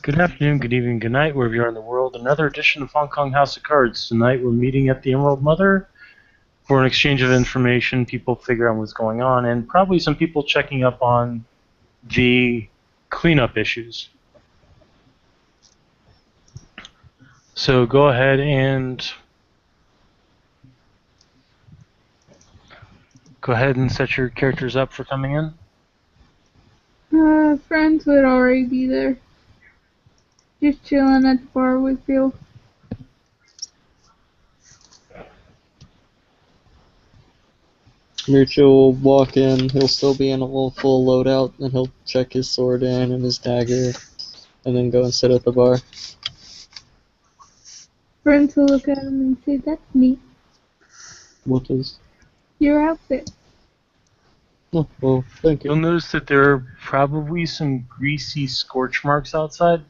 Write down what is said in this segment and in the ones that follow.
Good afternoon, good evening, good night, wherever you are in the world. Another edition of Hong Kong House of Cards. Tonight we're meeting at the Emerald Mother for an exchange of information, people figure out what's going on, and probably some people checking up on the cleanup issues. So go ahead and set your characters up for coming in. Friends would already be there. Just chilling at the bar with Phil. Mircha will walk in, he'll still be in a full loadout, and he'll check his sword in and his dagger, and then go and sit at the bar. Friends will look at him and say, "That's neat. What is? Your outfit." Oh, well, thank you. You'll notice that there are probably some greasy scorch marks outside.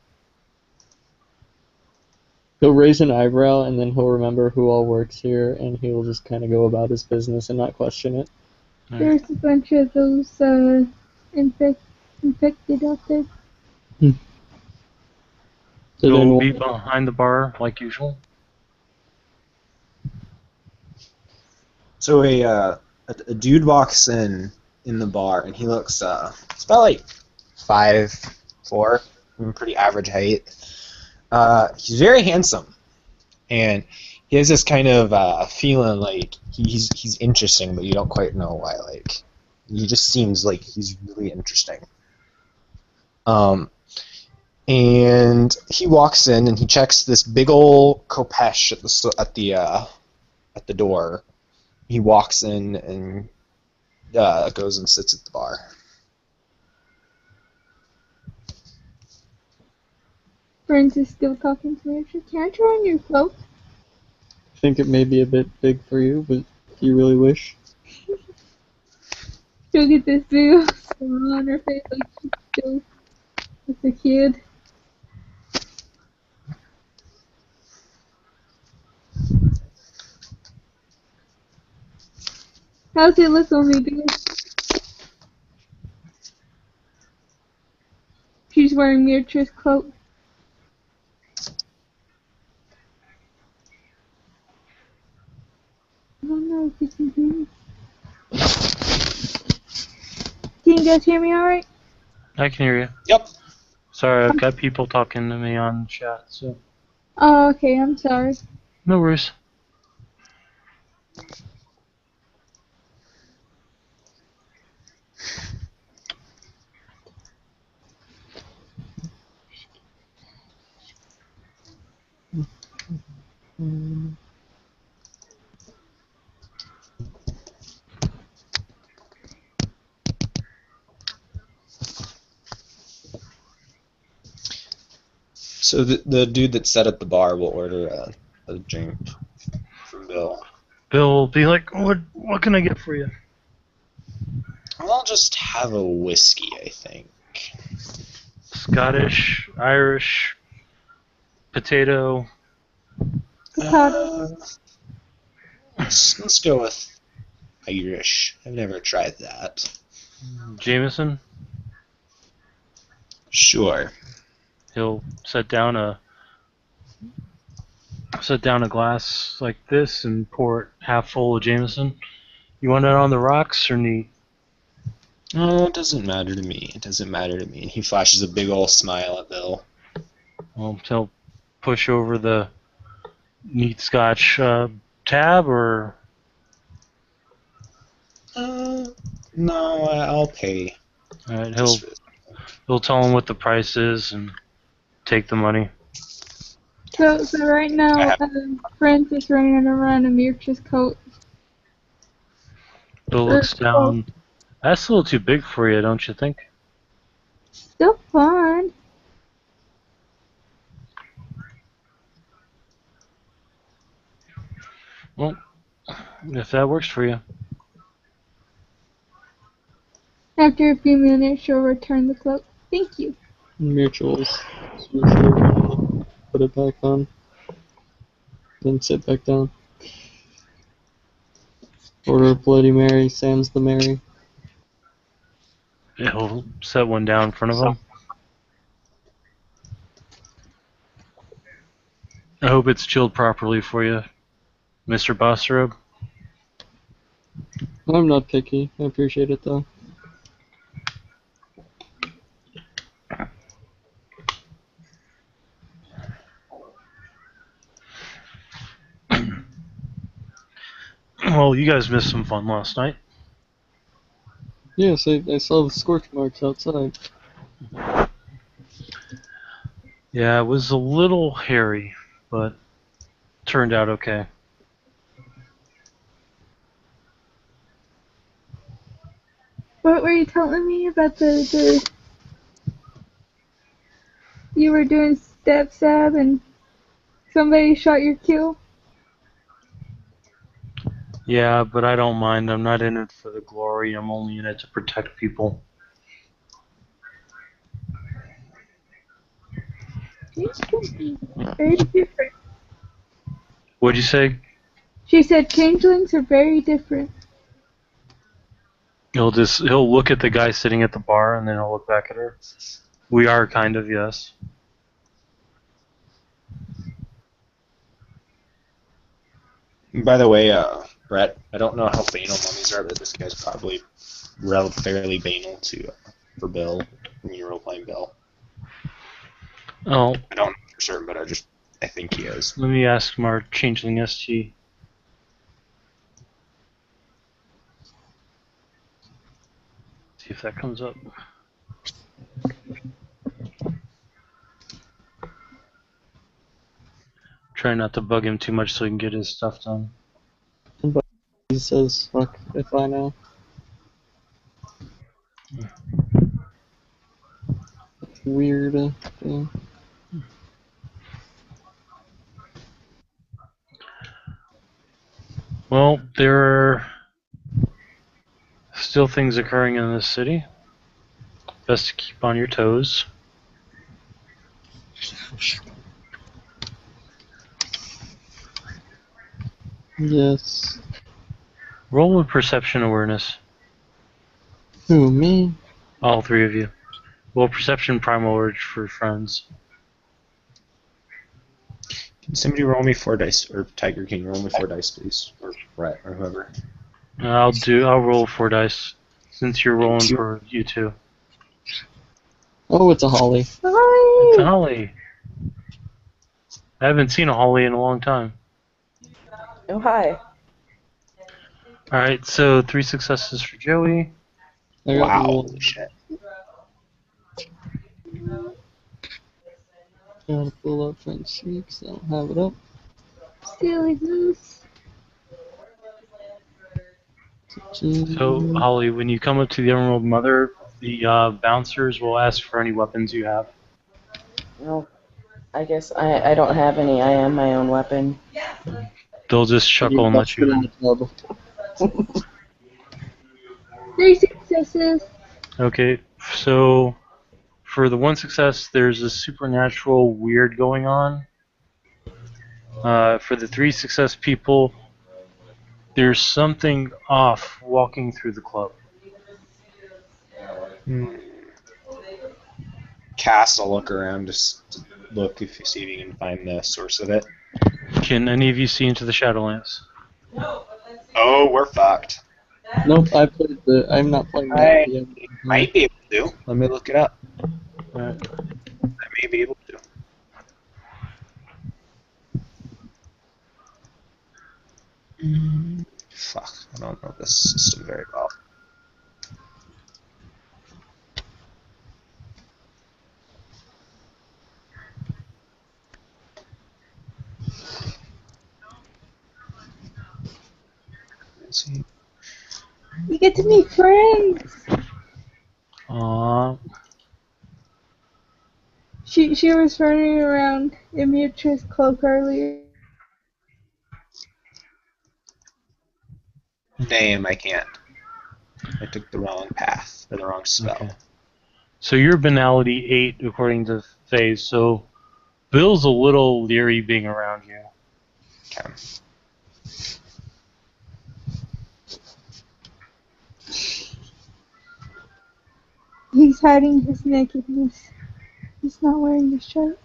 He'll raise an eyebrow, and then he'll remember who all works here, and he will just kind of go about his business and not question it. There's a bunch of those infected out there. You'll be behind the bar like usual. So a dude walks in the bar, and he looks it's about like 5'4", pretty average height. He's very handsome, and he has this kind of feeling like he's interesting, but you don't quite know why. Like, he just seems like he's really interesting. And he walks in and he checks this big old Kopesh at the door. He walks in and goes and sits at the bar. Friends is still talking to me. "Can I try on your cloak?" I think it may be a bit big for you, but if you really wish. She'll get this big smile on her face like she's still just a kid. How's it look on me, dude? She's wearing Mircha's cloak. I don't know if you can hear me. Can you guys hear me alright? I can hear you. Yep. Sorry, I've got people talking to me on chat, so. Oh, okay, I'm sorry. No worries. So the dude that sat at the bar will order a drink from Bill. Bill will be like, what can I get for you? I'll just have a whiskey, I think. Scottish, Irish, potato. Let's go with Irish. I've never tried that. Jameson. Sure. He'll set down a glass like this and pour it half full of Jameson. You want it on the rocks or neat? Oh, it doesn't matter to me. It doesn't matter to me. And he flashes a big old smile at Bill. Well, he'll push over the neat Scotch tab, or No, I'll pay. all right, he'll tell him what the price is and take the money. So right now, Friends is running around in Mircha's coat. Bill looks down. That's a little too big for you, don't you think? Still fun. Well, if that works for you. After a few minutes, she'll return the cloak. "Thank you." Mircha will switch over and put it back on, then sit back down. Order a Bloody Mary, Sam's the Mary. He'll set one down in front of him. I hope it's chilled properly for you, Mr. Bosserub. I'm not picky. I appreciate it though. Well, you guys missed some fun last night. Yes, I saw the scorch marks outside. Yeah, it was a little hairy, but turned out okay. What were you telling me about the you were doing stab and somebody shot your kill? Yeah, but I don't mind. I'm not in it for the glory. I'm only in it to protect people. Very different. What'd you say? She said changelings are very different. He'll look at the guy sitting at the bar and then he'll look back at her. We are kind of, yes. By the way, Brett, I don't know how banal mummies are, but this guy's probably fairly banal for Bill when you're role playing Bill. Oh, I don't know for certain, but I think he is. let me ask our changeling SG. See if that comes up. Try not to bug him too much so he can get his stuff done. He says, "Fuck if I know." Weird thing. Well, there are still things occurring in this city. Best to keep on your toes. Yes. Roll with perception awareness. Who, me? All three of you. Well, perception primal urge for friends. Can somebody roll me 4 dice, or Tiger King, roll me 4 dice, please, or Brett, or whoever. I'll roll 4 dice since you're rolling Thank you. for you two. Oh, it's a holly. It's a Hi! holly. I haven't seen a holly in a long time. Oh, hi. All right, so 3 successes for Joey. I got Wow, one. holy shit. Gotta pull up French Sneaks. I don't have it up. Silly goose. So, Holly, when you come up to the Emerald Mother, the bouncers will ask for any weapons you have. Well, I guess I don't have any. I am my own weapon. They'll just chuckle and let you in. in. 3 successes. Okay, so for the 1 success, there's a supernatural weird going on. For the 3 success people, there's something off walking through the club. Cass will look around just to look if you see if you can find the source of it. Can any of you see into the Shadowlands? Oh, we're fucked. Nope, I'm not playing that I yet. might be able to. Let me look it up. Alright. I may be able to. Fuck, I don't know this system very well. Let's see. You get to meet friends. Aww. She was running around in Miatra's cloak earlier. Damn, I can't. I took the wrong path, or the wrong spell. Okay. So you're banality 8 according to Phase, so Bill's a little leery being around you. Okay. He's hiding his nakedness. He's not wearing a shirt.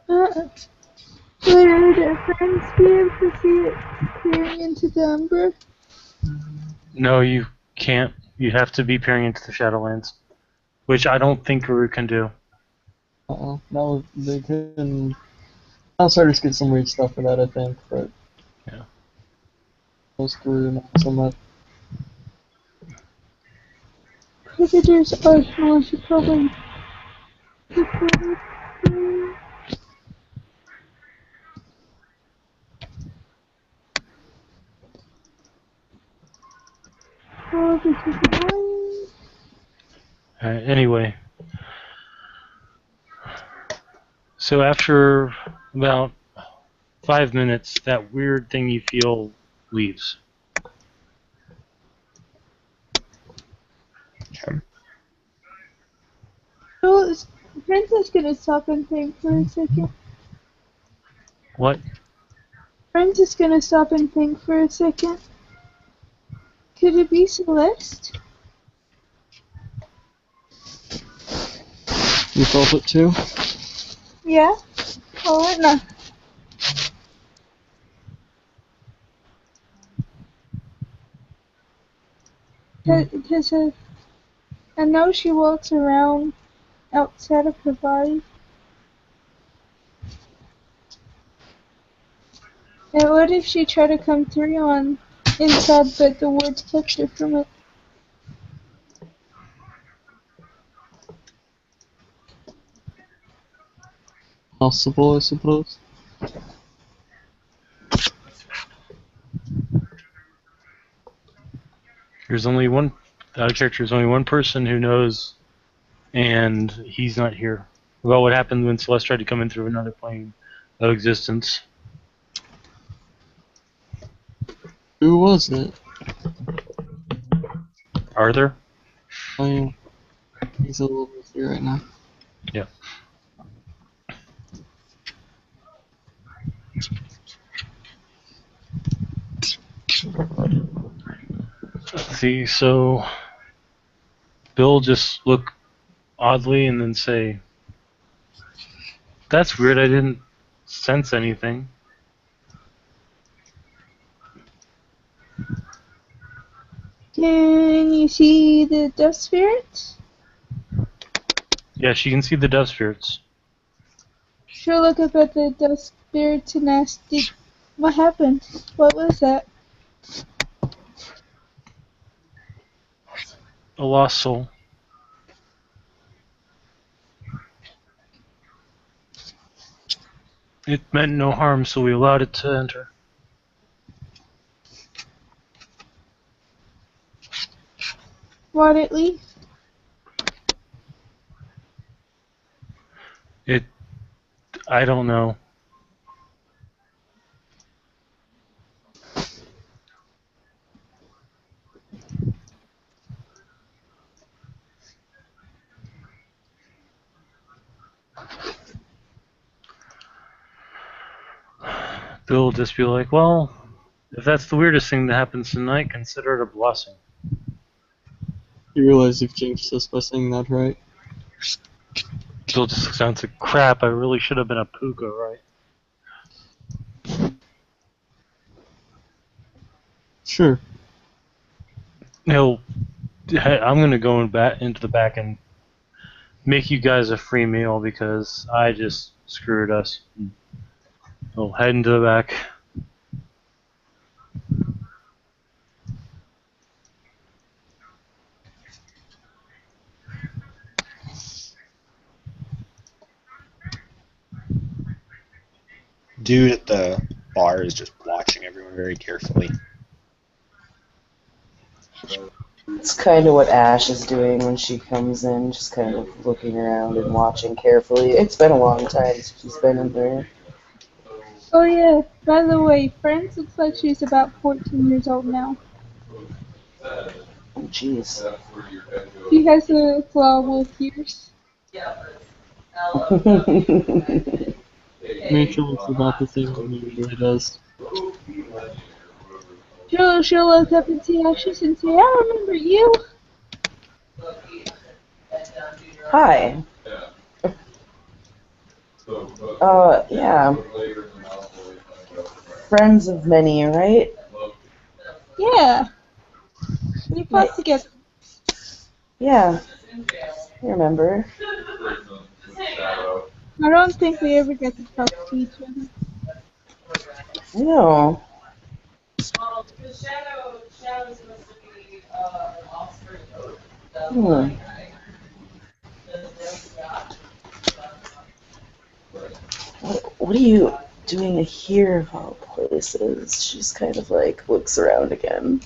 Uh, would friends be able to see it peering into the Umbra? No, you can't. You have to be peering into the Shadowlands, which I don't think Guru can do. No, they can. Outsiders get some weird stuff for that, I think, but. Yeah. Most Guru not so much. Visitors are small, should probably. Oh, this is annoying. Anyway, so after about 5 minutes, that weird thing you feel leaves. Okay. Oh, is Princess gonna stop and think for a second? What? Friends is gonna stop and think for a second. Could it be Celeste? You felt it too? Yeah? Oh, no. Because I know she walks around outside of her body. And what if she tried to come through on inside, but the words kept her from it? Possible, I suppose. There's only one out of character. There's only one person who knows, and he's not here. About what happened when Celeste tried to come in through another plane of existence. Who was it? Arthur? I mean, he's a little busy right now. Yeah. See, so Bill just look oddly and then say, "That's weird. I didn't sense anything." Can you see the dust spirits? Yeah, she can see the dove spirits. She'll look up at the dust spirits and ask, what happened? What was that? A lost soul. It meant no harm, so we allowed it to enter. Why'd it leave? I don't know. Bill will just be like, well, if that's the weirdest thing that happens tonight, consider it a blessing. You realize you've jinxed us by saying that, right? Bill just sounds like crap. I really should have been a puka, right? Sure. I'm gonna go into the back and make you guys a free meal because I just screwed us. We'll head into the back. Dude at the bar is just watching everyone very carefully. It's kind of what Ash is doing when she comes in, just kind of looking around and watching carefully. It's been a long time since she's been in there. Oh yeah, by the way, Friends looks like she's about 14 years old now. Oh, jeez. She has a claw with ears. Nature looks about the same as it usually does. She'll look up and see Ashes and say, I remember you. Hi. Yeah. Friends of many, right? Yeah. We fought together. Yeah. I remember. I don't think we ever got to talk to each other. I know. Hmm. What are you doing here of all places? She's kind of like looks around again.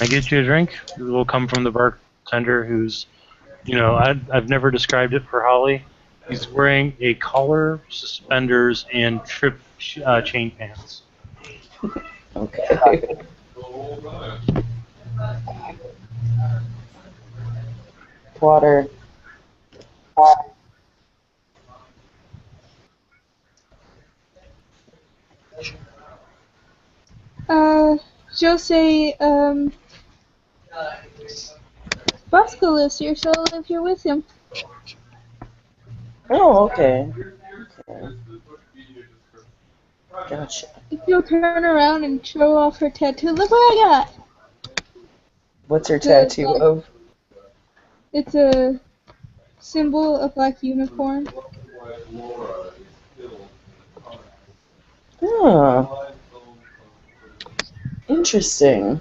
I get you a drink. It will come from the bartender who's, I've never described it for Holly. He's wearing a collar, suspenders, and trip chain pants. Okay. Water. She'll say, Bosco lives here, so if you're with him. Oh, okay. Okay. Gotcha. She'll turn around and show off her tattoo. Look what I got! What's her tattoo of? It's a symbol, a black unicorn. Oh, interesting.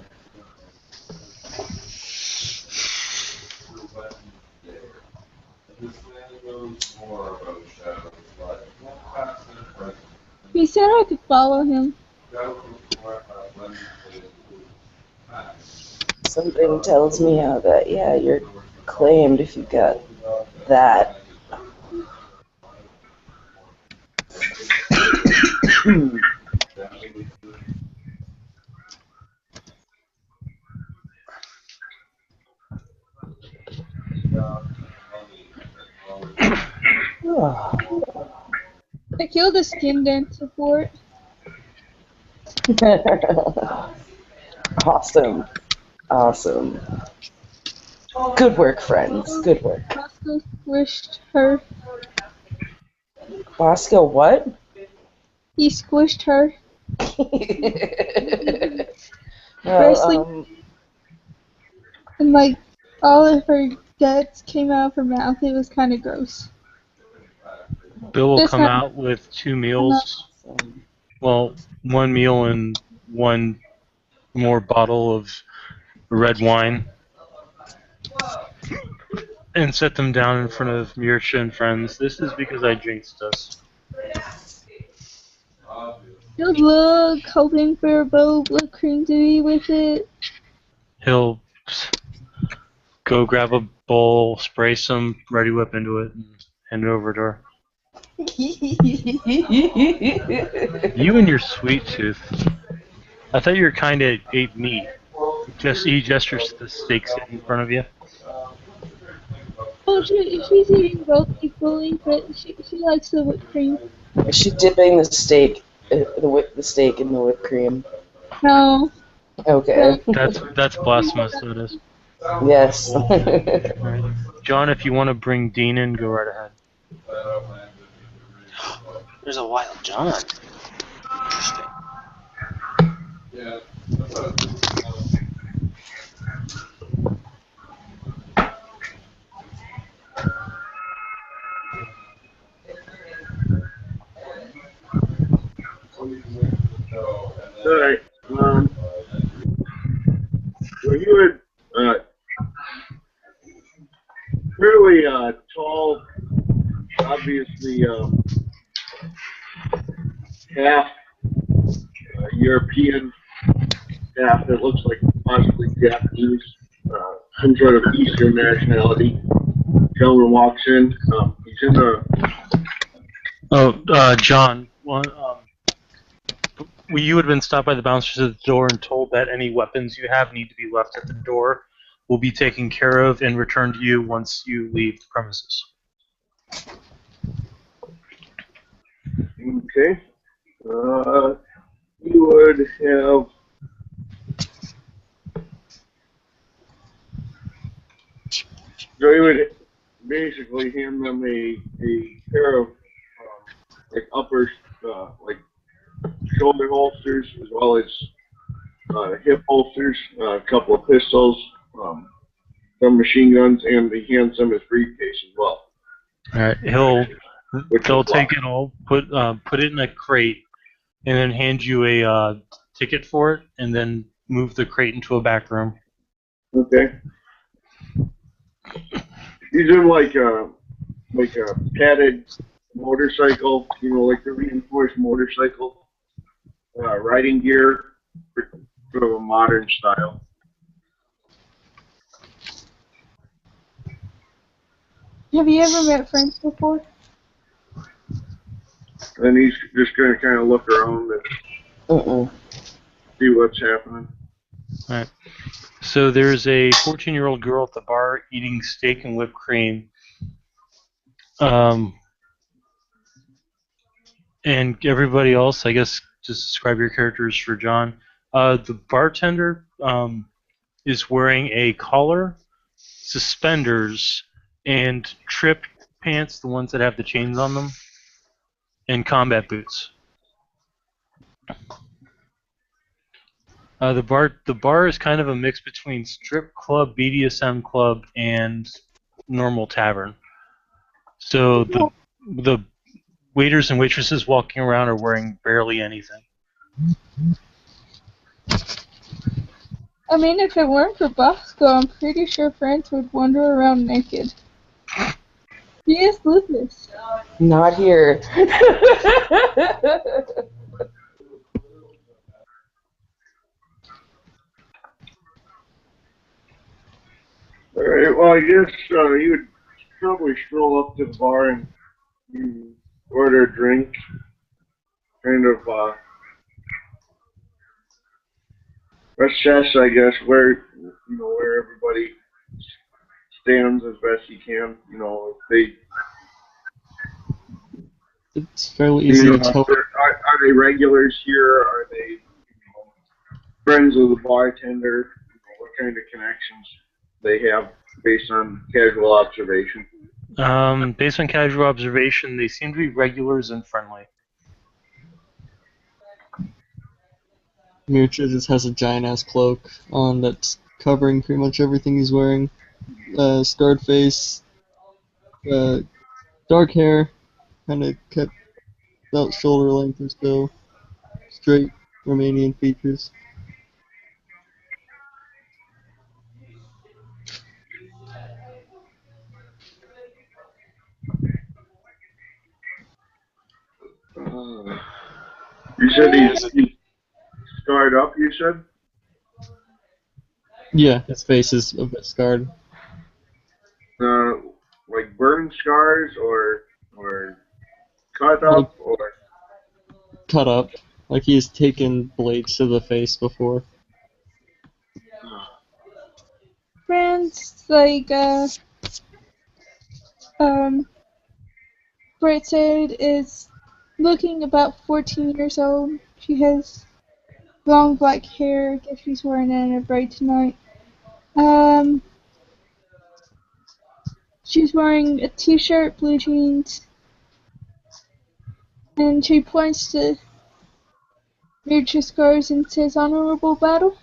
He said I could follow him. Something tells me that, yeah, you're claimed if you got that. Oh. I killed a skin dancer for it. Awesome. Awesome. Good work, friends. Good work. Bosco squished her. Bosco, what? He squished her. Well, Wrestling, and like all of her guts came out of her mouth. It was kind of gross. Bill will This come time- out with 2 meals. Well, 1 meal and 1 more bottle of red wine. And set them down in front of Mirsha and friends. This is because I jinxed us. Good luck, hoping for a bowl of whipped cream to be with it. He'll go grab a bowl, spray some Ready Whip into it, and hand it over to her. You and your sweet tooth. I thought you were kind of ate meat. He gestures to the steaks in front of you. Oh, she's eating both equally, but she likes the whipped cream. Is she dipping the steak, the steak in the whipped cream? No. Okay. That's blasphemous. That is. Yes. Right. John, if you want to bring Dean in, go right ahead. There's a wild John. Interesting. Alright, well, you had, fairly, tall, obviously, half, European, half that looks like possibly Japanese, some sort of Eastern nationality. Gentleman walks in, he's in a, John, you had been stopped by the bouncers at the door and told that any weapons you have need to be left at the door. Will be taken care of and returned to you once you leave the premises. okay, you would have, so you would basically hand them a pair of like upper like shoulder holsters as well as hip holsters, a couple of pistols, some machine guns, and he hands them his briefcase as well. All right, they'll take it all, put it in a crate, and then hand you a ticket for it, and then move the crate into a back room. Okay. He's in like a padded motorcycle, you know, like the reinforced motorcycle riding gear, sort of a modern style. Have you ever met Frank before? And he's just gonna kind of look around and see what's happening. All right. So there's a 14-year-old girl at the bar eating steak and whipped cream. And everybody else, I guess, just describe your characters for John. The bartender is wearing a collar, suspenders, and trip pants, the ones that have the chains on them, and combat boots. The bar is kind of a mix between strip club, BDSM club, and normal tavern. So the waiters and waitresses walking around are wearing barely anything. I mean, if it weren't for Bosco, I'm pretty sure Frank would wander around naked. He is ruthless. Not here. All right. Well, I guess you would probably stroll up to the bar and order a drink. Kind of assess, I guess, where everybody stands as best you can. You know, if It's fairly easy to tell. are they regulars here? Are they friends of the bartender? What kind of connections they have based on casual observation? Based on casual observation, they seem to be regulars and friendly. Mircha just has a giant ass cloak on that's covering pretty much everything he's wearing. Scarred face, dark hair, kind of kept about shoulder length or so. Straight Romanian features. You said he's scarred up. You said. Yeah, his face is a bit scarred. Like burn scars or cut up or. Cut up. Like he's taken blades to the face before. Fran's like, Bright said is looking about 14 years old. She has long black hair. I guess she's wearing it in a braid tonight. She's wearing a t-shirt, blue jeans, and she points to Mircha scars and says, "Honorable battle."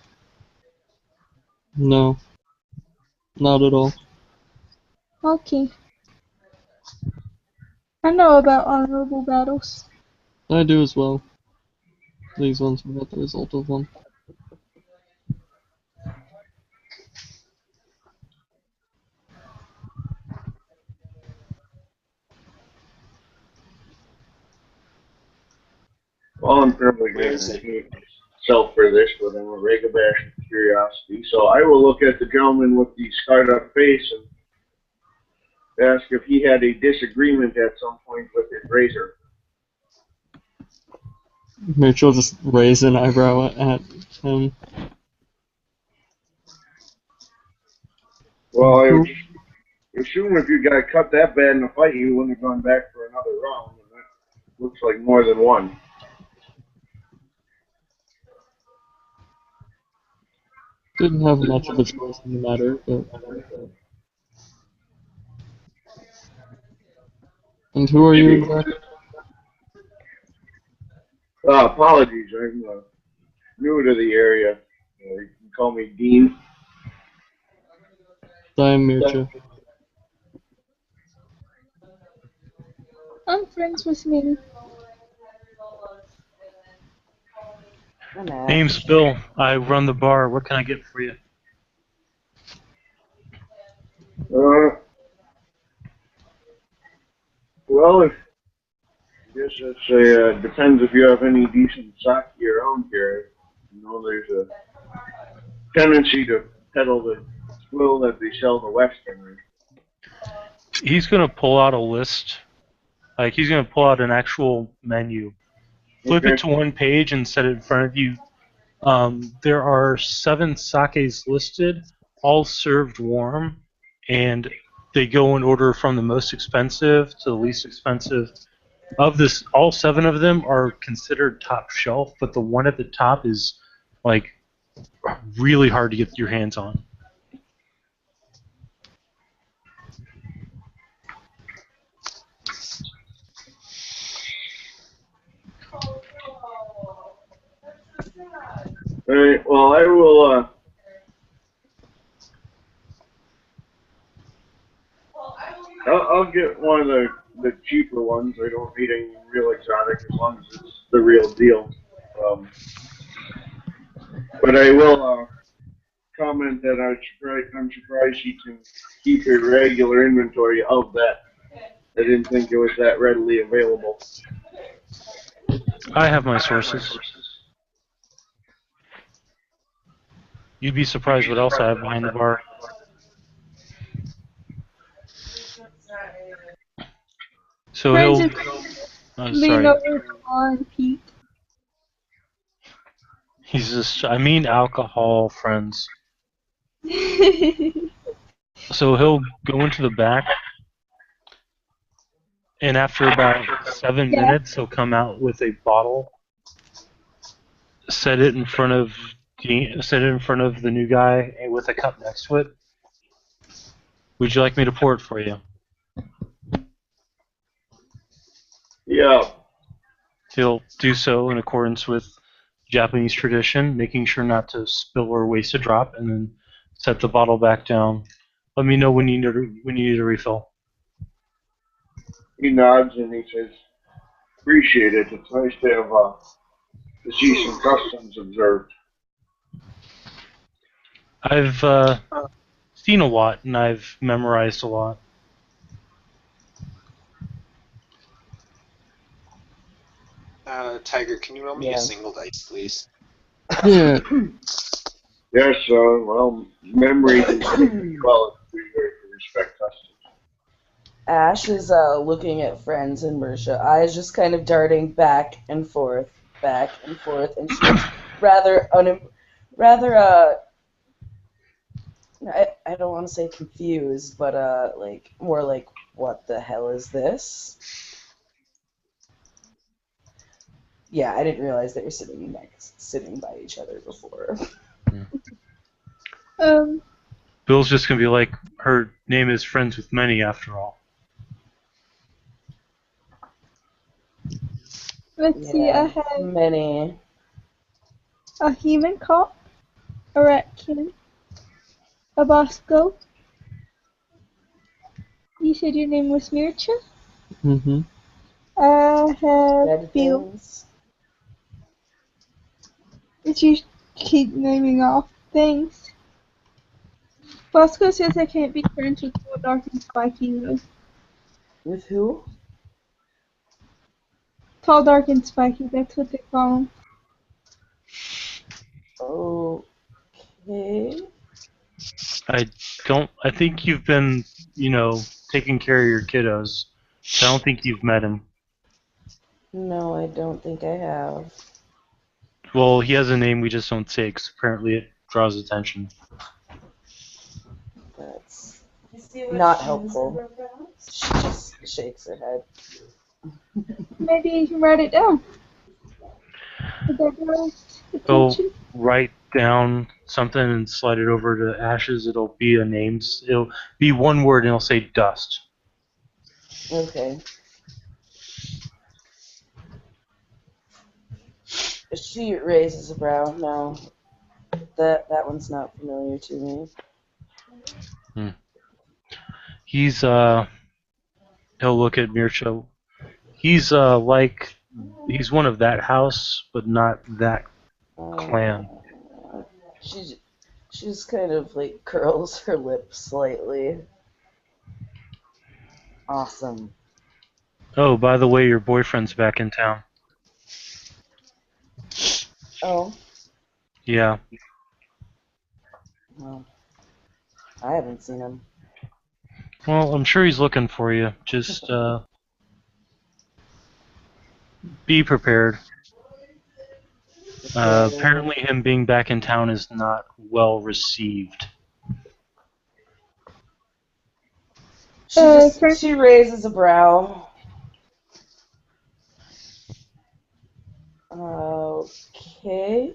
No. Not at all. Okay. I know about honorable battles. I do as well. These ones were not the result of one. Well, I'm probably going to hate myself for this, but I'm a Regabash of curiosity. So I will look at the gentleman with the scarred up face and ask if he had a disagreement at some point with his razor. Mitchell just raised an eyebrow at him. Well, I would assume if you got cut that bad in a fight, you wouldn't have gone back for another round. And that looks like more than one. Didn't have much of a choice in the matter, but And who are you again? Apologies, I'm new to the area. You can call me Dean. I'm Mircha. I'm friends with me. I'm Ash. Name's Bill. I run the bar. What can I get for you? Well, I guess it's depends if you have any decent sake around here. You know, there's a tendency to peddle the swill that they sell the Westerners. He's gonna pull out a list. Like he's gonna pull out an actual menu. Flip it to one page and set it in front of you. There are 7 sakes listed, all served warm, and they go in order from the most expensive to the least expensive. Of this, all 7 of them are considered top shelf, but the one at the top is like really hard to get your hands on. Alright, well, I will, I'll get one of the cheaper ones. I don't need any real exotic as long as it's the real deal. But I will, comment that I'm surprised he can keep a regular inventory of that. I didn't think it was that readily available. I have my sources. You'd be surprised what else I have behind the bar. So Friends he'll. lean Sorry. over the bar and peek. He's just. I mean, alcohol, friends. So he'll go into the back, and after about 7 Yeah. minutes, he'll come out with a bottle. Set it in front of the new guy with a cup next to it. Would you like me to pour it for you? Yeah. He'll do so in accordance with Japanese tradition, making sure not to spill or waste a drop, and then set the bottle back down. Let me know when you need a refill. He nods and he says, "Appreciate it. It's nice to have to see some customs observed." I've seen a lot, and I've memorized a lot. Tiger, can you roll me Yeah. a single dice, please? Yeah. Yes, well, memory can speak well if we were to respect customs. Ash is looking at friends and Mersha, eyes just kind of darting back and forth, and she's rather I don't want to say confused, but like more like, what the hell is this? Yeah, I didn't realize they were sitting by each other before. Bill's just gonna be like, her name is Friends with Many after all. Let's see, I have many. a human cop, a raccoon, a Bosco. You said your name was Mircha? Mm-hmm. I have Red Bill. things. If you keep naming off things. Bosco says I can't be friends with Tall, Dark, and Spiky though. With who? Tall, Dark, and Spiky, that's what they call them. Okay. I think you've been, taking care of your kiddos. So I don't think you've met him. No, I don't think I have. Well, he has a name we just don't say because apparently it draws attention. That's not helpful. She just shakes her head. Maybe you can write it down. Would that draw He'll attention? write down something and slide it over to Ashes. It'll be a name. It'll be one word and it'll say dust. Okay. She raises a brow. No, that one's not familiar to me. He's he'll look at Mircha. He's he's one of that house, but not that clan. She just kind of like curls her lips slightly. Awesome. Oh, by the way, your boyfriend's back in town. Oh, Yeah. well, I haven't seen him. Well, I'm sure he's looking for you. Just be prepared. Apparently, him being back in town is not well received. She raises a brow. Okay.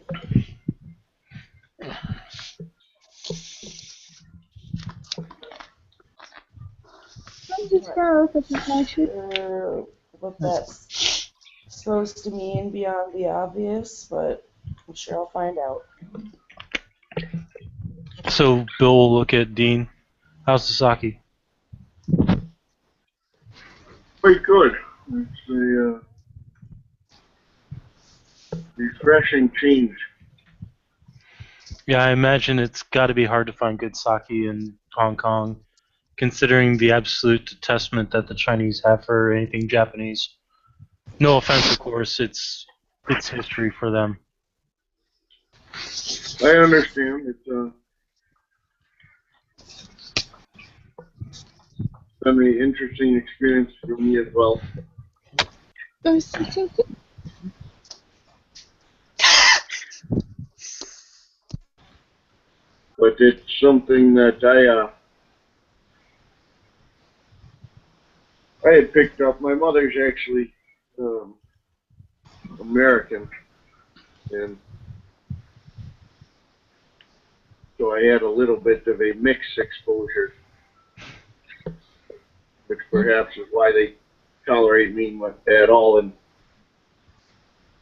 I'm just gonna look at the picture. Sure what that's supposed to mean beyond the obvious, but I'm sure I'll find out. So Bill will look at Dean. How's Sasaki? Quite good. It's a refreshing change. Yeah, I imagine it's got to be hard to find good sake in Hong Kong, considering the absolute detestment that the Chinese have for anything Japanese. No offense, of course, it's history for them. I understand. It's been an interesting experience for me as well. But it's something that I had picked up. My mother's actually American, and so I had a little bit of a mixed exposure, which perhaps is why they tolerate me at all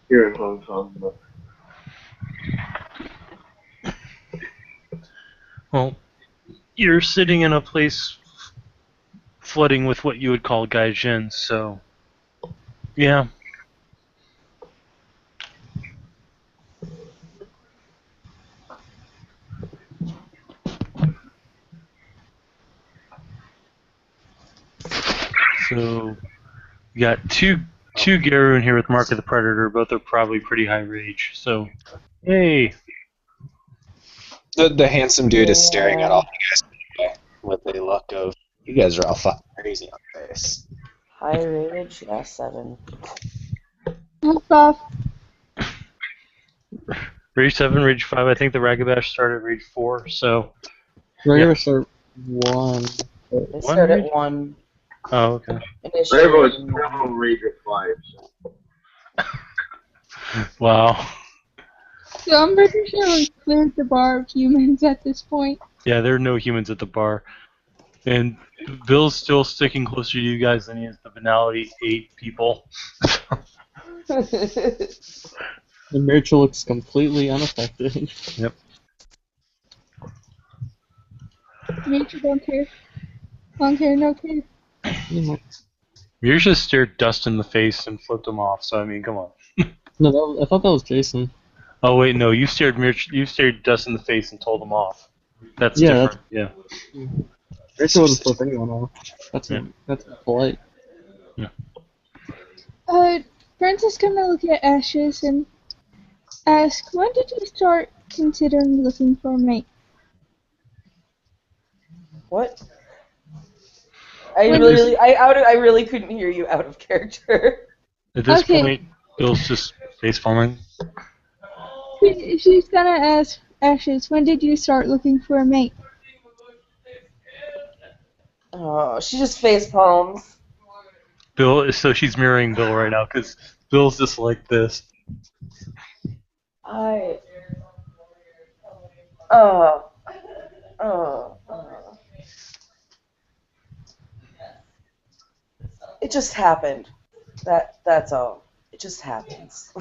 here in Hong Kong. But Well, you're sitting in a place flooding with what you would call gaijin, so yeah. So you got two Garu in here with Mark of the Predator. Both are probably pretty high rage. So, hey. The handsome dude is staring at all you guys with a look of, you guys are all fucking crazy on this. High rage? Yeah, 7. Fuck off. Rage 7, Rage 5. I think the Ragabash started at Rage 4. So Regular start 1. They start at 1. oh, okay. Initially. I have a strong rage of 5. Wow. So I'm pretty sure we've cleared the bar of humans at this point. Yeah, there are no humans at the bar. And Bill's still sticking closer to you guys than he is the Banality 8 people. And Mircha looks completely unaffected. Yep. Nature don't care. Don't care, no care. Yours just stared Dust in the face and flipped him off, so I mean, come on. No, I thought that was Jason. Oh wait, no, you stared Dust in the face and told him off. That's Yeah, different. Yeah. Mircha wouldn't flip anyone off. That's polite. Brent is gonna look at Ashes and ask, when did you start considering looking for a mate? What? I really couldn't hear you out of character. At this Okay. point, Bill's just face palming. She's gonna ask Ashes, when did you start looking for a mate? Oh, she just face palms. Bill, so she's mirroring Bill right now because Bill's just like this. It just happened. That's all. It just happens.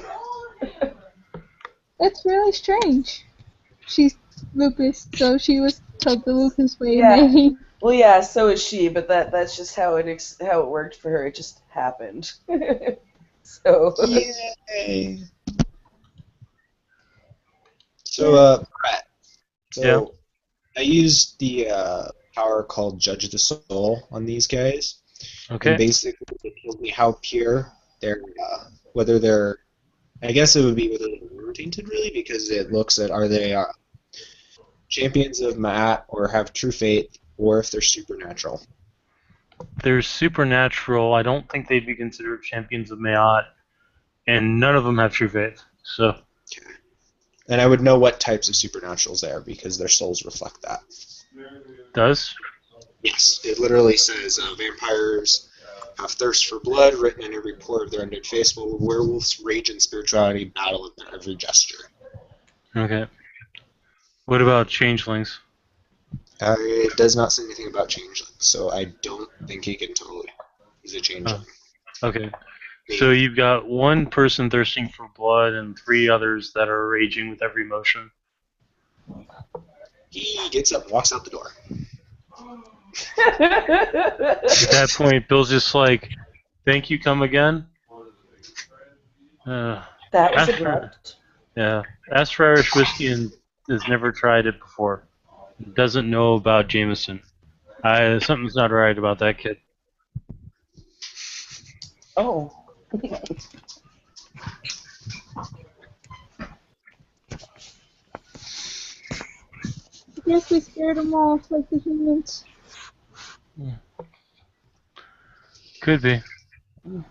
It's really strange. She's lupus, so she was told the lupus way, Yeah. maybe. Well, yeah, so is she, but that's just how how it worked for her. It just happened. So. Yay! So, Brett. So, Yeah. I used the power called Judge the Soul on these guys. And Okay. basically, it tells me how pure they're, whether they're, I guess it would be whether they're worm tainted, really, because it looks at are they champions of Ma'at or have true faith, or if they're supernatural. They're supernatural. I don't think they'd be considered champions of Mayat, and none of them have true faith. So, Okay. And I would know what types of supernaturals they are because their souls reflect that. does? Yes, it literally says vampires have thirst for blood written in every pore of their undead face, while werewolves rage in spirituality, battle in their every gesture. Okay. What about changelings? It does not say anything about changeling, so I don't think he can totally. He's a changeling. Okay. So you've got one person thirsting for blood and 3 others that are raging with every motion. He gets up and walks out the door. At that point, Bill's just like, "Thank you, come again." That was Astro- abrupt. Yeah, ask for Irish whiskey and has never tried it before. Doesn't know about Jameson. Something's not right about that kid. Oh. I guess we scared them off like the humans. Could be. I'm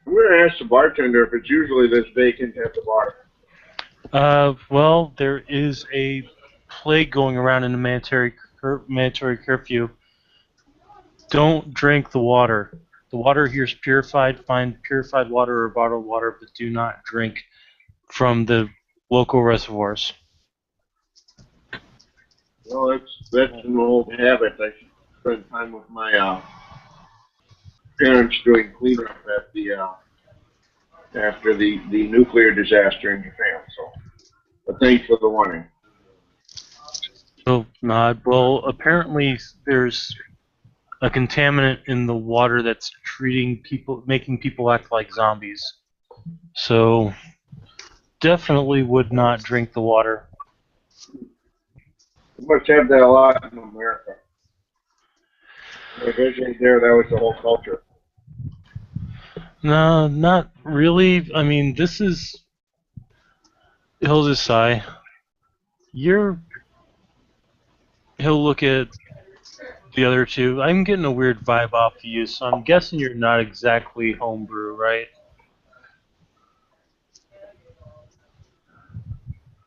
going to ask the bartender if it's usually this vacant at the bar. Well, there is a plague going around in the mandatory curfew. Don't drink the water. The water here is purified. Find purified water or bottled water, but do not drink from the local reservoirs. Well, that's an old habit. I spend time with my parents doing cleanup at the after the nuclear disaster in Japan. So, but thanks for the warning. So, nod. Well, apparently there's a contaminant in the water that's treating people, making people act like zombies. So, definitely would not drink the water. We must have that a lot in America. When I visited there, that was the whole culture. No, not really. I mean, this is. He'll just sigh. He'll look at the other two. I'm getting a weird vibe off of you, so I'm guessing you're not exactly homebrew, right?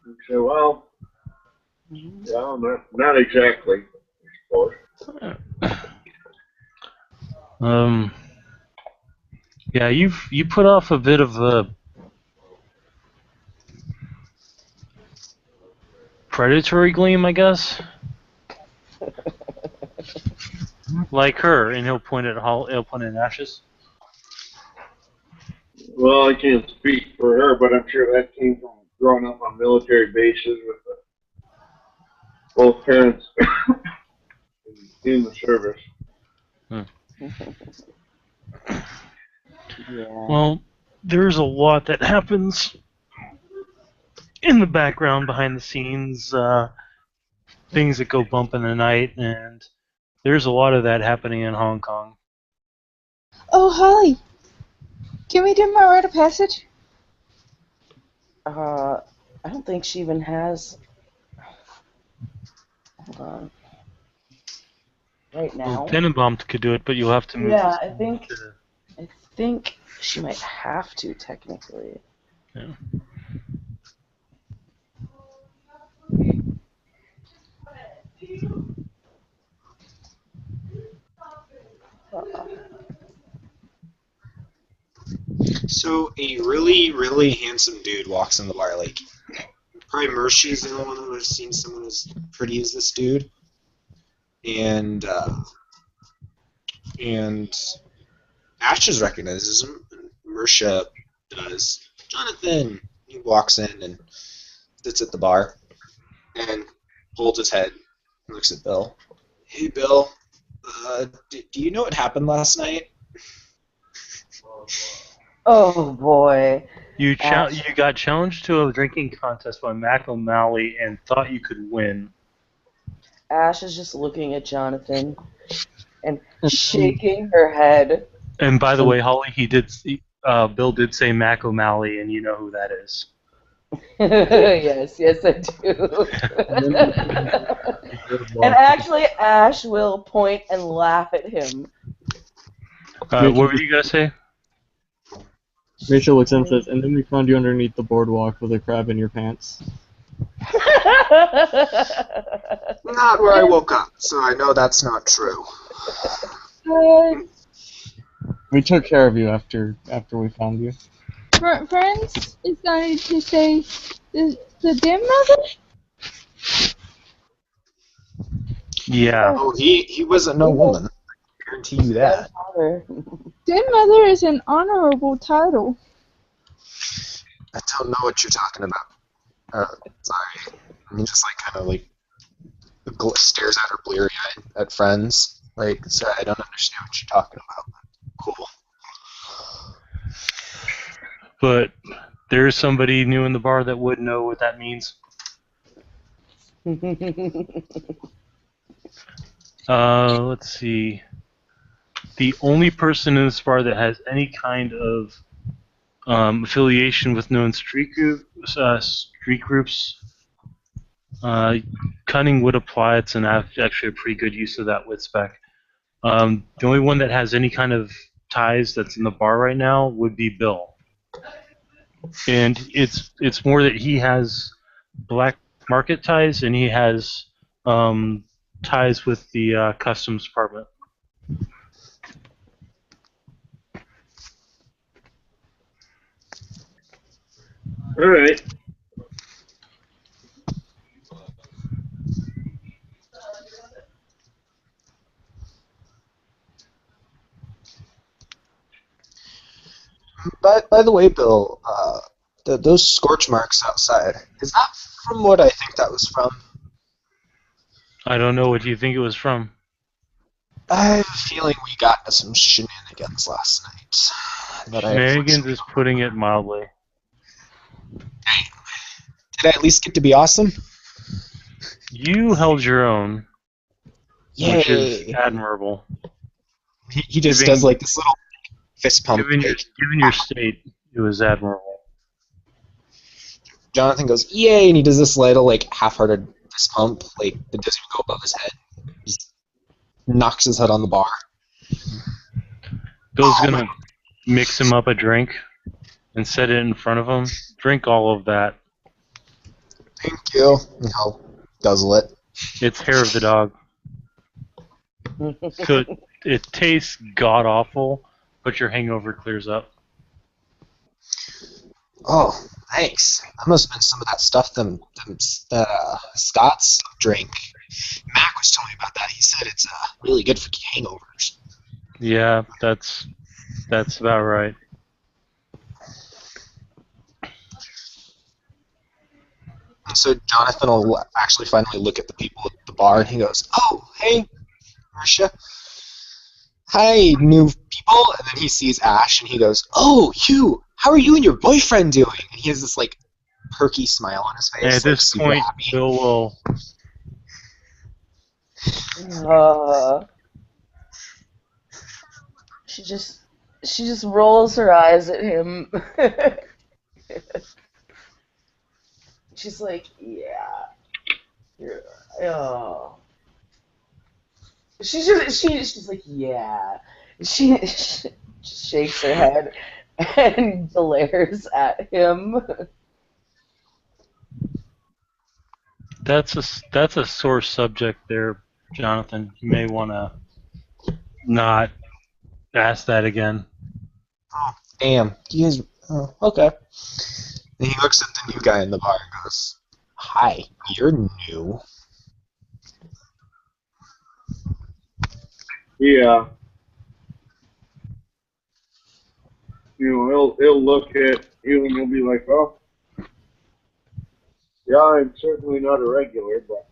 Okay, well, yeah, not exactly, I suppose. Yeah, you put off a bit of a predatory gleam, I guess. Like her, and he'll point at Ashes. Well, I can't speak for her, but I'm sure that came from growing up on military bases with both parents in the service. Yeah. Well, there's a lot that happens in the background, behind the scenes, things that go bump in the night, and there's a lot of that happening in Hong Kong. Oh, Holly! Can we do my rite of passage? I don't think she even has. Hold on. Right now. Well, Tenenbaum could do it, but you'll have to move. Yeah, this I think she might have to technically. Yeah. So a really, really handsome dude walks in the bar. Like, probably Mercy's the only one who has seen someone as pretty as this dude. And Ashes recognizes him, and Marisha does. Jonathan, he walks in and sits at the bar and holds his head and looks at Bill. Hey, Bill, do you know what happened last night? Oh boy. You Ash. you got challenged to a drinking contest by Mac O'Malley and thought you could win. Ash is just looking at Jonathan and shaking her head. And by the way, Holly, Bill did say Mac O'Malley, and you know who that is. Yes, I do. And actually, Ash will point and laugh at him. What were you gonna say? Rachel looks in and says, and then we found you underneath the boardwalk with a crab in your pants. Not where I woke up, so I know that's not true. We took care of you after we found you. Friends is going to say the dim mother? Yeah. Oh, he wasn't no woman. I guarantee you that. Dim mother is an honorable title. I don't know what you're talking about. Sorry. He just kind of stares at her bleary-eyed at friends. Sorry, I don't understand what you're talking about. Cool. But there's somebody new in the bar that would know what that means. Let's see. The only person in this bar that has any kind of affiliation with known street groups, cunning would apply. It's actually a pretty good use of that wit spec. The only one that has any kind of ties that's in the bar right now would be Bill. And it's more that he has black market ties and he has ties with the customs department. All right. By the way, Bill, those scorch marks outside, is that from what I think that was from? I don't know. What do you think it was from? I have a feeling we got into some shenanigans last night. Shenanigans is putting it mildly. Did I at least get to be awesome? You held your own, Yay. which is admirable. He just does this little fist pump. Given your state, it was admirable. Jonathan goes, yay, and he does this little half-hearted fist pump, that doesn't even go above his head. Just knocks his head on the bar. Bill's gonna mix him up a drink and set it in front of him. Drink all of that. Thank you. And he'll guzzle it. It's hair of the dog. So it tastes god awful, but your hangover clears up. Oh, thanks. That must have been some of that stuff Scott's drink. Mac was telling me about that. He said it's really good for hangovers. Yeah, that's about right. And so Jonathan will actually finally look at the people at the bar, and he goes, "Oh, hey, Marisha. Hi, new people." And then he sees Ash, and he goes, "Oh, Hugh, how are you and your boyfriend doing?" And he has this perky smile on his face. And at this super point, happy. Bill will. She just rolls her eyes at him. She's like, yeah. Oh. She's like, yeah. She just shakes her head and glares at him. That's a sore subject there, Jonathan. You may want to not ask that again. Oh, damn. You guys... Oh, okay. And he looks at the new guy in the bar and goes, "Hi, you're new." Yeah. he'll look at you and he'll be like, "Oh, yeah, I'm certainly not a regular, but."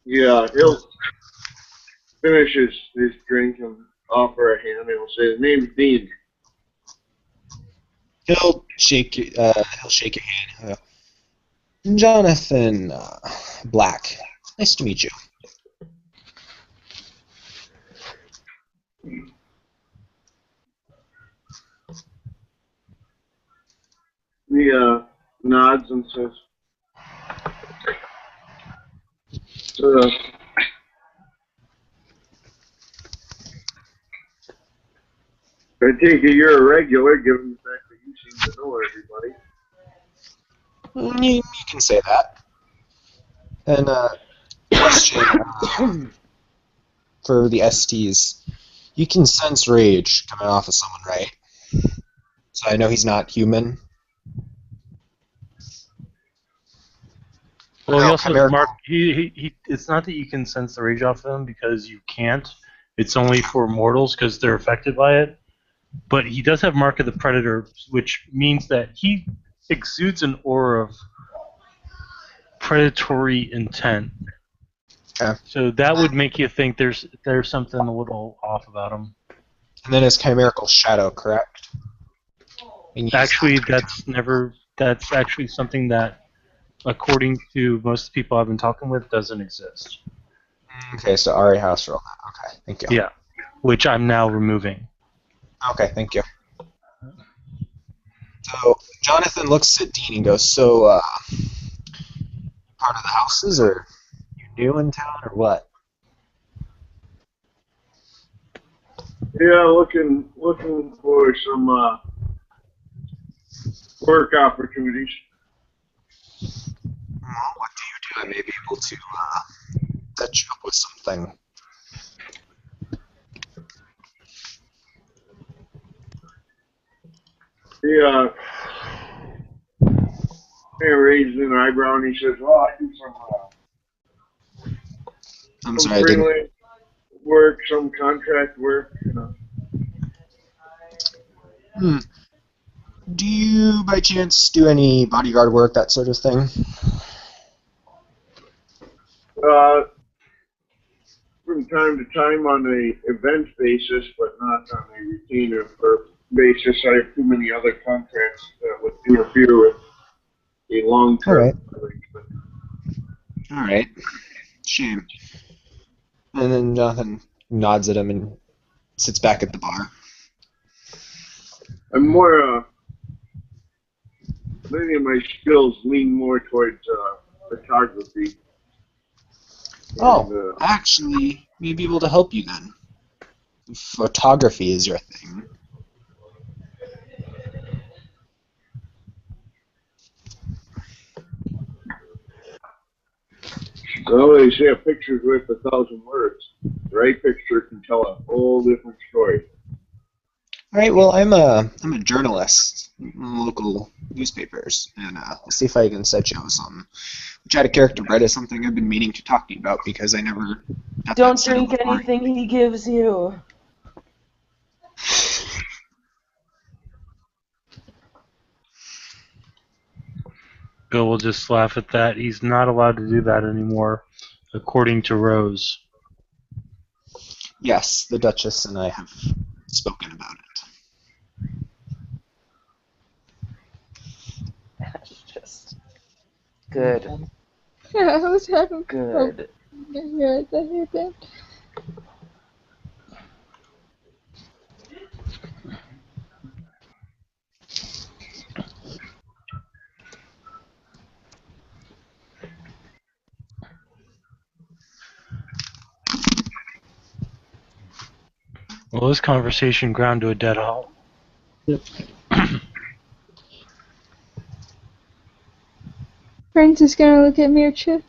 Yeah, he'll finish his drink and offer a hand, and he'll say, "His name's Dean." He'll shake your hand. Jonathan Black. Nice to meet you. He nods and says, uh, "I take it you're a regular, given the fact that you seem to know everybody." You can say that. And question for the STs. You can sense rage coming off of someone, right? So I know he's not human. Well, he No, also chimerical. Mark. He. It's not that you can sense the rage off them because you can't. It's only for mortals because they're affected by it. But he does have Mark of the Predator, which means that he exudes an aura of predatory intent. Okay. So that would make you think there's something a little off about him. And then his chimerical shadow, correct? And you Actually, just that's actually something that, according to most people I've been talking with, doesn't exist. Okay, so Ari House roll that. Okay, thank you. Yeah, which I'm now removing. Okay, thank you. So Jonathan looks at Dean and goes, "So, part of the houses, or you new in town, or what?" Yeah, looking for some work opportunities. Well, what do you do? I may be able to set you up with something. He raises an eyebrow and he says, "Well, I do I'm some sorry, I didn't. freelance work, some contract work, you know." Do you, by chance, do any bodyguard work, that sort of thing? From time to time on a event basis, but not on a routine or basis. I have too many other contracts that would interfere with a long-term arrangement. All right. Shame. And then Jonathan nods at him and sits back at the bar. I'm more, many of my skills lean more towards photography. Oh, actually, may be able to help you then. Photography is your thing. So they say a picture's worth 1,000 words. The right picture can tell a whole different story. All right. Well, I'm a journalist, in local newspapers, and I'll see if I can set you up with something. Which out of character, Brett, is something I've been meaning to talk to you about because I never. got Don't that set up drink before. anything he gives you. Bill will just laugh at that. He's not allowed to do that anymore, according to Rose. Yes, the Duchess and I have spoken about it. That's just good. Yeah, I was having Good. Yeah, that happened. Well, this conversation ground to a dead halt. Yep. Friends is gonna look at Mircha.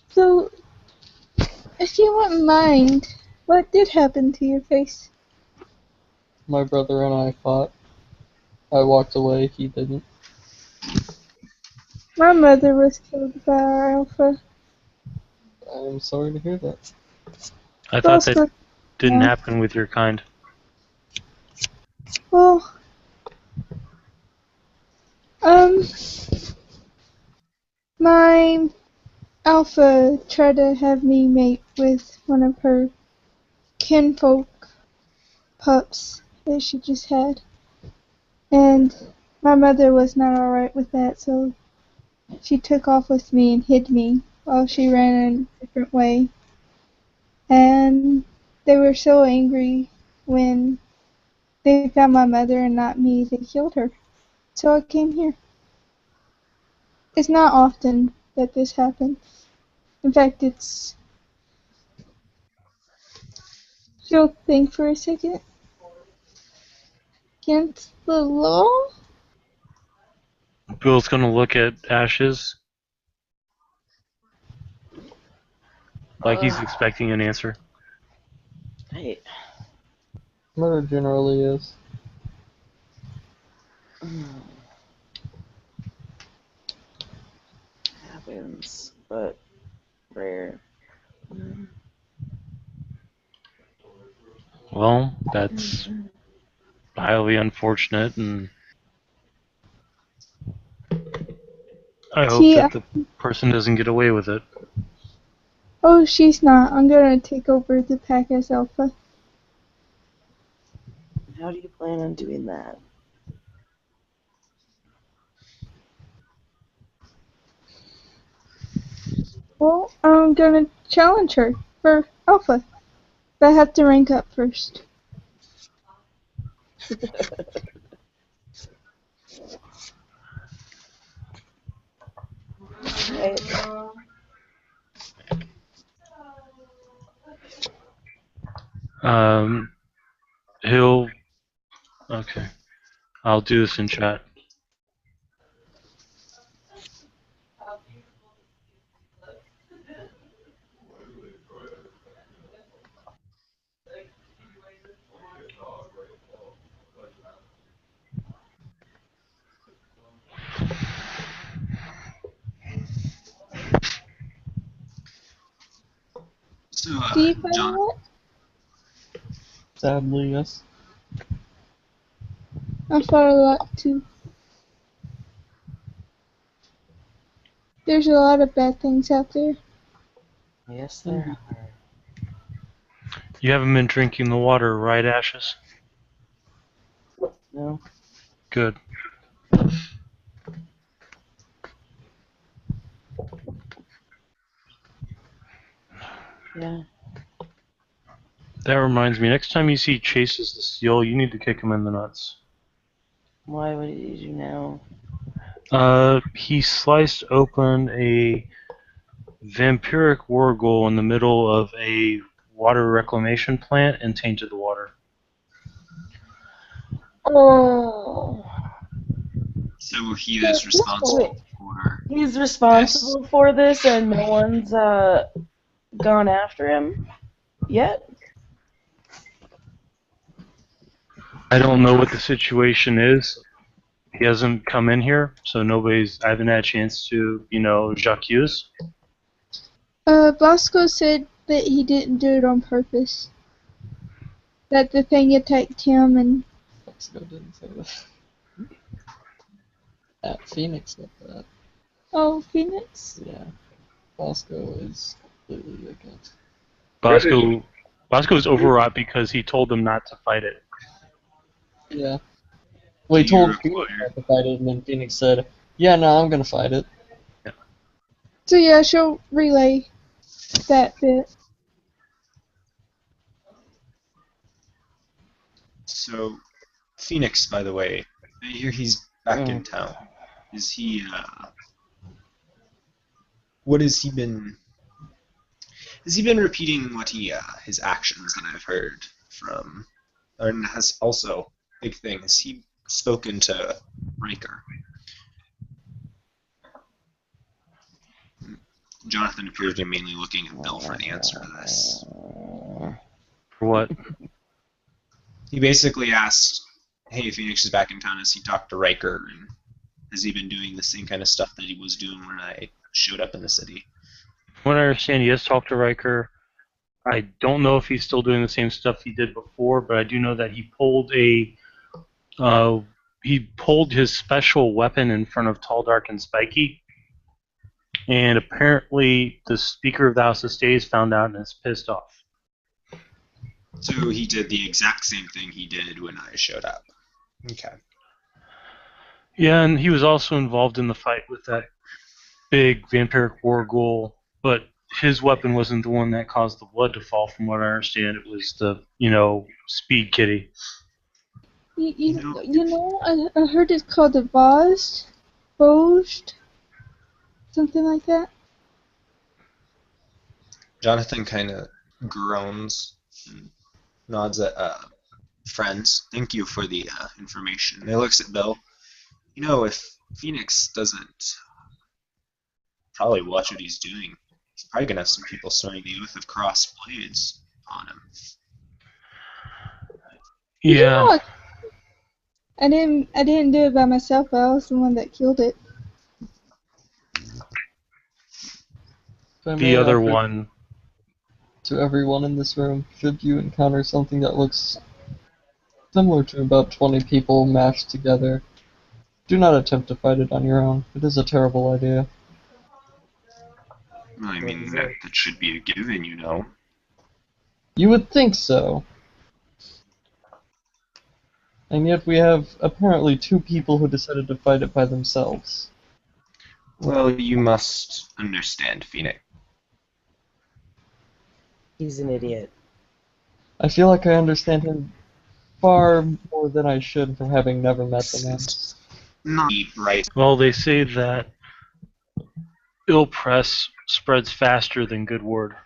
So, if you wouldn't mind, what did happen to your face? My brother and I fought. I walked away, he didn't. My mother was killed by our alpha. I'm sorry to hear that. I thought that Bosco, didn't yeah. happen with your kind. Well, um, my alpha tried to have me mate with one of her kinfolk pups that she just had. And my mother was not alright with that, so she took off with me and hid me while she ran in a different way. And they were so angry when they found my mother and not me, they killed her. So I came here. It's not often that this happens. In fact, it's... She'll think for a second. Against the law? Bill's gonna look at Ashes like he's expecting an answer. Hey. Murder generally is. Happens, but rare. Well, that's highly unfortunate, and I hope She... that the person doesn't get away with it. Oh, she's not. I'm gonna take over the pack as alpha. How do you plan on doing that? Well, I'm gonna challenge her for alpha. But I have to rank up first. Right. He'll... Okay. I'll do this in chat. So, Do you find John, that? Sadly, yes. I fought a lot too. There's a lot of bad things out there. Yes, there are. You haven't been drinking the water, right, Ashes? No? Good. Yeah. That reminds me, next time you see Chases the Seal, you need to kick him in the nuts. Why would you do now? He sliced open a vampiric warghoul in the middle of a water reclamation plant and tainted the water. Oh. so he is responsible for He's responsible for this and no one's gone after him yet? I don't know what the situation is. He hasn't come in here, so I haven't had a chance to, j'accuse. Bosco said that he didn't do it on purpose. That the thing attacked him and... Bosco didn't say that. Phoenix said that. Oh, Phoenix? Yeah. Bosco is completely against. Bosco's overwrought because he told them not to fight it. Yeah. Well, he told Phoenix not to fight it, and then Phoenix said, yeah, no, I'm gonna fight it. So yeah, she'll relay that bit. So, Phoenix, by the way, I hear he's back in town. Is he, what has he been repeating his actions that I've heard from, and has also, big thing, has he spoken to Riker? Jonathan appears to be mainly looking at Bill for an answer to this. For what? He basically asked, "Hey, Phoenix is back in town. Has he talked to Riker? And has he been doing the same kind of stuff that he was doing when I showed up in the city?" From what I understand, he has talked to Riker. I don't know if he's still doing the same stuff he did before, but I do know that he pulled his special weapon in front of Tall, Dark, and Spiky, and apparently the Speaker of the House of Stays found out and is pissed off. So he did the exact same thing he did when I showed up. Okay. Yeah, and he was also involved in the fight with that big vampiric war ghoul, but his weapon wasn't the one that caused the blood to fall, from what I understand. It was the, Speed Kitty. I heard it's called the Vosged, something like that. Jonathan kind of groans and nods at friends. Thank you for the information. And he looks at Bill. If Phoenix doesn't probably watch what he's doing, he's probably going to have some people swearing the oath of cross blades on him. Yeah. I didn't do it by myself, but I was the one that killed it. The other one. To everyone in this room, should you encounter something that looks similar to about 20 people mashed together, do not attempt to fight it on your own. It is a terrible idea. I mean, that should be a given, You would think so. And yet we have apparently 2 people who decided to fight it by themselves. Well, you must understand, Phoenix. He's an idiot. I feel like I understand him far more than I should from having never met the man. Not right. Well, they say that ill press spreads faster than good word.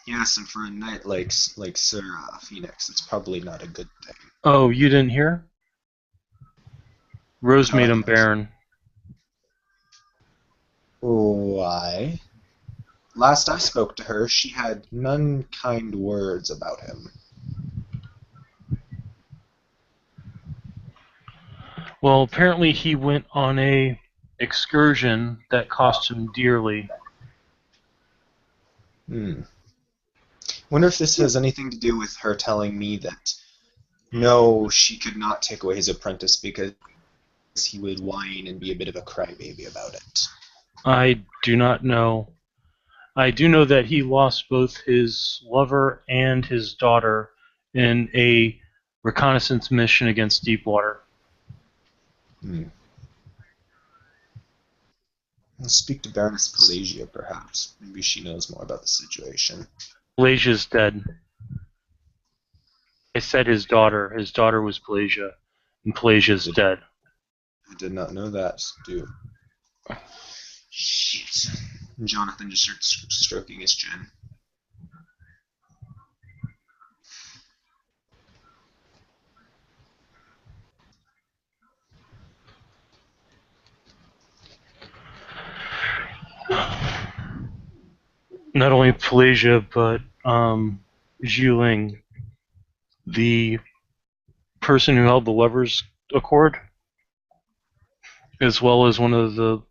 Yes, and for a knight like Sir Phoenix, it's probably not a good thing. Oh, you didn't hear? Rose made him Baron. Why? Last I spoke to her, she had none kind words about him. Well, apparently he went on a excursion that cost him dearly. Wonder if this has anything to do with her telling me that no, she could not take away his apprentice because he would whine and be a bit of a crybaby about it. I do not know. I do know that he lost both his lover and his daughter in a reconnaissance mission against Deepwater. I'll speak to Baroness Pelagia, perhaps. Maybe she knows more about the situation. Pelasia's dead. I said his daughter. His daughter was Pelagia, and Pelasia's dead. I did not know that, dude. Shit. Jonathan just starts stroking his chin. Not only Pelagia, but Zhiling, the person who held the Lovers Accord, as well as one of the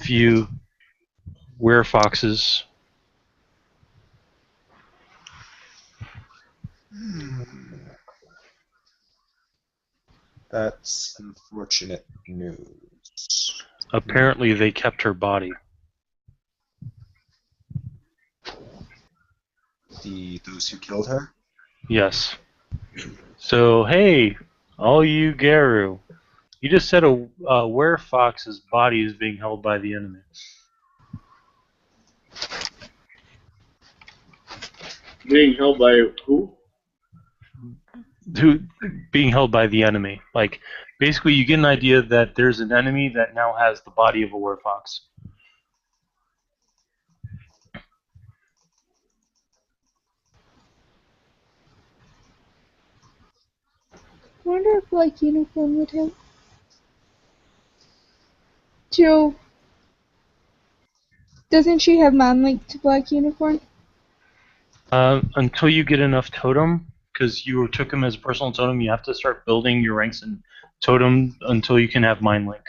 few werefoxes. That's unfortunate news. Apparently they kept her body. Those who killed her? Yes. So, hey, all you Garu, you just said a werefox's body is being held by the enemy. Being held by who? Being held by the enemy. Like, basically you get an idea that there's an enemy that now has the body of a werefox. I wonder if Black Unicorn would help. Jill, doesn't she have mind link to Black Unicorn? Until you get enough totem, because you took him as a personal totem, you have to start building your ranks in totem until you can have mind link.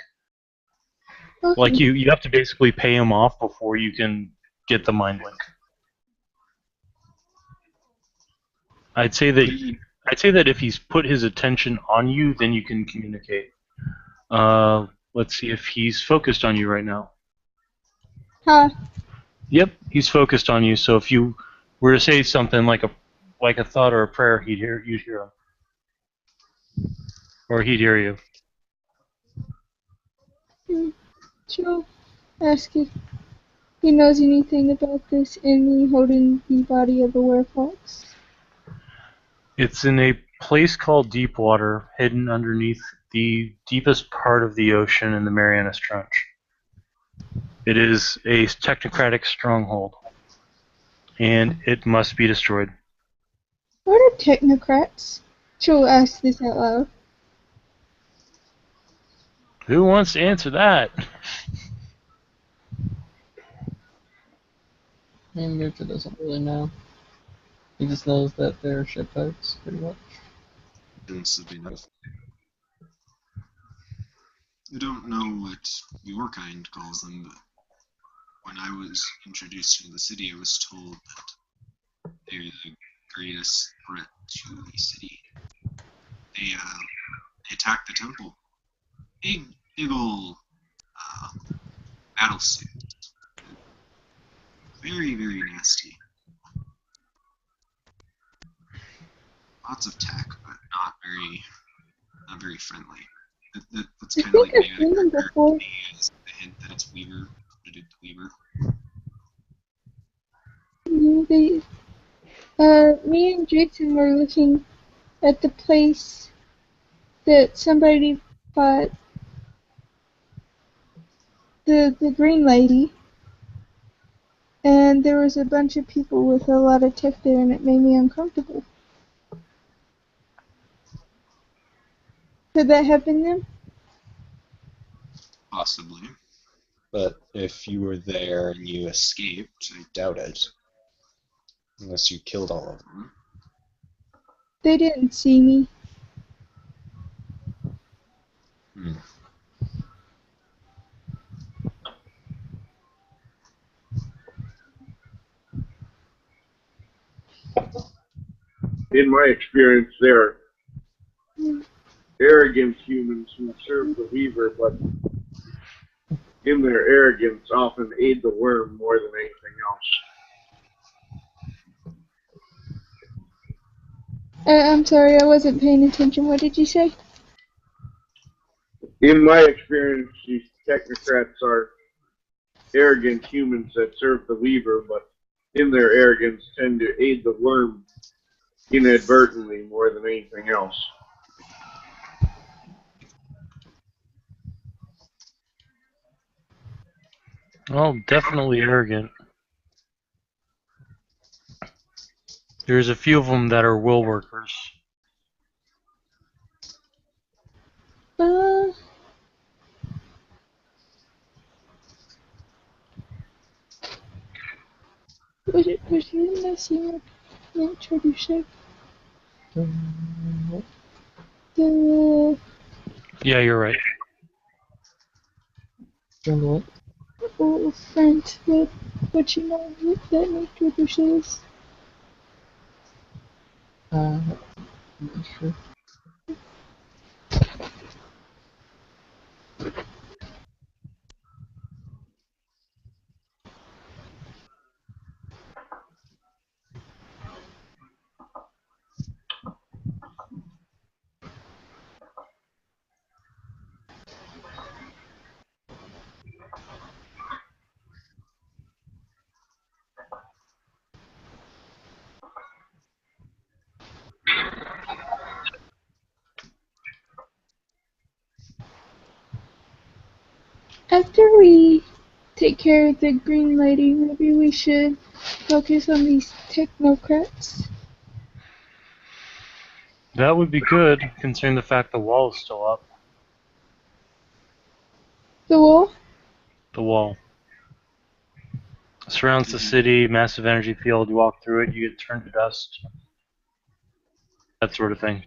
Okay. Like you have to basically pay him off before you can get the mind link. I'd say that if he's put his attention on you, then you can communicate. Let's see if he's focused on you right now. Huh. Yep, he's focused on you. So if you were to say something like a thought or a prayer, you'd hear him, or he'd hear you. She'll ask if he knows anything about this enemy holding the body of a werewolf. It's in a place called Deepwater, hidden underneath the deepest part of the ocean in the Marianas Trench. It is a technocratic stronghold, and it must be destroyed. What are technocrats? She'll ask this out loud. Who wants to answer that? I mean, Mucha doesn't really know. He just knows that they're ship types, pretty much. This would be enough. I don't know what your kind calls them, but when I was introduced to the city, I was told that they're the greatest threat to the city. They attacked the temple. Big ol' battle suits. Very, very nasty. Lots of tech, but not very friendly. That's I kind of think like I've seen them character before. to me is the hint that it's Weaver. Benedict Weaver. Me and Jason were looking at the place that somebody fought the green lady, and there was a bunch of people with a lot of tech there, and it made me uncomfortable. Could that have been them? Possibly. But if you were there and you escaped, I doubt it. Unless you killed all of them. They didn't see me. Hmm. In my experience, they're arrogant humans who serve the Weaver, but in their arrogance often aid the worm more than anything else. I'm sorry, I wasn't paying attention. What did you say? In my experience, these technocrats are arrogant humans that serve the Weaver, but in their arrogance tend to aid the worm inadvertently more than anything else. Well, definitely arrogant. There's a few of them that are will workers. Was you in the scene with introduction? What? The Yeah, you're right. Doing what? old friend with what you know that introduces. I'm not sure. After we take care of the green lady, maybe we should focus on these technocrats. That would be good, considering the fact the wall is still up. The wall? The wall. Surrounds the city, massive energy field. You walk through it, you get turned to dust. That sort of thing.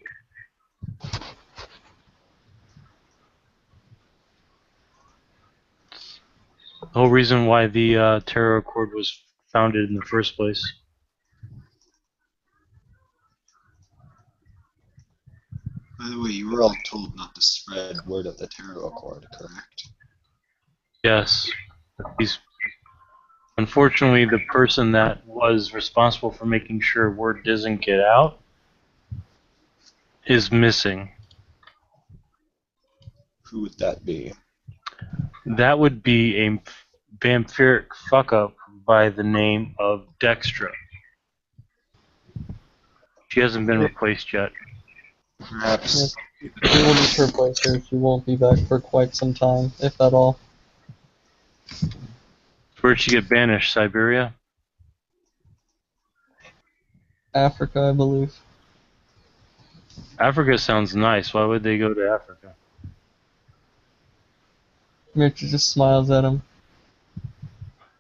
The whole reason why the Terror Accord was founded in the first place. By the way, you were all told not to spread word of the Tarot Accord, correct? Yes. Unfortunately, the person that was responsible for making sure word doesn't get out is missing. Who would that be? That would be a vampiric fuck-up by the name of Dextra. She hasn't been replaced yet. Perhaps. We will need to replace her. She won't be back for quite some time, if at all. Where'd she get banished? Siberia? Africa, I believe. Africa sounds nice. Why would they go to Africa? Mitch just smiles at him,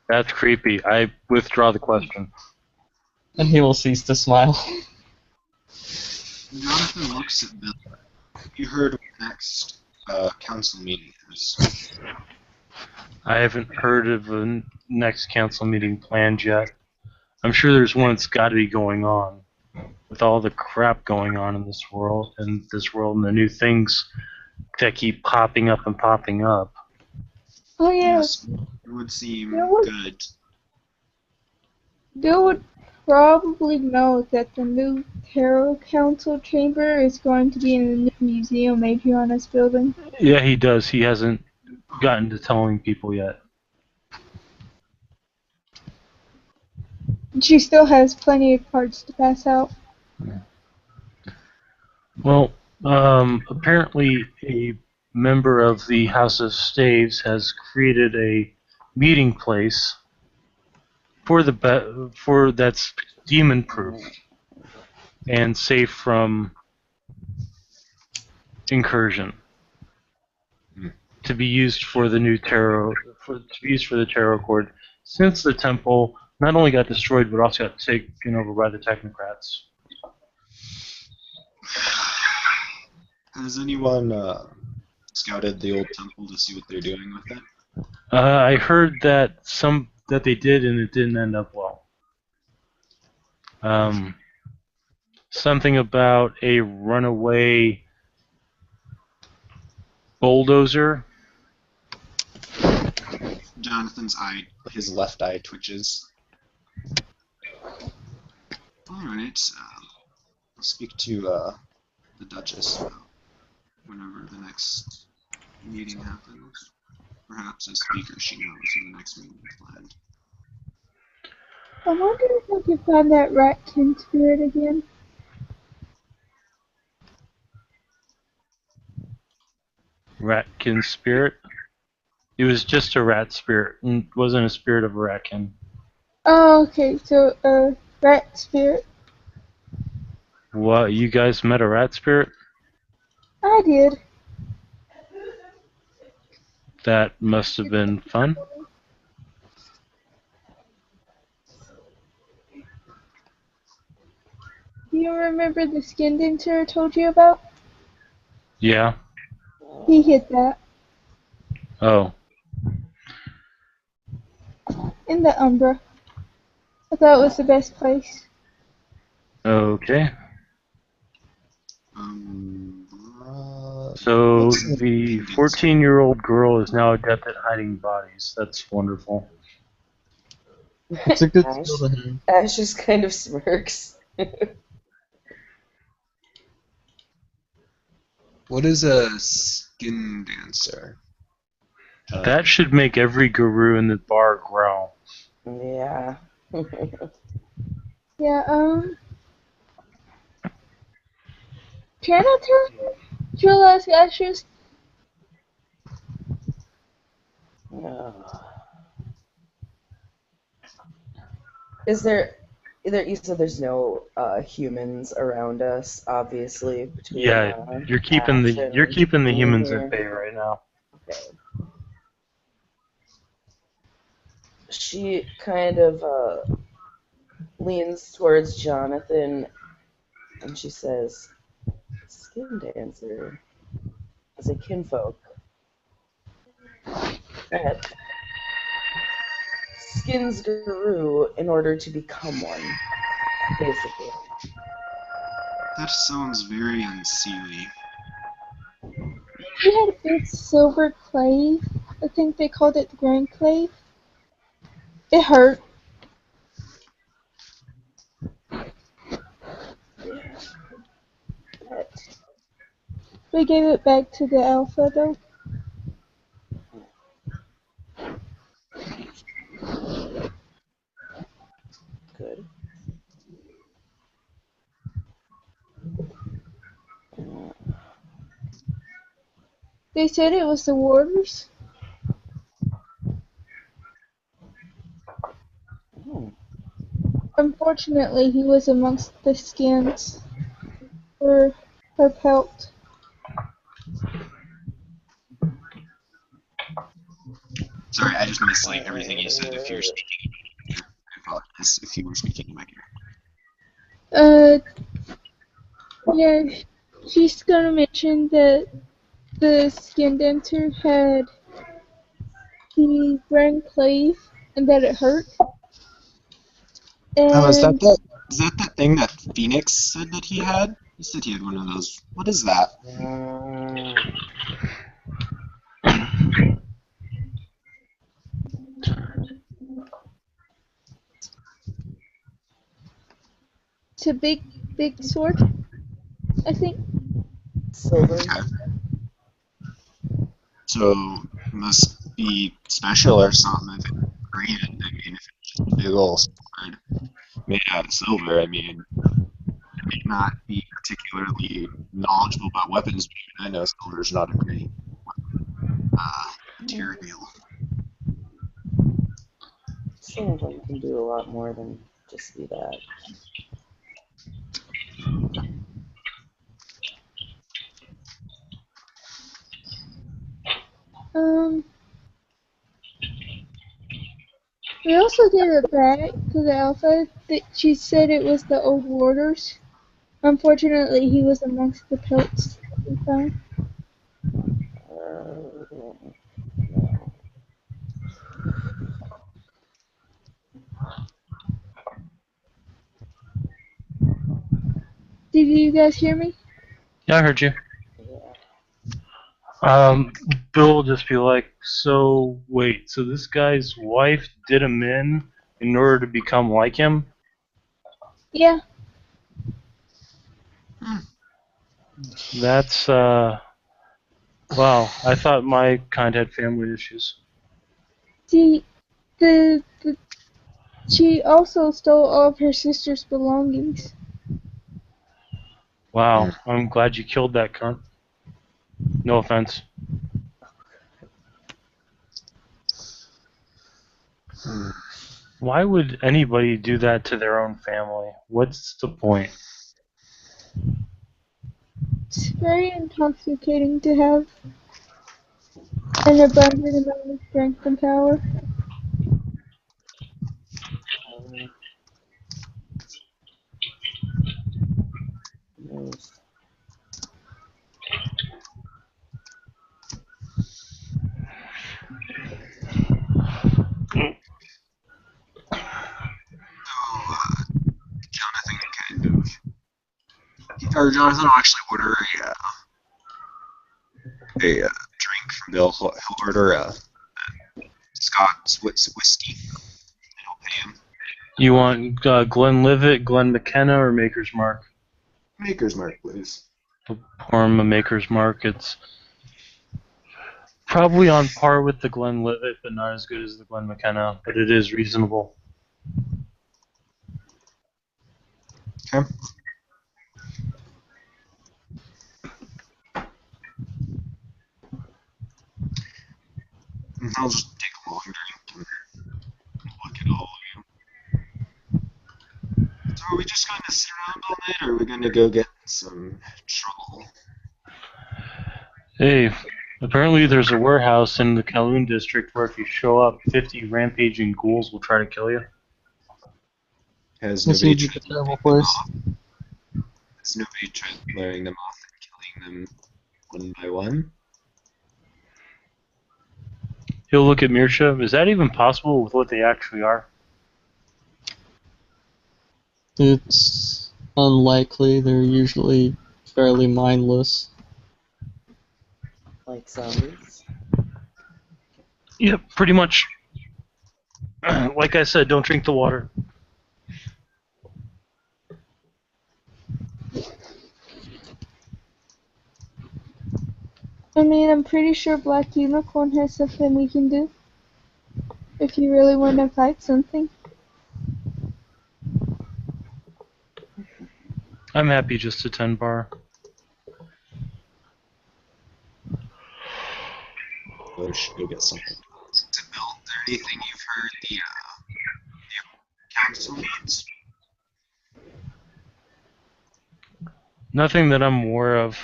That's creepy. I withdraw the question. and he will cease to smile. Jonathan looks at Bill. You heard what next council meeting is. I haven't heard of a next council meeting planned yet. I'm sure there's one that's got to be going on. With all the crap going on in this world, and the new things that keep popping up and popping up. Oh yeah, Yes, it would seem Yeah, what- good. Bill would probably know that the new Tarot Council chamber is going to be in the new museum Adriana's building. Yeah, he does. He hasn't gotten to telling people yet. She still has plenty of cards to pass out. Well, apparently a member of the House of Staves has created a meeting place for that's demon-proof and safe from incursion. To be used for the new tarot, to be used for the Tarot Accord, since the temple not only got destroyed but also got taken over by the technocrats. Has anyone scouted the old temple to see what they're doing with it? I heard that they did, and it didn't end up well. Something about a runaway bulldozer. Jonathan's eye. His left eye twitches. Alright, I'll speak to the Duchess whenever the next meeting happens. Perhaps as speaker she knows when the next meeting is planned. I wonder if I can find that Ratkin spirit again. Ratkin spirit. It was just a rat spirit, and wasn't a spirit of a ratkin. Oh, okay, so, rat spirit. What, you guys met a rat spirit? I did. That must have been fun. Do you remember the skin dancer I told you about? Yeah. He hit that. Oh. In the Umbra. I thought it was the best place. Okay. Um, So What's the the thing? 14-year-old girl is now adept at hiding bodies. That's wonderful. It's a good skill to have. Ash just kind of smirks. what is a skin dancer? That should make every guru in the bar growl. Yeah. Yeah, Chinatown? Realize Ashes? Is there? You said there's no humans around us, obviously. Between, Yeah, you're keeping Ash the and humans here. at bay right now. Okay. she kind of leans towards Jonathan and she says, Skin Dancer is a kinfolk that skins Guru in order to become one, basically. That sounds very unseelie. He had a big silver clave. I think they called it the Grand Clave. It hurt. Yeah. But We gave it back to the Alpha though. good. They said it was the warders. Oh, Unfortunately, he was amongst the skins. Or her pelt. Sorry, I just missed like everything you said. If you were speaking, I apologize if you were speaking in my ear. Yeah, she's gonna mention that the skin dancer had the Grand Clave and that it hurt. Oh, is that And that? Is that that thing that Phoenix said that he had? He said he had one of those. What is that? it's a big sword, I think. silver. Okay. So it must be special or something if it's grand. I mean, if it's just a big old sword made out of silver, I mean, I may not be particularly knowledgeable about weapons, but I know silver is not a great material. Some of them can do a lot more than just be that. We also gave it back to the Alpha. That she said it was the old warders. Unfortunately, he was amongst the pelts that we found. No. Did you guys hear me? Yeah, I heard you. Yeah. Bill will just be like, so wait, so this guy's wife did him in order to become like him? Yeah. That's, wow, I thought my kind had family issues. See, she also stole all of her sister's belongings. Wow, I'm glad you killed that cunt. No offense. Why would anybody do that to their own family? What's the point? It's very intoxicating to have an abundant amount of strength and power. Nice. Jonathan kind of, or Jonathan will actually order a drink from Bill. He'll order a Scott's whiskey, and I'll pay him. You want Glenlivet, Glen McKenna, or Maker's Mark? Maker's Mark, please. I'll pour him a Maker's Mark. It's probably on par with the Glenlivet, but not as good as the Glen McKenna, but it is reasonable. Okay. I'll just take a long drink and look at all of you. So are we just going to sit around all night, or are we going to go get some trouble? Hey, Apparently, there's a warehouse in the Kowloon district where if you show up, 50 rampaging ghouls will try to kill you. Has This nobody seems like tried a terrible luring them place. off? Has nobody tried luring them off and killing them one by one? He'll look at Mirsha. Is that even possible with what they actually are? It's unlikely. They're usually fairly mindless. Like zombies. Yep, pretty much. Like I said, don't drink the water. I mean, I'm pretty sure Black Unicorn has something we can do. If you really want to fight something. I'm happy just to 10 bar. Or should go get something. To build, is there anything you've heard the council needs? Nothing that I'm aware of.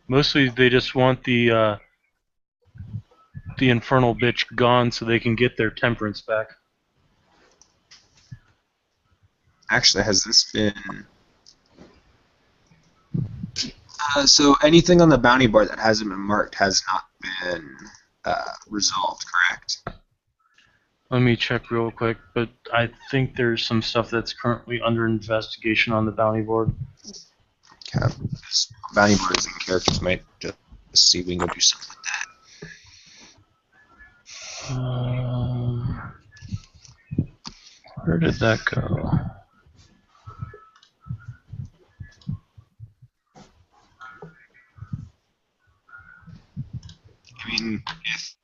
Mostly they just want the infernal bitch gone so they can get their temperance back. Actually, has this been... so anything on the bounty board that hasn't been marked has not been resolved, correct? Let me check real quick, but I think there's some stuff that's currently under investigation on the bounty board. Okay. This bounty boards and characters might just see if we can go do something with that. Where did that go? I mean, if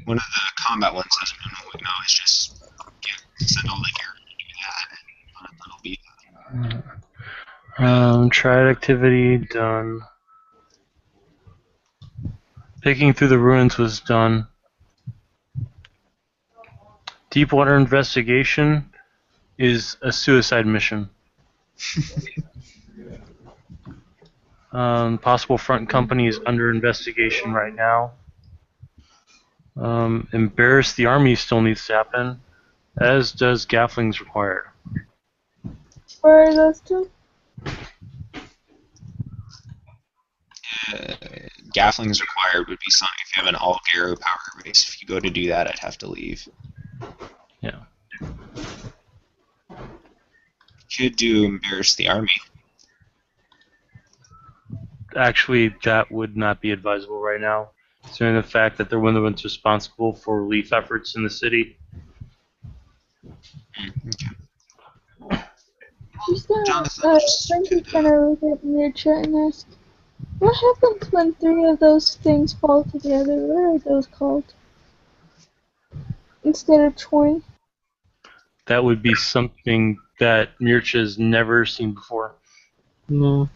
one of the combat ones hasn't been, we can always just send all the gear to do that. That'll be Triad activity done. Picking through the ruins was done. Deepwater investigation is a suicide mission. Possible front company is under investigation right now. Embarrass the army still needs to happen, as does Gaffling's required. Where are those two? Gaffling's required would be something if you have an all Garo power race. If you go to do that, I'd have to leave. Yeah. Could do embarrass the army. Actually, that would not be advisable right now, considering the fact that they're one of the ones responsible for relief efforts in the city. Okay. Just gonna, Jonathan, Frankie's gonna look at Mircha and ask, what happens when 3 of those things fall together? What are those called? Instead of 20? That would be something that Mircha's never seen before. No.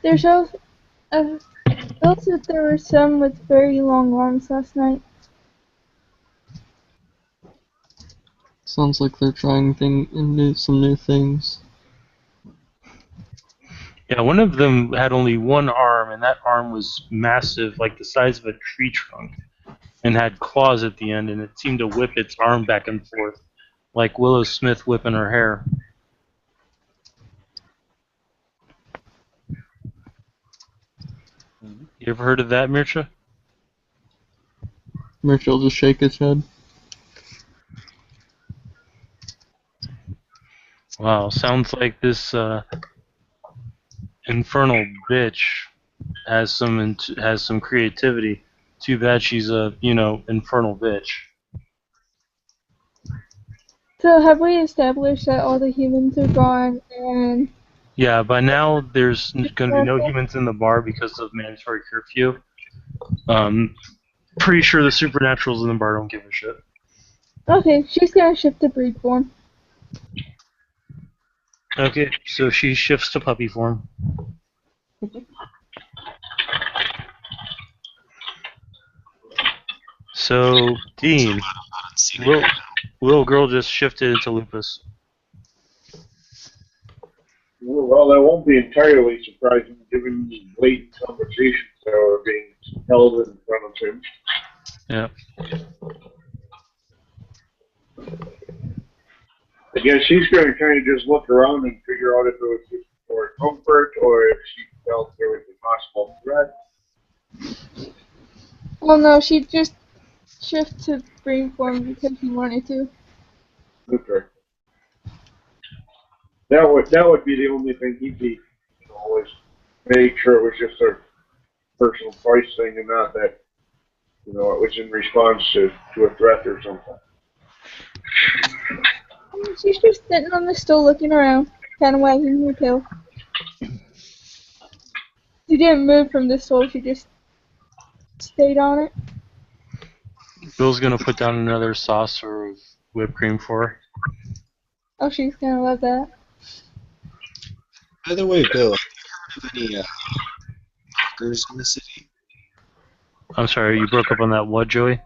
There's also, also there were some with very long arms last night. Sounds like they're trying some new things. Yeah, one of them had only one arm, and that arm was massive, like the size of a tree trunk, and had claws at the end, and it seemed to whip its arm back and forth, like Willow Smith whipping her hair. You ever heard of that, Mircha? Mircha will just shake his head. Wow, sounds like this infernal bitch has some creativity. Too bad she's a infernal bitch. So have we established that all the humans are gone and... Yeah, by now there's going to be no humans in the bar because of mandatory curfew. Pretty sure the supernaturals in the bar don't give a shit. Okay, she's gonna shift to breed form. Okay, so she shifts to puppy form. So, Dean, little girl just shifted into Lupus. Well, that won't be entirely surprising given the late conversations that were being held in front of him. Yeah. I guess she's going to kind of just look around and figure out if it was just for comfort or if she felt there was a possible threat. Well, no, she just shifted to brain form because she wanted to. Okay. That would be the only thing he'd be, always make sure it was just a personal choice thing and not that, it was in response to a threat or something. She's just sitting on the stool looking around, kind of wagging her tail. She didn't move from the stool, she just stayed on it. Bill's gonna put down another saucer of whipped cream for her. Oh, she's gonna love that. By the way, Bill, have you heard of any knockers in the city? I'm sorry, you broke up on that what, Joey?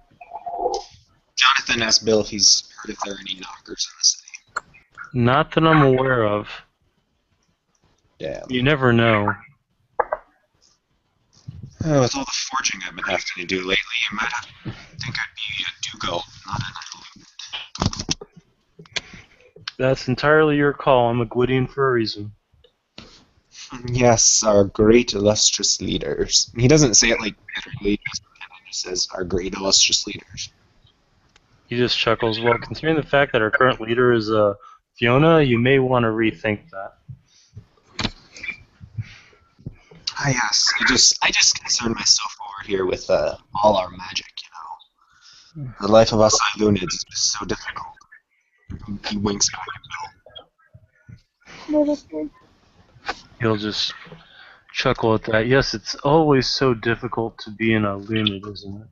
Jonathan asked Bill if he's heard if there are any knockers in the city. Not that I'm aware of. Damn. You never know. With all the forging I've been having to do lately, you might think I'd be a Dougal, not an Elite. That's entirely your call. I'm a Gwydion for a reason. Yes, our great illustrious leaders. He doesn't say it like bitterly, he just says our great illustrious leaders. He just chuckles. Well, considering the fact that our current leader is Fiona, you may want to rethink that. Ah, yes. I just concern myself over here with all our magic, The life of us Ilunids is just so difficult. He winks back at Bill. He'll just chuckle at that. Yes, it's always so difficult to be in a Lunid, isn't it?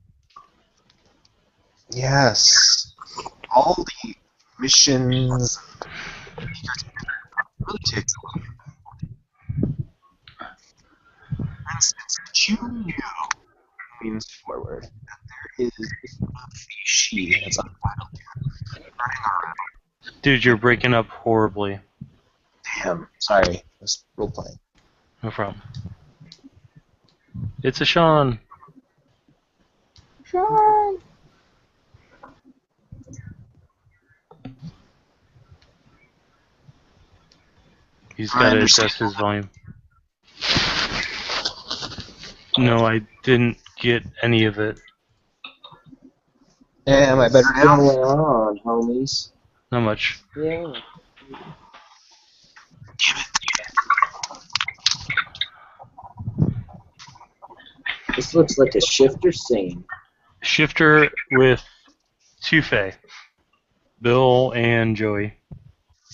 Yes. All the missions really takes a lot. For instance, did you know, means forward, that there is a she that's untitled running around? Dude, you're breaking up horribly. Damn, sorry. I was role playing. No problem. It's a Sean. Sean! He's got to adjust his volume. No, I didn't get any of it. Am I better What's now? going on, homies? Not much. Yeah. Damn it. This looks like a shifter scene. Shifter with two Fae. Bill and Joey.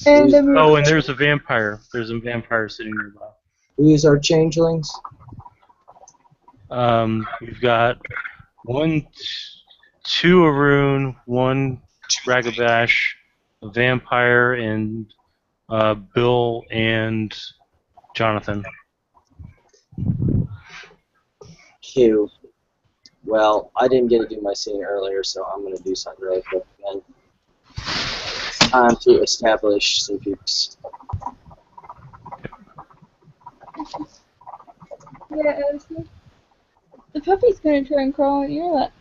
And Oh, and there's a vampire. There's a vampire sitting nearby. Who's our changelings? We've got two Arun, one Ragabash, a vampire, and Bill and Jonathan. Q. Well, I didn't get to do my scene earlier, so I'm going to do something really quick again. It's time to establish some peeps. yeah, Addison. The puppy's gonna try and crawl on your lap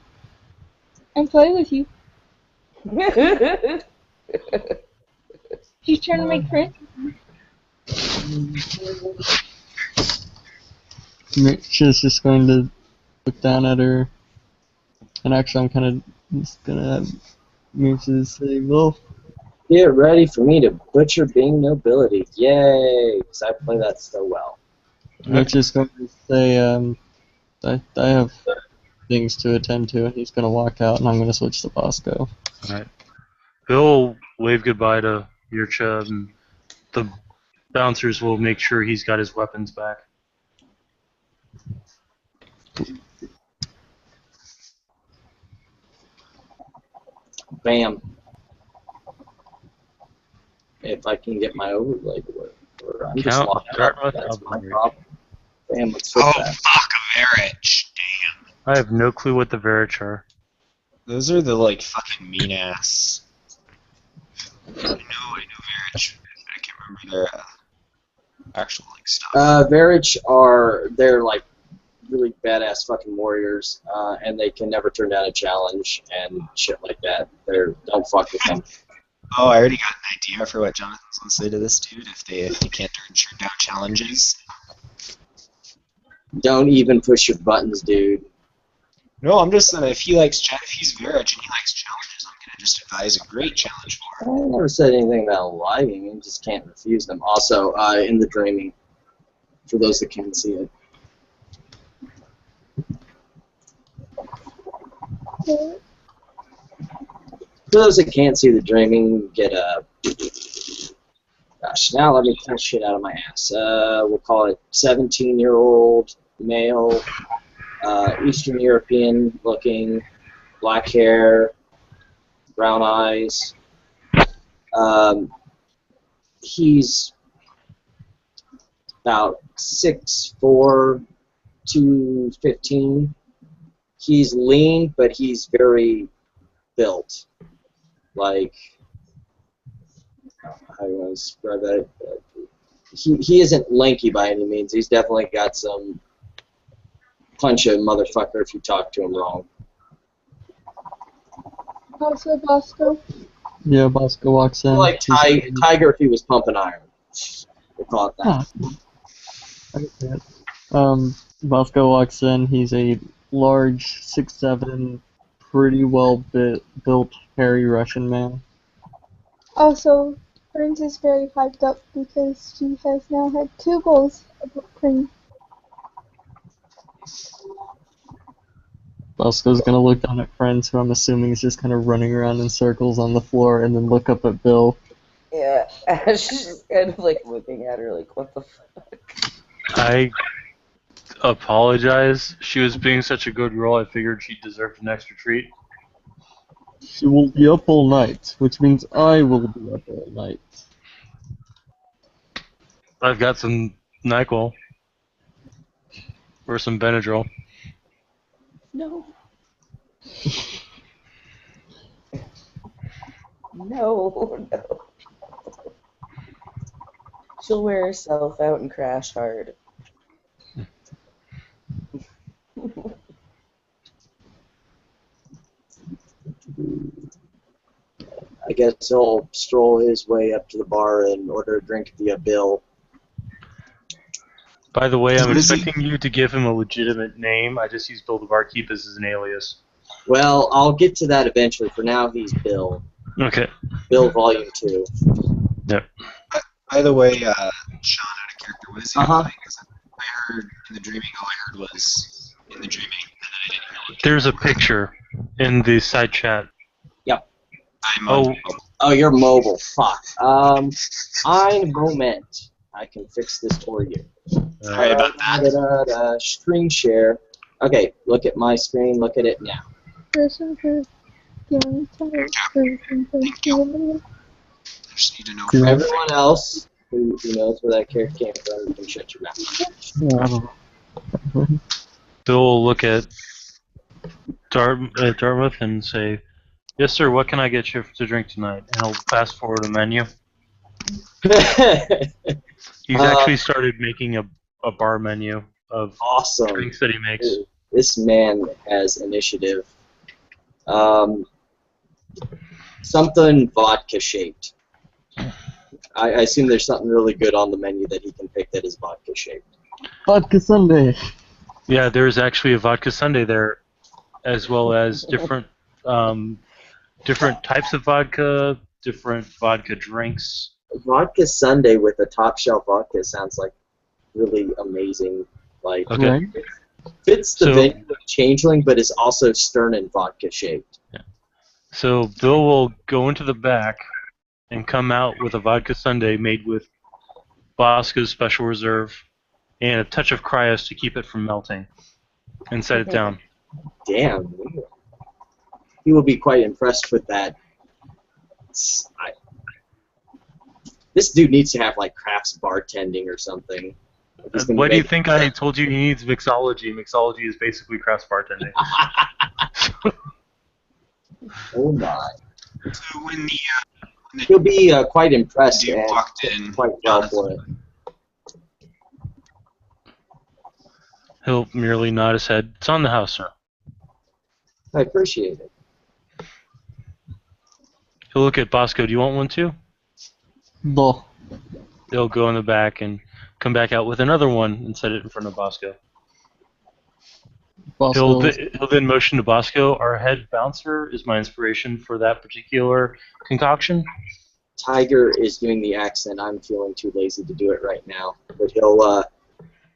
and play with you. He's trying to make friends. Mitch is just going to look down at her, and actually I'm kind of just gonna move to say, well, Get ready for me to butcher Bing nobility. Yay! Because I play that so well. Mitch is going to say, I have things to attend to, and he's going to walk out, and I'm going to switch to Bosco. Alright. Bill, wave goodbye to Yurcha, and the bouncers will make sure he's got his weapons back. Bam. If I can get my overlay to work. Or I'm just Count locked up. Dartmouth That's my Cavalry. problem. Bam, let's fix Oh, that. fuck, a Varich. Damn. I have no clue what the Varich are. Those are the, fucking mean-ass... I know Varich, but I can't remember their, actual, stuff. Varich are, they're like really badass fucking warriors, and they can never turn down a challenge and shit like that. Don't fuck with them. Oh, I already got an idea for what Jonathan's gonna say to this dude if they can't turn down challenges. Don't even push your buttons, dude. No, I'm just if he's Verge and he likes challenges, I'm gonna just advise a great challenge for him. I never said anything about liking. You just can't refuse them. Also, in the Dreaming, for those that can't see it. For those that can't see the Dreaming, get a... Gosh, now let me pull shit out of my ass. We'll call it 17-year-old male, Eastern European looking, black hair, brown eyes. He's about 6'4", 215. He's lean, but he's very built. Like, how do I describe that? He isn't lanky by any means. He's definitely got some punch a motherfucker if you talk to him wrong. Also, Bosco. Yeah, Bosco walks in. Like Tiger if he was pumping iron. We'll call it that. I get that. Bosco walks in. He's a large, 6'7", pretty well built, hairy Russian man. Also, Burns is very hyped up because she has now had 2 bowls of whipped cream. Bosco's gonna look down at Friends, who I'm assuming is just kind of running around in circles on the floor, and then look up at Bill. Yeah, Ash is just kind of like looking at her like, what the fuck? I apologize. She was being such a good girl, I figured she deserved an extra treat. She will be up all night, which means I will be up all night. I've got some NyQuil. Or some Benadryl. No. No. She'll wear herself out and crash hard. I guess he'll stroll his way up to the bar and order a drink via Bill. By the way, I'm What is he? expecting you to give him a legitimate name. I just used Bill the Barkeep as an alias. Well, I'll get to that eventually. For now, he's Bill. Okay. Bill Volume 2. Yep. By the way, Sean out of character. What is he Uh-huh. playing? 'Cause I heard in the Dreaming, all I heard was in the Dreaming, and then I didn't hear what There's a picture in the side chat. I'm Oh. on. Oh, you're mobile. Fuck. Ein Moment. I can fix this for you. Sorry about that. Screen share. Okay, look at my screen. Look at it now. Person for giving time. Person for giving I just need to know. Yeah. Everyone else who knows where that character came from, you can shut your mouth. Yeah, I don't know. Bill will look at Dartmouth and say, "Yes, sir. What can I get you to drink tonight?" And he'll fast forward a menu. He's actually started making a bar menu of Awesome. drinks that he makes. Dude, this man has initiative. Something vodka shaped. I assume there's something really good on the menu that he can pick that is vodka shaped. Vodka Sunday. Yeah, there's actually a vodka sundae there, as well as different types of vodka, different vodka drinks. Vodka Sunday with a top shelf vodka sounds like really amazing. Like Okay. Right? fits the So- venue of Changeling, but is also stern and vodka shaped. So Bill will go into the back and come out with a vodka sundae made with Bosco's Special Reserve and a touch of Cryos to keep it from melting, and set it down. Damn. He will be quite impressed with that. This dude needs to have like crafts bartending or something. He's gonna Why do you make- think I told you he needs mixology? Mixology is basically crafts bartending. Oh my. So when the He'll be quite impressed dude and walked in, quite well for it. He'll merely nod his head. It's on the house, sir. I appreciate it. He'll look at Bosco. Do you want one too? No. He'll go in the back and come back out with another one and set it in front of Bosco. Bosco. He'll then motion to Bosco. Our head bouncer is my inspiration for that particular concoction. Tiger is doing the accent. I'm feeling too lazy to do it right now. But he'll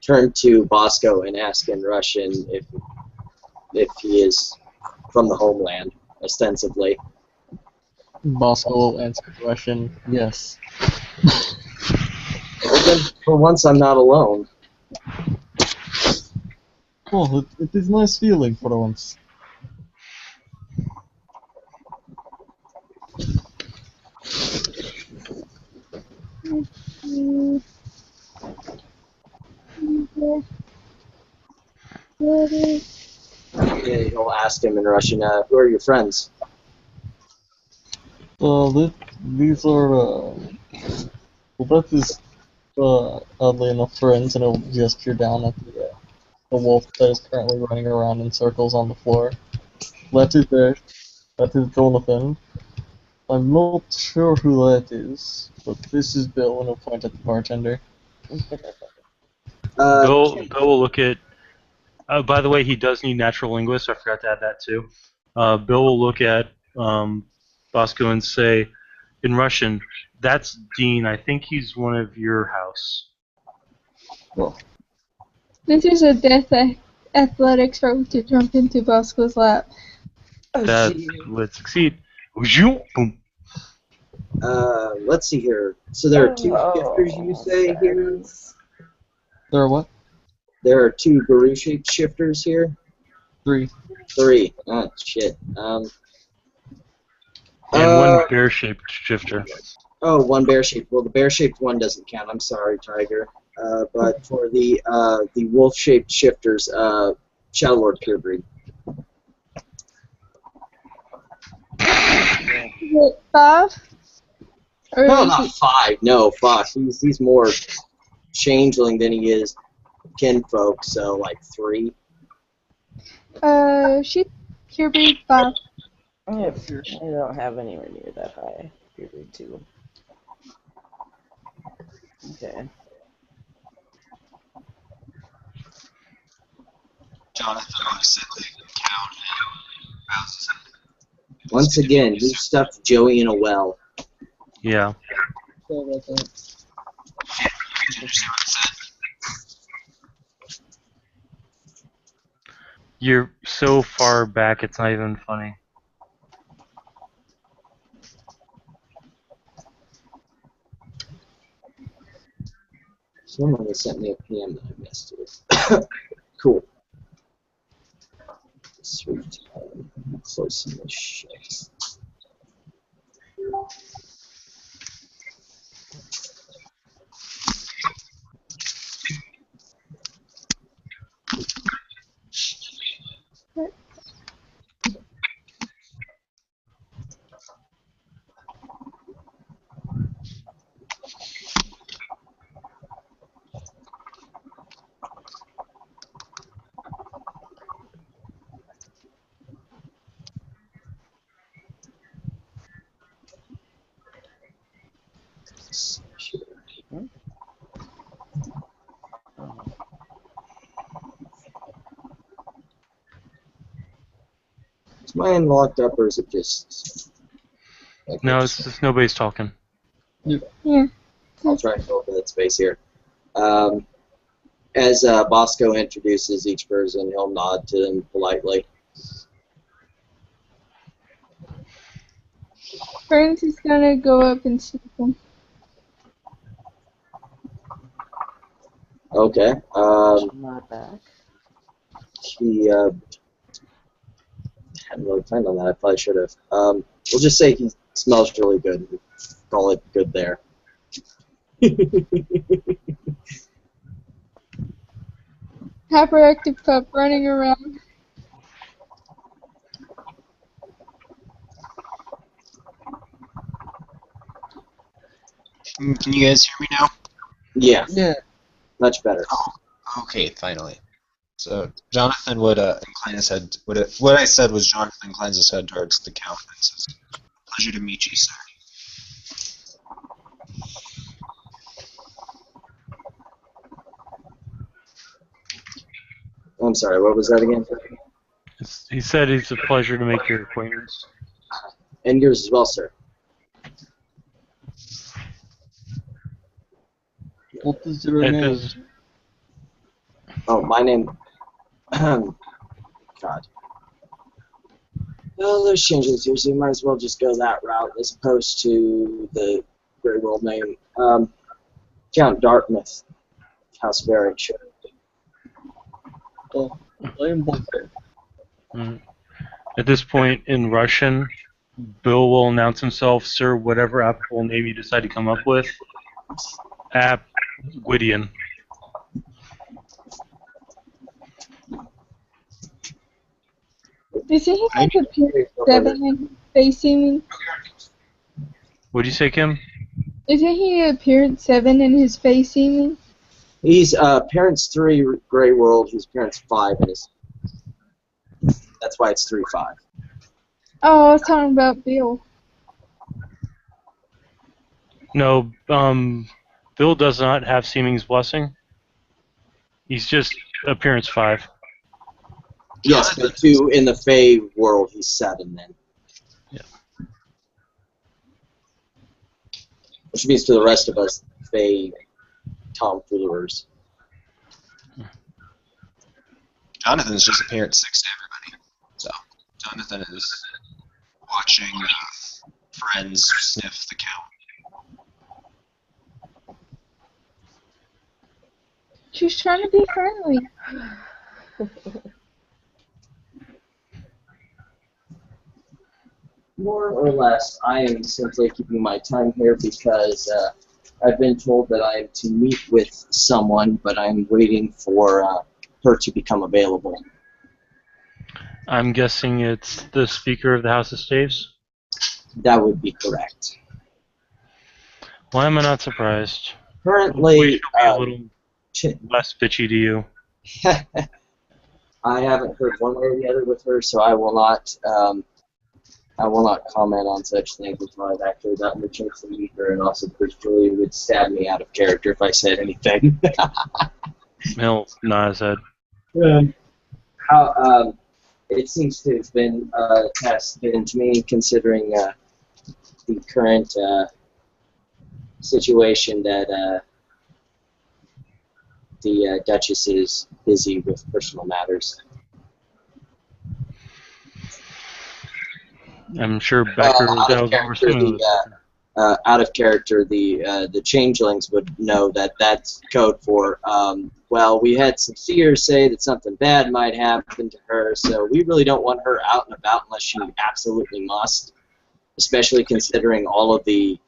turn to Bosco and ask in Russian if he is from the homeland, ostensibly. Bosco will answer the question, yes. Well, then, for once, I'm not alone. Oh, it is nice feeling for once. And he'll ask him in Russian, who are your friends? These are, well, that is, oddly enough, friends, and he'll gesture down at the wolf that is currently running around in circles on the floor. That is there. That is Jonathan. I'm not sure who that is, but this is Bill, and he'll point at the bartender. Bill will look at. By the way, he does need natural linguists. I forgot to add that too. Bill will look at Bosco and say, in Russian, "That's Dean. I think he's one of your house." Well, This is a death athletics throw to jump into Bosco's lap. That would succeed. Boom. Let's see here. So there are two shifters, you say, here? there are what? There are two Guru-shaped shifters here? 3. 3. Oh, shit. And one bear-shaped shifter. Oh, one bear-shaped. Well, the bear-shaped one doesn't count. I'm sorry, Tiger. But for the wolf-shaped shifters, Shadow Lord Purebreed. Is it 5? Or No, is not it- 5. No, fuck. He's more changeling than he is kinfolk, so like 3. She Purebreed 5. Yeah, I don't have anywhere near that high. Purebreed 2. Okay. Jonathan looks at the count and bows his head. Once again, he stuffed Joey in a well. Yeah. Sorry about that. Did you understand what I said? You're so far back, it's not even funny. Someone sent me a PM that I missed it. Cool. Sweet. Close in the shit. Is mine locked up or is it just... Like No, it's just nobody's talking. Yeah. I'll try and fill up that space here. As Bosco introduces each person, he'll nod to them politely. Burns is gonna go up and see them. Okay. I'm not back. He hadn't really planned on that. I probably should have. We'll just say he smells really good. We'll call it good there. Hyperactive pup running around. Can you guys hear me now? Yeah, Yeah. much better. Okay, finally. So Jonathan would incline his head. What I said was Jonathan inclines his head towards the count and says, "Pleasure to meet you, sir." I'm sorry, what was that again? He said it's a pleasure to make your acquaintance. And yours as well, sir. What is your At name? this- Oh, my name. God. Well, there's changes here, so you might as well just go that route as opposed to the Grey World name. Count Dartmouth, House Barrington. Oh, I am Bunker. At this point in Russian, Bill will announce himself, sir, whatever applicable name you decide to come up with. App Gwydion. Isn't he like a Period 7 and facing me? What'd you say, Kim? Isn't he a Period 7 and his facing me? He's Parents 3 Grey World, he's Parents 5 in his. That's why it's 3-5. Oh, I was talking about Bill. No, Bill does not have Seeming's blessing. He's just appearance 5. Yes, but 2 in the Fey world, he's 7 then. Yeah. Which means to the rest of us, Fey tomfoolers. Jonathan's just appearance 6 to everybody. So Jonathan is watching friends sniff the count. She's trying to be friendly. More or less, I am simply keeping my time here because I've been told that I am to meet with someone, but I'm waiting for her to become available. I'm guessing it's the Speaker of the House of Staves? That would be correct. Why am I not surprised? Currently, We should be a little ch- less bitchy to you. I haven't heard one way or the other with her, so I will not. I will not comment on such things until I've actually gotten the chance to meet her, and also because Julia would stab me out of character if I said anything. He'll nod his head. How it seems to have been a task given to me, considering the current situation that the Duchess is busy with personal matters. I'm sure Becker Out of was character, overseeing this. out of character, the changelings would know that that's code for, well, we had some seers say that something bad might happen to her, so we really don't want her out and about unless she absolutely must, especially considering all of the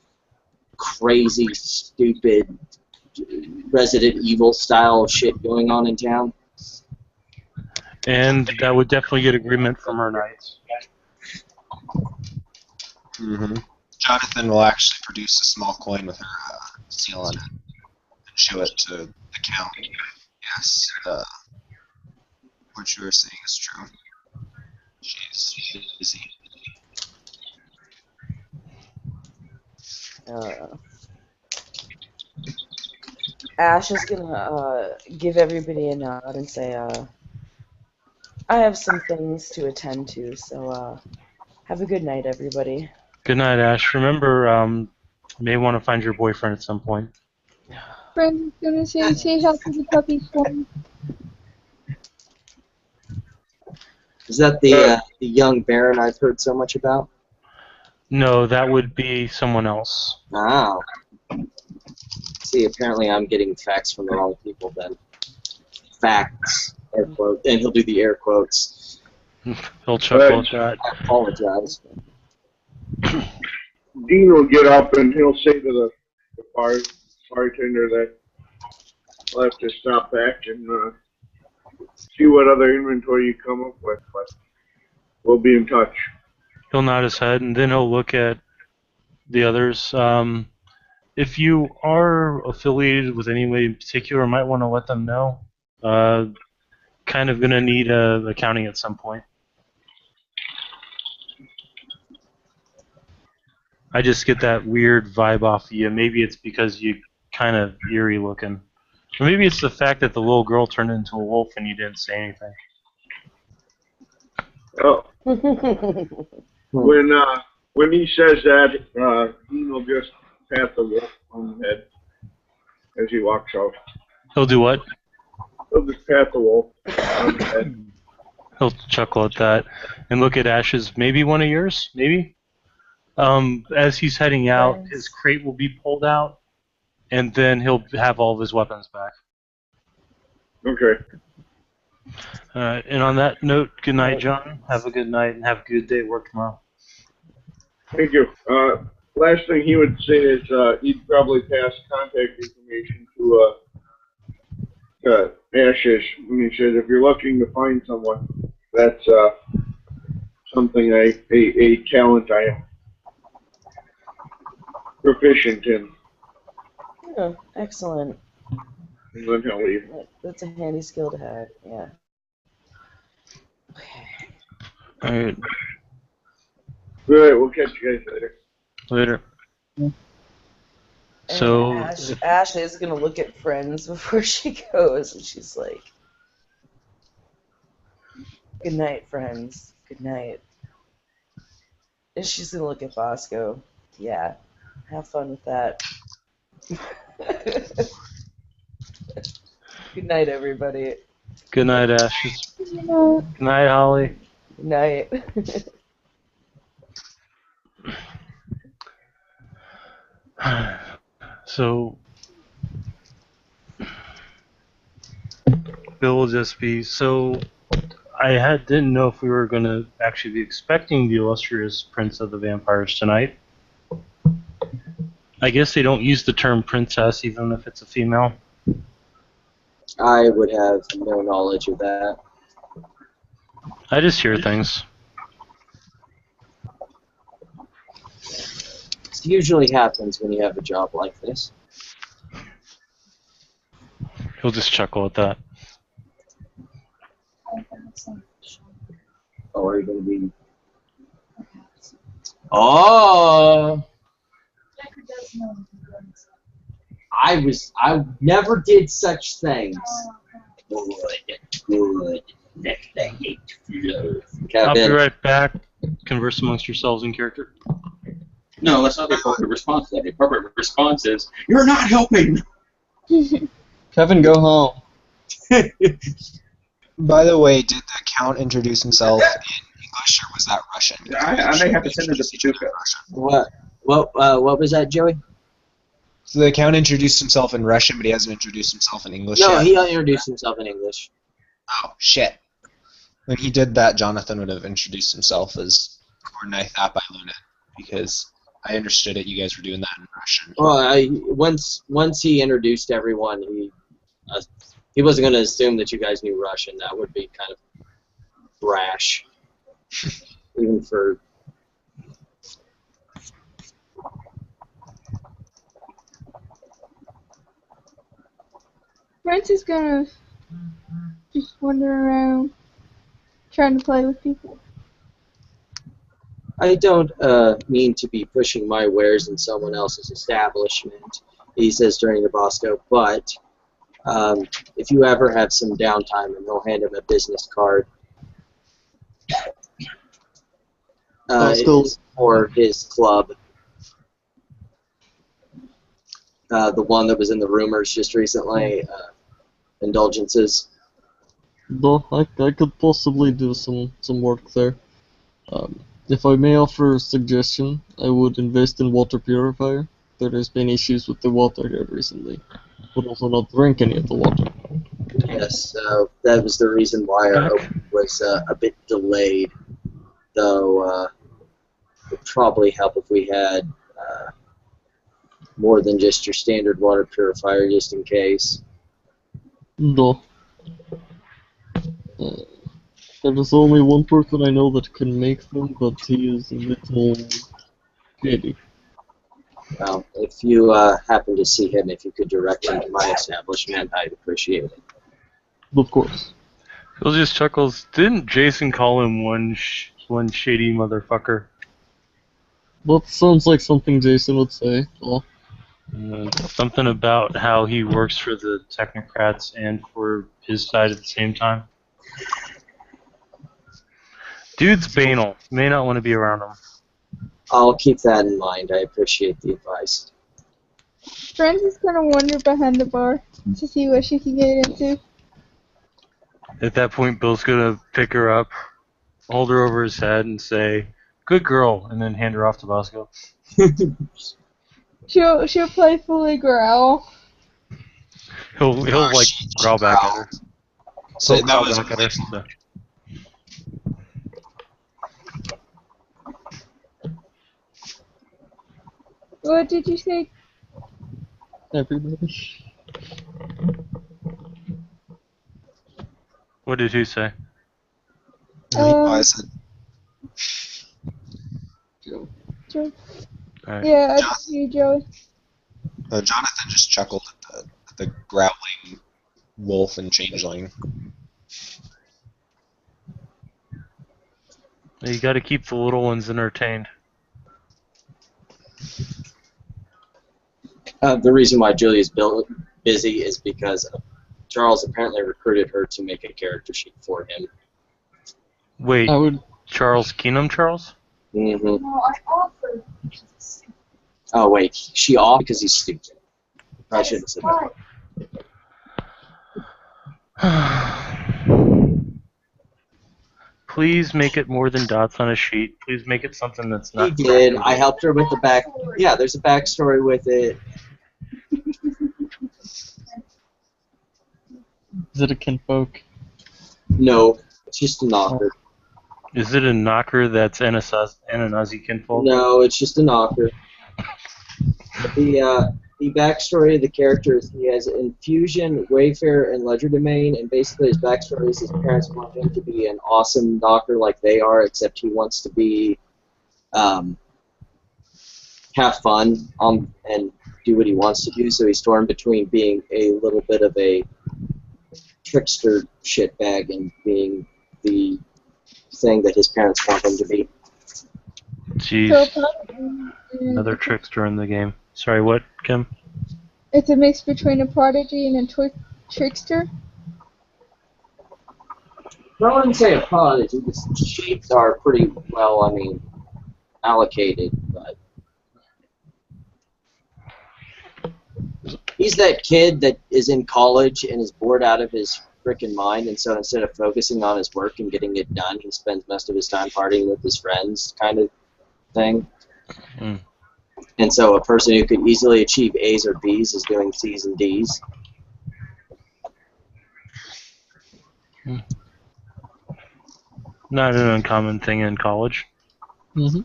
crazy, stupid, Resident Evil style shit going on in town. And that would definitely get agreement from her knights. Mm-hmm. Jonathan will actually produce a small coin with her seal on it and show it to the count. Yes, what you were saying is true. She's busy. Ash is gonna give everybody a nod and say, I have some things to attend to, so have a good night, everybody. Good night, Ash. Remember, you may want to find your boyfriend at some point. Friend's gonna say hi to the puppy for me. Is that the young Baron I've heard so much about? No, that would be someone else. Oh. See, apparently I'm getting facts from the wrong people then. Facts, air quote, and he'll do the air quotes. He'll chuckle at that. I apologize. Dean will get up and he'll say to the bartender that we'll have to stop back and see what other inventory you come up with, but we'll be in touch. He'll nod his head, and then he'll look at the others. If you are affiliated with anybody in particular, I might want to let them know. kind of gonna need accounting at some point. I just get that weird vibe off of you. Maybe it's because you kind of eerie looking. Or maybe it's the fact that the little girl turned into a wolf and you didn't say anything. Oh, when he says that, Dean will just pat the wolf on the head as he walks out. He'll do what? He'll just pat the wolf on the head. He'll chuckle at that and look at Ash's. Maybe one of yours? Maybe? As he's heading out, his crate will be pulled out, and then he'll have all of his weapons back. Okay. And on that note, good night, John. Have a good night and have a good day at work tomorrow. Thank you. Last thing he would say is he'd probably pass contact information to Ashes. And he says, if you're looking to find someone, that's something a talent I am proficient in. Yeah, excellent. And then he'll leave. That's a handy skill to have, yeah. Okay. Alright, Alright, we'll catch you guys later. later. And So, Ash is going to look at Friends before she goes, and she's like, good night, friends. Good night. And she's going to look at Bosco. Yeah, have fun with that. Good night, everybody. good night, Ashes. You know, Good night, Holly. Good night. So, Bill will just be, so I didn't know if we were going to actually be expecting the illustrious Prince of the Vampires tonight. I guess they don't use the term princess even if it's a female. I would have no knowledge of that. I just hear things. It usually happens when you have a job like this. He'll just chuckle at that. Oh, are you going to be... Oh! I never did such things. Good. Next I hate flow. I'll be Kevin, right back. Converse amongst yourselves in character. No, that's not the appropriate response to that. The appropriate response is, you're not helping! Kevin, go home. By the way, did the Count introduce himself in English or was that Russian? I may have to send it to Pachuca. what was that, Joey? So the Count introduced himself in Russian, but he hasn't introduced himself in English No, yet? he introduced himself in English. Oh, shit. When he did that, Jonathan would have introduced himself as Coordinate Thapa Luna, because I understood it, you guys were doing that in Russian. Well, once he introduced everyone, he wasn't going to assume that you guys knew Russian. That would be kind of brash, even for... Prince is gonna just wander around trying to play with people. I don't mean to be pushing my wares in someone else's establishment, he says turning to Bosco, but if you ever have some downtime, and he'll hand him a business card. It is for his club. The one that was in the rumors just recently, Indulgences. Though I could possibly do some work there. If I may offer a suggestion, I would invest in water purifier. There's been issues with the water here recently. But also not drink any of the water. Yes, that was the reason why our opening was a bit delayed. Though it would probably help if we had more than just your standard water purifier, just in case. No. There is only one person I know that can make them, but he is a little shady. Well, if you happen to see him, if you could direct him to my establishment, I'd appreciate it. Of course. Phil just chuckles. Didn't Jason call him one shady motherfucker? Well, that sounds like something Jason would say. Well, Something about how he works for the technocrats and for his side at the same time. Dude's banal. May not want to be around him. I'll keep that in mind. I appreciate the advice. Friends is gonna wander behind the bar to see what she can get into. At that point, Bill's gonna pick her up, hold her over his head, and say, "Good girl," and then hand her off to Bosco. She'll playfully growl. He'll like growl back at her. So He'll that growl was back at her. So. What did you say? everybody. What did he say? I said, Joe. Joe. Alright. Yeah, I see you, Joey. Jonathan just chuckled at the growling wolf and changeling. You got to keep the little ones entertained. The reason why Julia's busy is because Charles apparently recruited her to make a character sheet for him. Wait, I would. Charles Keenum Charles? Mm-hmm. No, I offered. Oh wait, she off because he's stupid. I shouldn't have said that. Please make it more than dots on a sheet. Please make it something that's He not. did. I helped her with the back. Yeah, there's a backstory with it. Is it a kinfolk? No, it's just a knocker. Is it a knocker that's Ananazi kinfolk? No, it's just a knocker. The backstory of the character is he has Infusion, Wayfarer, and Legerdemain, and basically his backstory is his parents want him to be an awesome knocker like they are, except he wants to be have fun and do what he wants to do. So he's torn between being a little bit of a trickster shitbag and being the thing that his parents want him to be. Jeez, So probably, another trickster in the game. Sorry, what, Kim? it's a mix between a prodigy and a trickster. I wouldn't say a prodigy. The shapes are pretty well, allocated, but he's that kid that is in college and is bored out of his frickin' mind, and so instead of focusing on his work and getting it done, he spends most of his time partying with his friends, kind of thing. Mm. And so a person who could easily achieve A's or B's is doing C's and D's. Not an uncommon thing in college. Mm-hmm.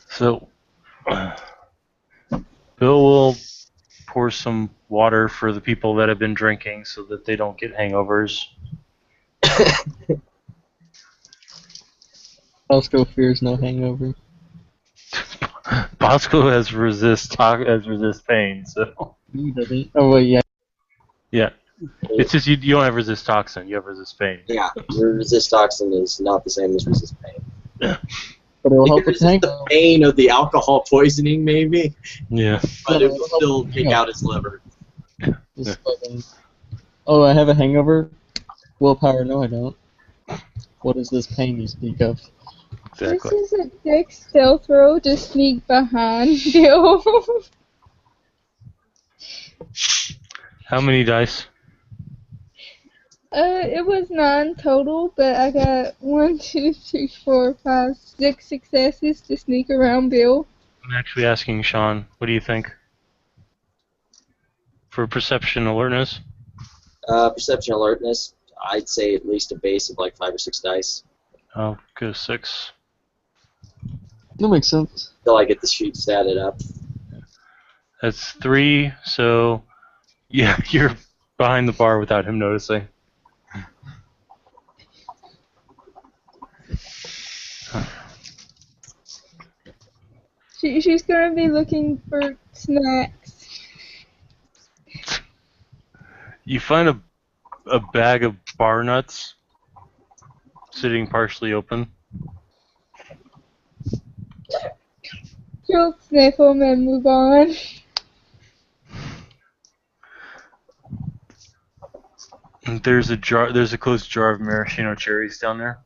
So, Bill will pour some water for the people that have been drinking so that they don't get hangovers. Bosco fears no hangover. Bosco has resist pain, so He doesn't. Oh wait, yeah. yeah. It's just you don't have resist toxin, you have resist pain. Yeah, resist toxin is not the same as resist pain. But it'll You help can with resist the hangover. pain of the alcohol poisoning, maybe, Yeah. but it will still take out his liver. Just fucking- Oh, I have a hangover? Willpower, no I don't. What is this pain you speak of? Exactly. This is a dick stealth roll to sneak behind Bill. How many dice? It was 9 total, but I got 1, 2, 3, 4, 5, 6 successes to sneak around Bill. I'm actually asking Sean, what do you think? For perception alertness? Perception alertness, I'd say at least a base of like 5 or 6 dice I'll go 6. That makes sense. till I get the sheet statted up. That's 3, so yeah, you're behind the bar without him noticing. She's gonna be looking for snacks. You find a bag of bar nuts sitting partially open. She'll sniff them and move on. There's a closed jar of maraschino cherries down there.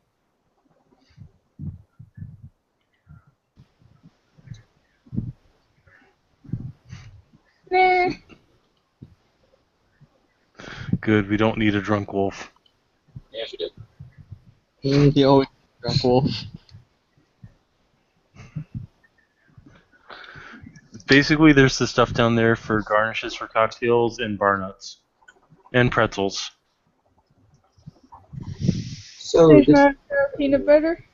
Nah. Good, we don't need a drunk wolf. Yes, you did. He always drunk wolf. Basically, there's the stuff down there for garnishes for cocktails and bar nuts. And pretzels. So There's this, not peanut butter.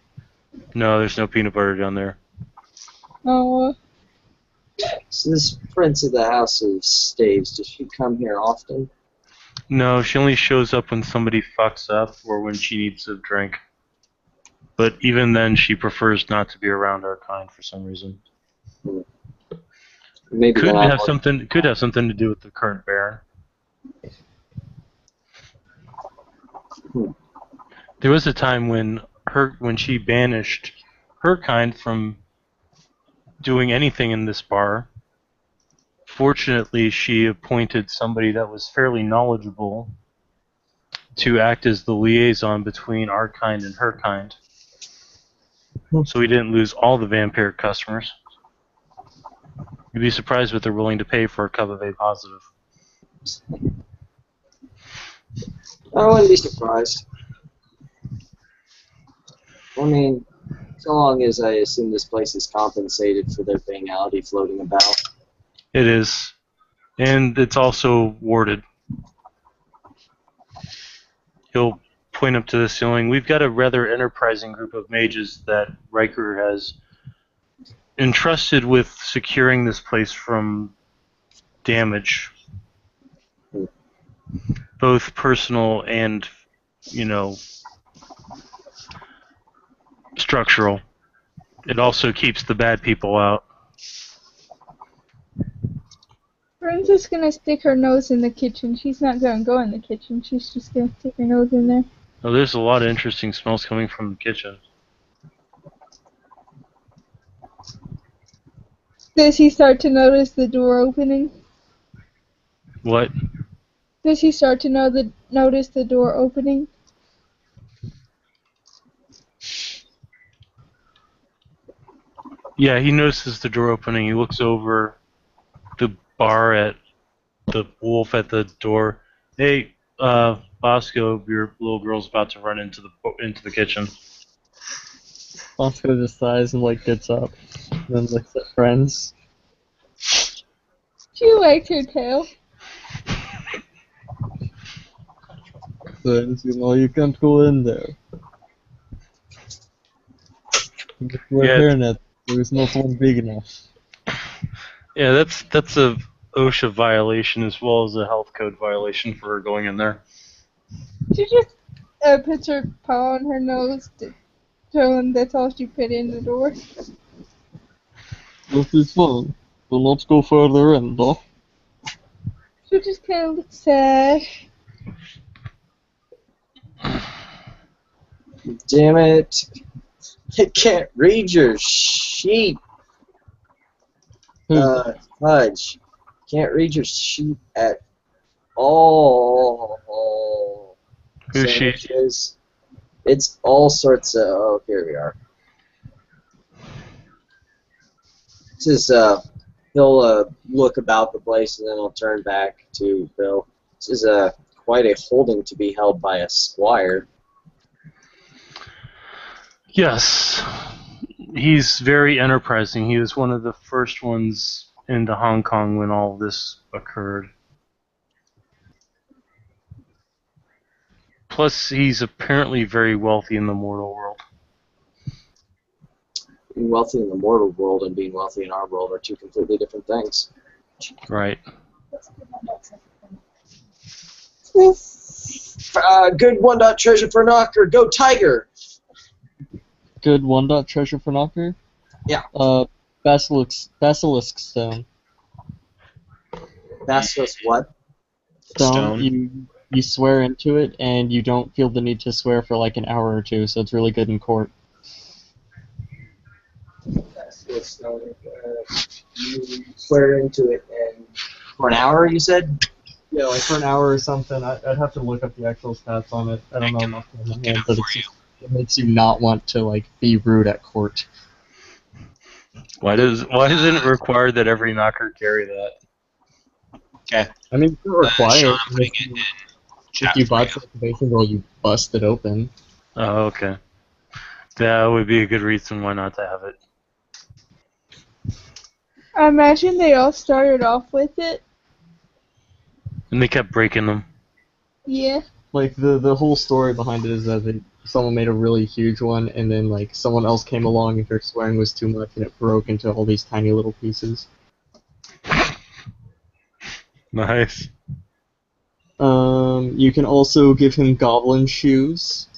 No, there's no peanut butter down there. Oh, so this Prince of the House of Staves, does she come here often? No, she only shows up when somebody fucks up or when she needs a drink. But even then, she prefers not to be around our kind for some reason. Maybe Could then I have something to do with the current Baron. There was a time when she banished her kind from doing anything in this bar. Fortunately, she appointed somebody that was fairly knowledgeable to act as the liaison between our kind and her kind. So we didn't lose all the vampiric customers. You'd be surprised what they're willing to pay for a cup of A positive. I wouldn't be surprised. I mean, so long as I assume this place is compensated for their banality floating about. It is. And it's also warded. He'll point up to the ceiling. We've got a rather enterprising group of mages that Riker has entrusted with securing this place from damage. Both personal and, structural. It also keeps the bad people out. Friend's just gonna stick her nose in the kitchen. She's not gonna go in the kitchen. She's just gonna stick her nose in there. Oh, there's a lot of interesting smells coming from the kitchen. Does he start to notice the door opening? What? Does he start to notice the door opening? Yeah, he notices the door opening. He looks over the bar at the wolf at the door. Hey, Bosco, your little girl's about to run into the kitchen. Bosco just sighs and gets up, and then looks at friends. She wags her tail. Friends, you can't go in there. We're Yeah. hearing it. There is not one big enough. Yeah, that's a OSHA violation as well as a health code violation for her going in there. She just puts her paw on her nose to show him that's all she put in the door. That is fine. Do not go further in, though. She just kind of looks sad. Damn it. I can't read your sheet. Fudge. Can't read your sheet at all. Who's she? Sandwiches. It's all sorts of. Oh, here we are. This is, he'll look about the place and then he'll turn back to Bill. This is quite a holding to be held by a squire. Yes. He's very enterprising. He was one of the first ones into Hong Kong when all this occurred. Plus, he's apparently very wealthy in the mortal world. Being wealthy in the mortal world and being wealthy in our world are two completely different things. Right. Good one-dot treasure for knocker. Go Tiger! Good one-dot treasure for knocker? Yeah. Basilisk stone. Basilisk what? Stone. You swear into it, and you don't feel the need to swear for like an hour or two, so it's really good in court. That's good, Stone. You swear into it, and for an hour, you said? Yeah, like for an hour or something. I'd have to look up the actual stats on it. I don't know enough on my hand, but it makes you not want to like be rude at court. Why isn't it required that every knocker carry that? Okay. I mean, it's not required. Sean, I'm putting it in If chat you for bought you. something baseball, you bust it open. Oh, okay. That would be a good reason why not to have it. I imagine they all started off with it. And they kept breaking them. Yeah. Like the whole story behind it is that someone made a really huge one, and then like someone else came along and their swearing was too much, and it broke into all these tiny little pieces. Nice. You can also give him goblin shoes.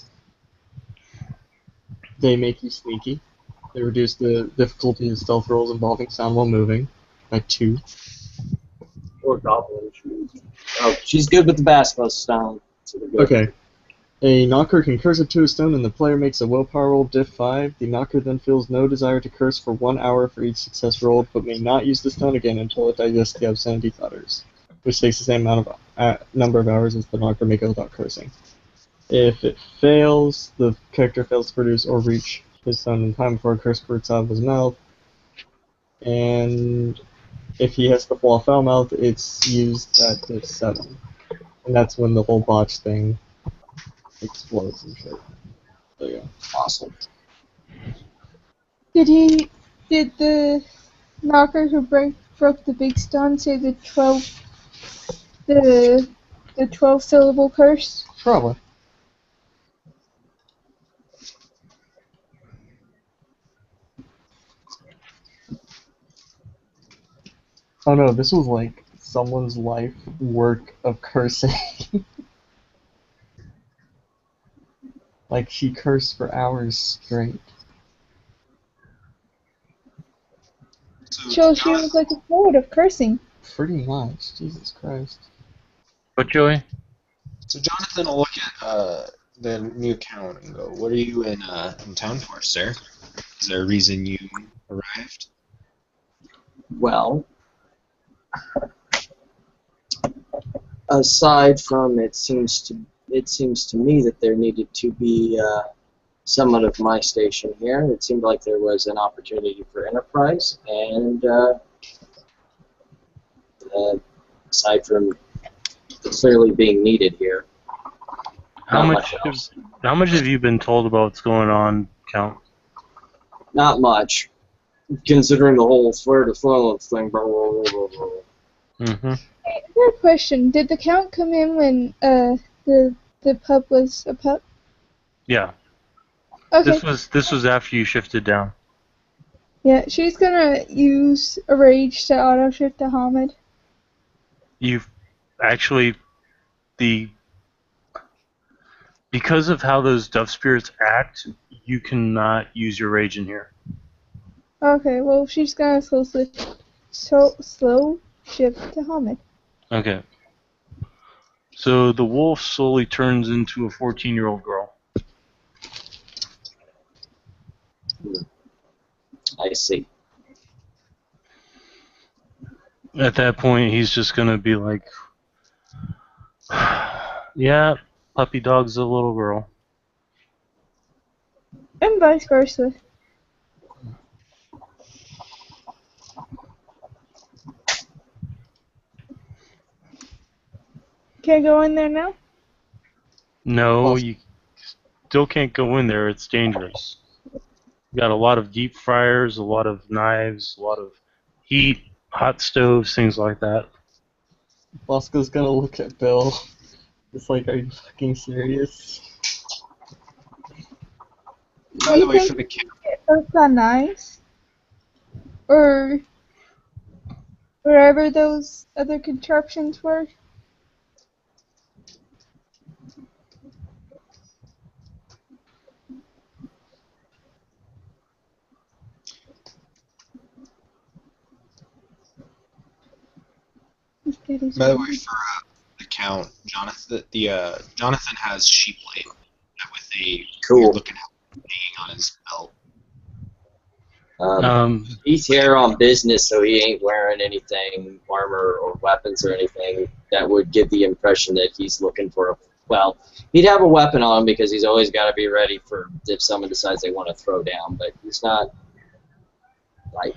They make you sneaky. They reduce the difficulty of stealth rolls involving sound while moving by 2. Or goblin shoes. Oh, she's good with the basketball, Stone. So we're good. Okay. A knocker can curse a tombstone and the player makes a willpower roll diff 5. The knocker then feels no desire to curse for 1 hour for each success rolled, but may not use the stone again until it digests the obscenity utters, which takes the same amount of number of hours as the knocker may go without cursing. If it fails, the character fails to produce or reach his stone in time before a curse spurts out of his mouth, and if he has the fall foul mouth, it's used at diff 7. And that's when the whole botch thing explodes and shit. So yeah. Awesome. Did the knocker who broke the big stone say the 12 syllable curse? Probably. Oh no, this was like someone's life work of cursing. Like she cursed for hours straight. So she was like a poet of cursing. Pretty much. Jesus Christ. What, Joey? So Jonathan will look at the new account and go, "What are you in town for, sir? Is there a reason you arrived?" Well, aside from it seems to me that there needed to be somewhat of my station here. It seemed like there was an opportunity for enterprise, and aside from clearly being needed here, How not much else. how much have you been told about what's going on, Count? Not much, considering the whole swear to silence thing. Blah, blah, blah, blah, blah. Mm-hmm. Hey, I got a question. Did the count come in when the pup was a pup? Yeah. Okay. This was after you shifted down. Yeah, she's gonna use a rage to auto shift to Hamid. You've actually because of how those dove spirits act, you cannot use your rage in here. Okay, well she's gonna slow shift to Hamid. Okay. So the wolf slowly turns into a 14-year-old girl. I see. At that point, he's just gonna be like, "Yeah, puppy dog's a little girl." And vice versa. Can I go in there now? No, you still can't go in there. It's dangerous. You got a lot of deep fryers, a lot of knives, a lot of heat, hot stoves, things like that. Bosco's gonna look at Bill. It's like, are you fucking serious? By the way, for the camp, Both got knives? Or wherever those other contraptions were? by the way, for the count, Jonathan has sheep plate with a Cool. weird looking helmet hanging on his belt. He's here on business, so he ain't wearing anything, armor or weapons or anything that would give the impression that he's looking for a. Well, he'd have a weapon on him because he's always got to be ready for if someone decides they want to throw down. But he's not like.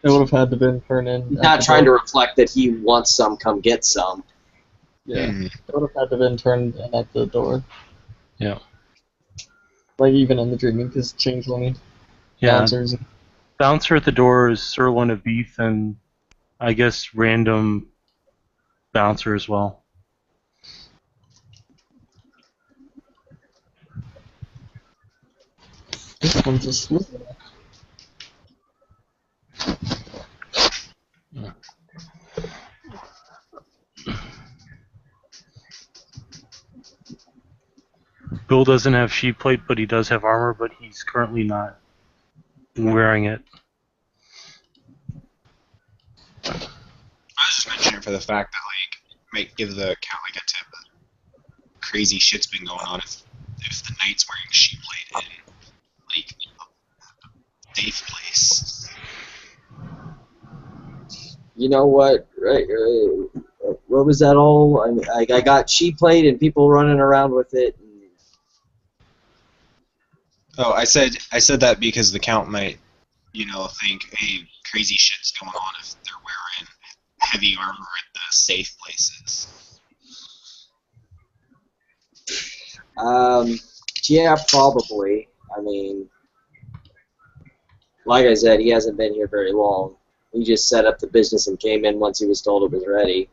It would have had to been turned in. He's not trying to reflect that he wants some. Come get some. Yeah. Mhm. It would have had to been turned in at the door. Yeah. Like even in the dreaming, because changeling Yeah. bouncers. Bouncer at the door is sirloin of beef and I guess random bouncer as well. This one's asleep. Bill doesn't have sheep plate, but he does have armor, but he's currently not wearing it. I was just mentioning for the fact that might give the account a tip. Crazy shit's been going on if the knight's wearing sheep plate in a safe place. You know what? Right? What was that all? I mean, I got sheep plate and people running around with it. Oh, I said that because the count might, think, hey, crazy shit's going on if they're wearing heavy armor at the safe places. Yeah, probably. I mean, like I said, he hasn't been here very long. He just set up the business and came in once he was told it was ready.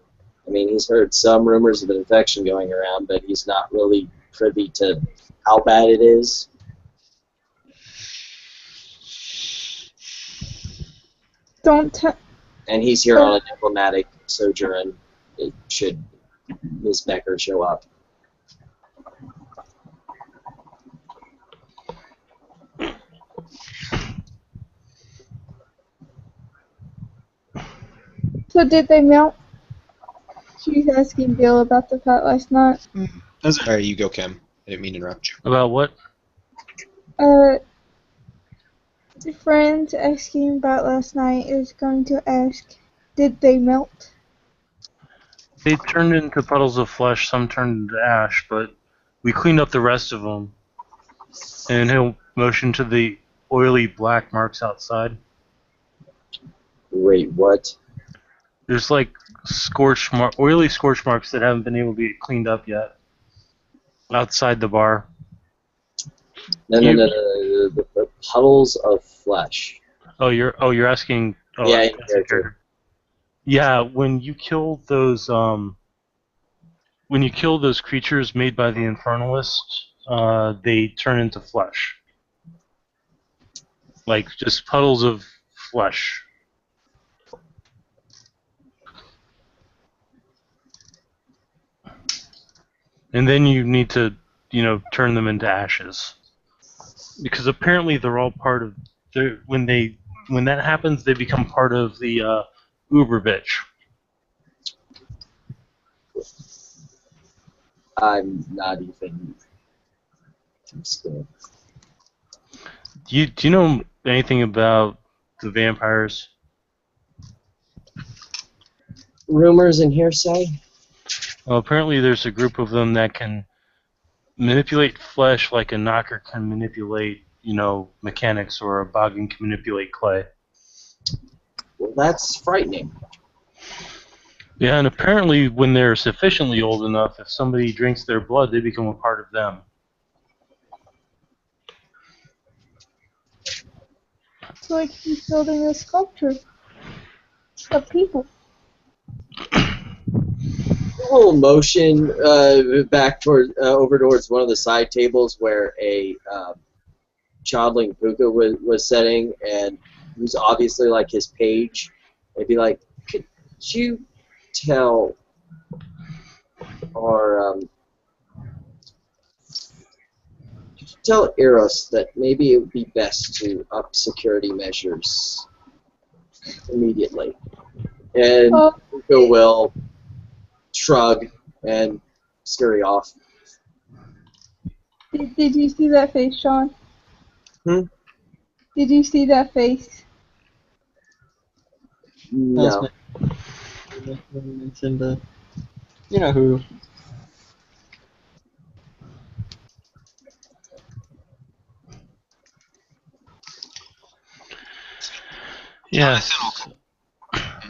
I mean, he's heard some rumors of an infection going around, but he's not really privy to how bad it is. And he's here on a diplomatic sojourn. It should Ms. Becker show up. So did they melt? She was asking Bill about the fight last night. Alright, you go, Kim. I didn't mean to interrupt you. About what? The friend asking about last night is going to ask, did they melt? They turned into puddles of flesh, some turned into ash, but we cleaned up the rest of them. And he'll motion to the oily black marks outside. Wait, what? There's like oily scorch marks that haven't been able to be cleaned up yet. Outside the bar. No, the puddles of flesh. Oh, you're asking. Oh, Yeah, character. Yeah, when you kill those creatures made by the Infernalist, they turn into flesh. Like just puddles of flesh. And then you need to, turn them into ashes. Because apparently they're all part of when that happens, they become part of the Uber bitch. I'm not even scared. Do you know anything about the vampires? Rumors and hearsay? Well, apparently there's a group of them that can manipulate flesh like a knocker can manipulate, mechanics, or a boggin can manipulate clay. Well, that's frightening. Yeah, and apparently when they're sufficiently old enough, if somebody drinks their blood, they become a part of them. It's like he's building a sculpture of people. A little motion back over towards one of the side tables where a childling Puka was sitting, and who's obviously like his page. I'd be like, could you tell tell Eros that maybe it would be best to up security measures immediately? And Puka will shrug and scurry off. Did you see that face, Sean? Hmm? Did you see that face? No. Mentioned, you know who. Yes.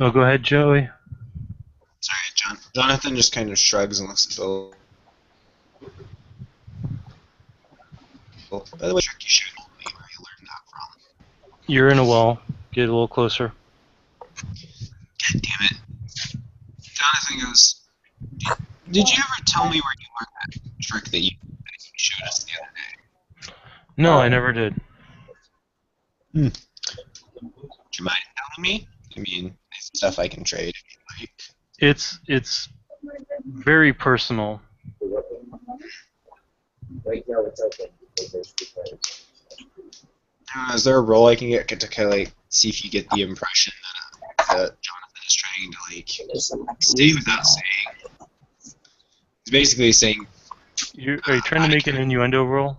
Oh, go ahead, Joey. Sorry, Jonathan just kind of shrugs and looks at Bill. By the way, trick you should told me where you learned that from. You're in a wall. Get a little closer. God damn it. Jonathan goes, did you ever tell me where you learned that trick that you showed us the other day? No, I never did. Would you mind telling me? I mean, it's stuff I can trade if you like. It's very personal. Wait, no, it's open. Is there a role I can get to kind of like see if you get the impression that Jonathan is trying to like stay without saying? He's basically saying, Are you trying to make an innuendo roll?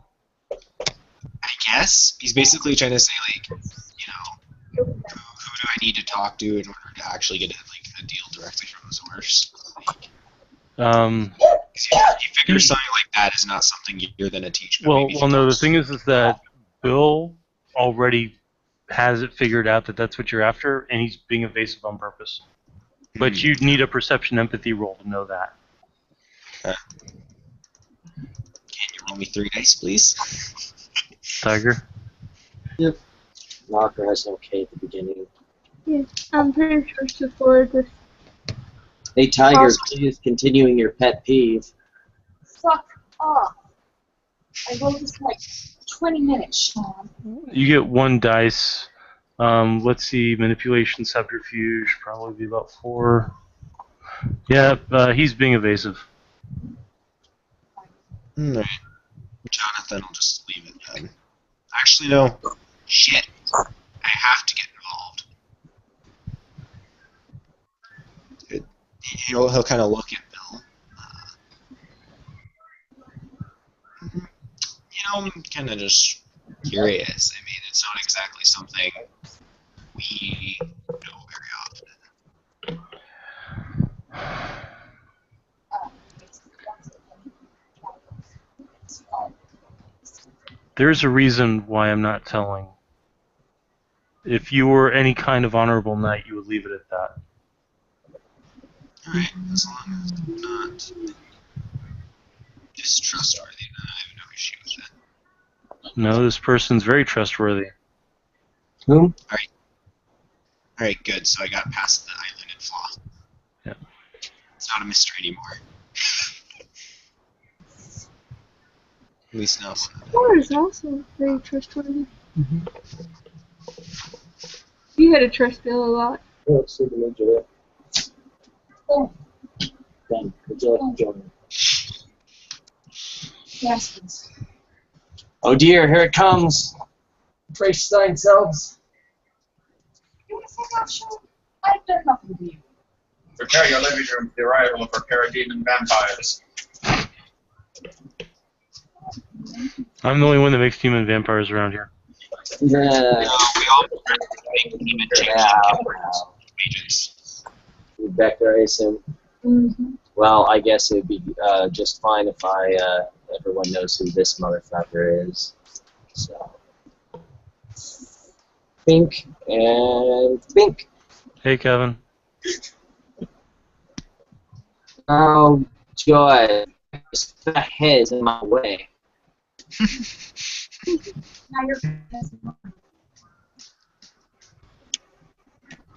I guess he's basically trying to say like, you know, who do I need to talk to in order to actually get a deal directly from the source? Like, he figures something like that is not something you're gonna teach. Well, no. The thing is that Bill already has it figured out that that's what you're after, and he's being evasive on purpose. But you'd need a perception empathy roll to know that. Can you roll me 3 dice, please? Tiger. Yep. Knocker has no K at the beginning. Yeah, I'm pretty sure it's before this. Hey, Tiger, please continuing your pet peeve. Fuck off. I wrote this in like 20 minutes, Sean. You get 1 dice. Let's see, manipulation, subterfuge, probably be about 4. Yeah, he's being evasive. Alright. Jonathan will just leave it then. Actually, no. Shit. I have to get involved. He'll kind of look at Bill. I'm kind of just curious. I mean, it's not exactly something we know very often. There's a reason why I'm not telling. If you were any kind of honorable knight, you would leave it at that. Alright, as long as I'm not distrustworthy, then I have no issue with that. No, this person's very trustworthy. Whom? Alright, good. So I got past the island and flaw. Yeah. It's not a mystery anymore. At least now. Thor is also very trustworthy. You had to trust Bill a lot. Oh, it's super ninja. Ben, would you like to join me? Yes, please. Oh dear, here it comes. Trace Steinselves. You want to say that, Sean? I've done nothing to you. Prepare your living room for the arrival of our parademon vampires. I'm the only one that makes demon vampires around here. Yeah. No, we all make demon changes. Rebecca, I assume. Mm-hmm. Well, I guess it would be just fine if everyone knows who this motherfucker is. So, Bink and Bink. Hey, Kevin. Oh, joy! This fat head is in my way. Now you're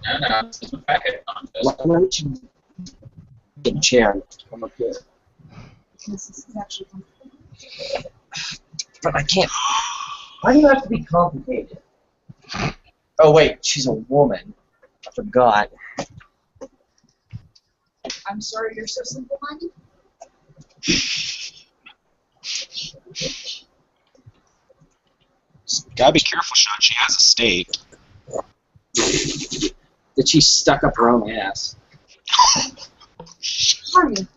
No, this is a packet contest. Why don't you get a chair and come up here? this is actually But I can't. Why do you have to be complicated? Oh wait, she's a woman. I forgot. I'm sorry you're so simple-minded. Gotta be careful, Sean. She has a stake. That she stuck up her own ass. Honey,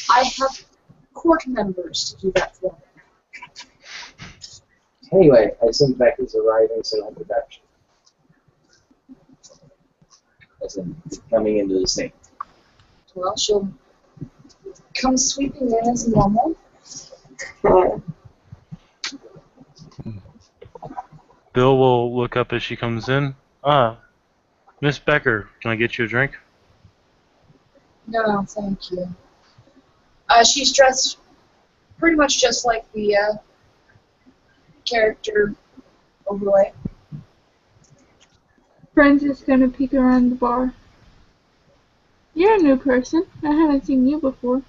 I have court members to do that for me. Anyway, I assume Becky's arriving, so no production. As in, coming into the scene. Well, she'll come sweeping in as normal. Bill will look up as she comes in. Miss Becker, can I get you a drink? No, thank you. She's dressed pretty much just like the character overlay. Friends is gonna peek around the bar. You're a new person. I haven't seen you before.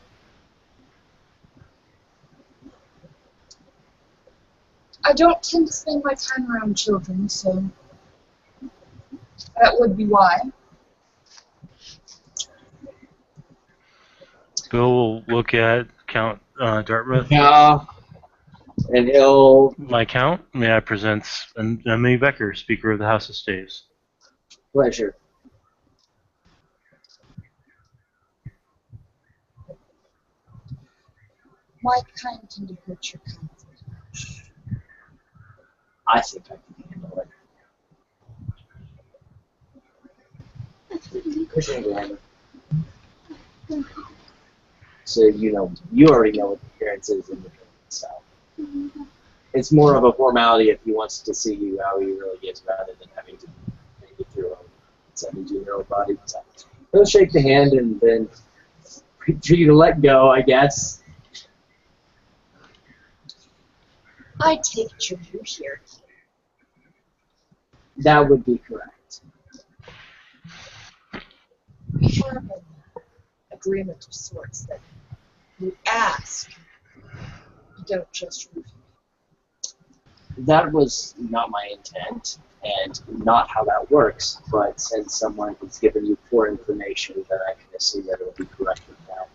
I don't tend to spend my time around children, so that would be why. Bill will look at Count Dartmouth. Yeah. And he'll... My count, may I present Emily Becker, Speaker of the House of Staves. Pleasure. My kind tend to hurt your comfort. I think I can handle it. Pushing the hammer. So you already know what the appearance is in the drink itself. It's more of a formality if he wants to see you how he really is, rather than having to make it through a 17-year-old body. So he'll shake the hand and then for you to let go, I guess. I take it you're new here. That would be correct. We have an agreement of sorts that you ask, you don't just refuse. That was not my intent, and not how that works, but since someone has given you poor information, then I can assume that it will be corrected now.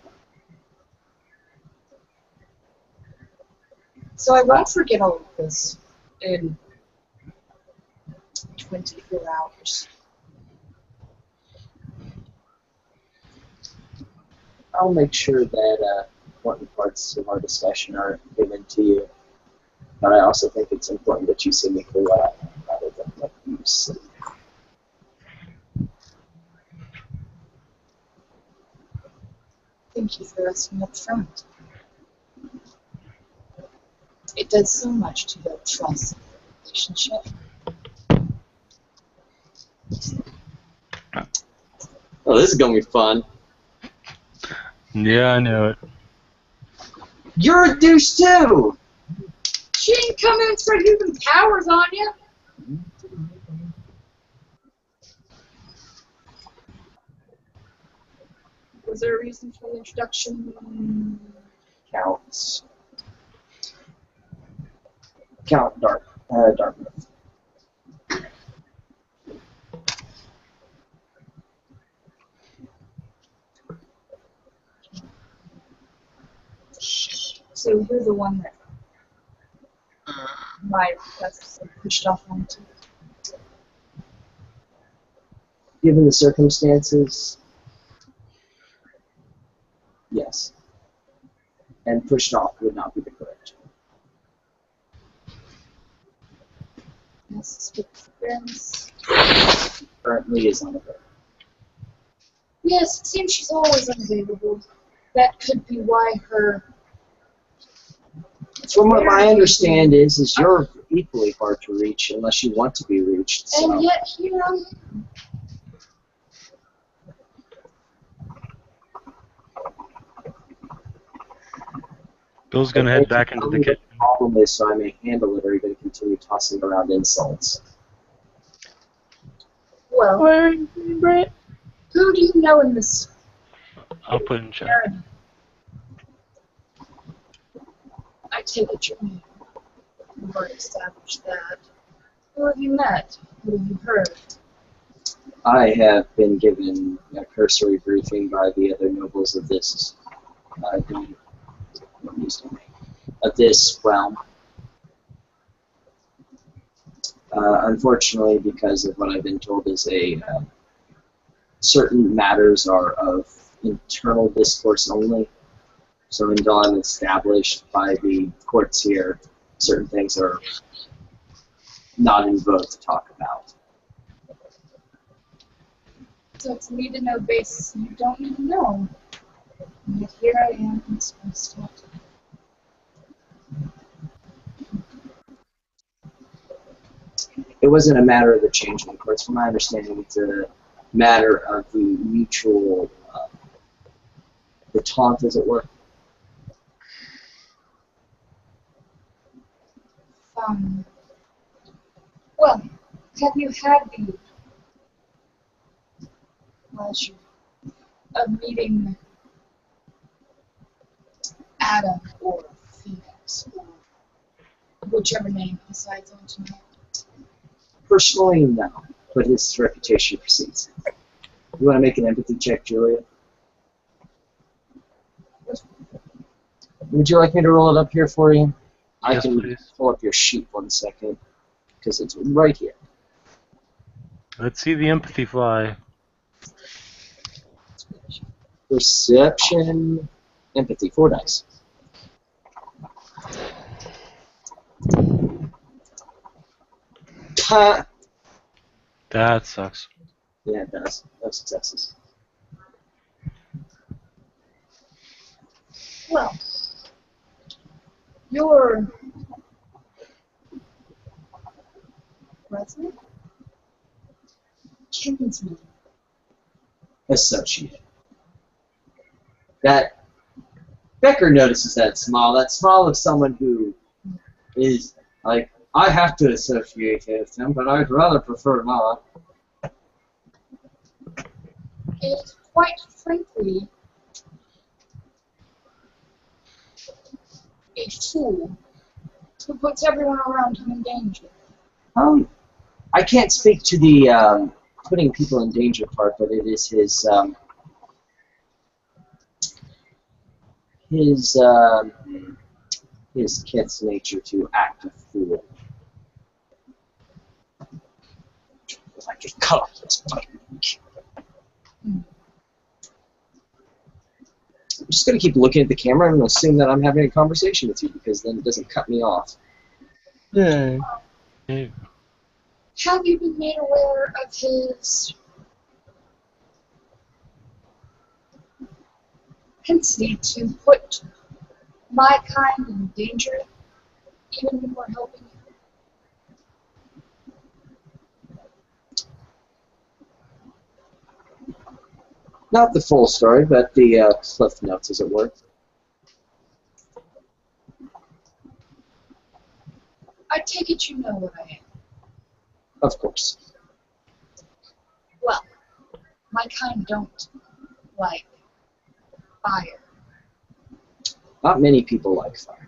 So I won't forget all of this in 24 hours. I'll make sure that important parts of our discussion are given to you. But I also think it's important that you see me for what I am, rather than what you see. Thank you for asking up front. It does so much to build trust in a relationship. Oh, this is going to be fun. Yeah, I knew it. You're a douche too! She ain't coming and spread human powers on you. Was there a reason for the introduction? Count Dartmouth. So you're the one that my requests are pushed off onto. Given the circumstances, yes. And pushed off would not be the correct term. Yes, with fairness. Currently is unavailable. Yes, it seems she's always unavailable. That could be why her. From what I understand is you're equally hard to reach unless you want to be reached. So. And yet here I am. Bill's gonna head back into the kitchen. The problem is, so I may handle it, or you're going to continue tossing around insults. Well, Where are you, Brett? who do you know in this I'll put in chat. area? I take it you're new. We've already established that. Who have you met? Who have you heard? I have been given a cursory briefing by the other nobles of this of this realm. Unfortunately, because of what I've been told is certain matters are of internal discourse only, So until I'm established by the courts here, certain things are not in vogue to talk about. So it's need to know basis you don't even know. And yet here I am supposed to talk to you. It wasn't a matter of the change in the courts. From my understanding, it's a matter of the mutual, the taunt, as it were. Well, have you had the pleasure of meeting Adam or Phoenix, or whichever name he decides on tonight? Personally, no, but his reputation precedes him. You want to make an empathy check, Julia? Would you like me to roll it up here for you? I Yes, can please. pull up your sheet 1 second, because it's right here. Let's see the empathy fly. Perception, empathy, 4 dice. Ha! That sucks. Yeah, it does. No successes. Well, your brother? Kinsman. Associate. That Becker notices that smile of someone who is like, I have to associate with him, but I'd rather prefer not. And quite frankly, a fool who puts everyone around him in danger. I can't speak to the putting people in danger part, but it is his kid's nature to act a fool. If I just cut off this fucking. I'm just going to keep looking at the camera and assume that I'm having a conversation with you, because then it doesn't cut me off. Yay. Hey, Have you been made aware of his propensity to put my kind in danger, even when we're helping him? Not the full story, but the cliff notes, as it were. I take it you know what I am. Of course. Well, my kind don't like fire. Not many people like fire.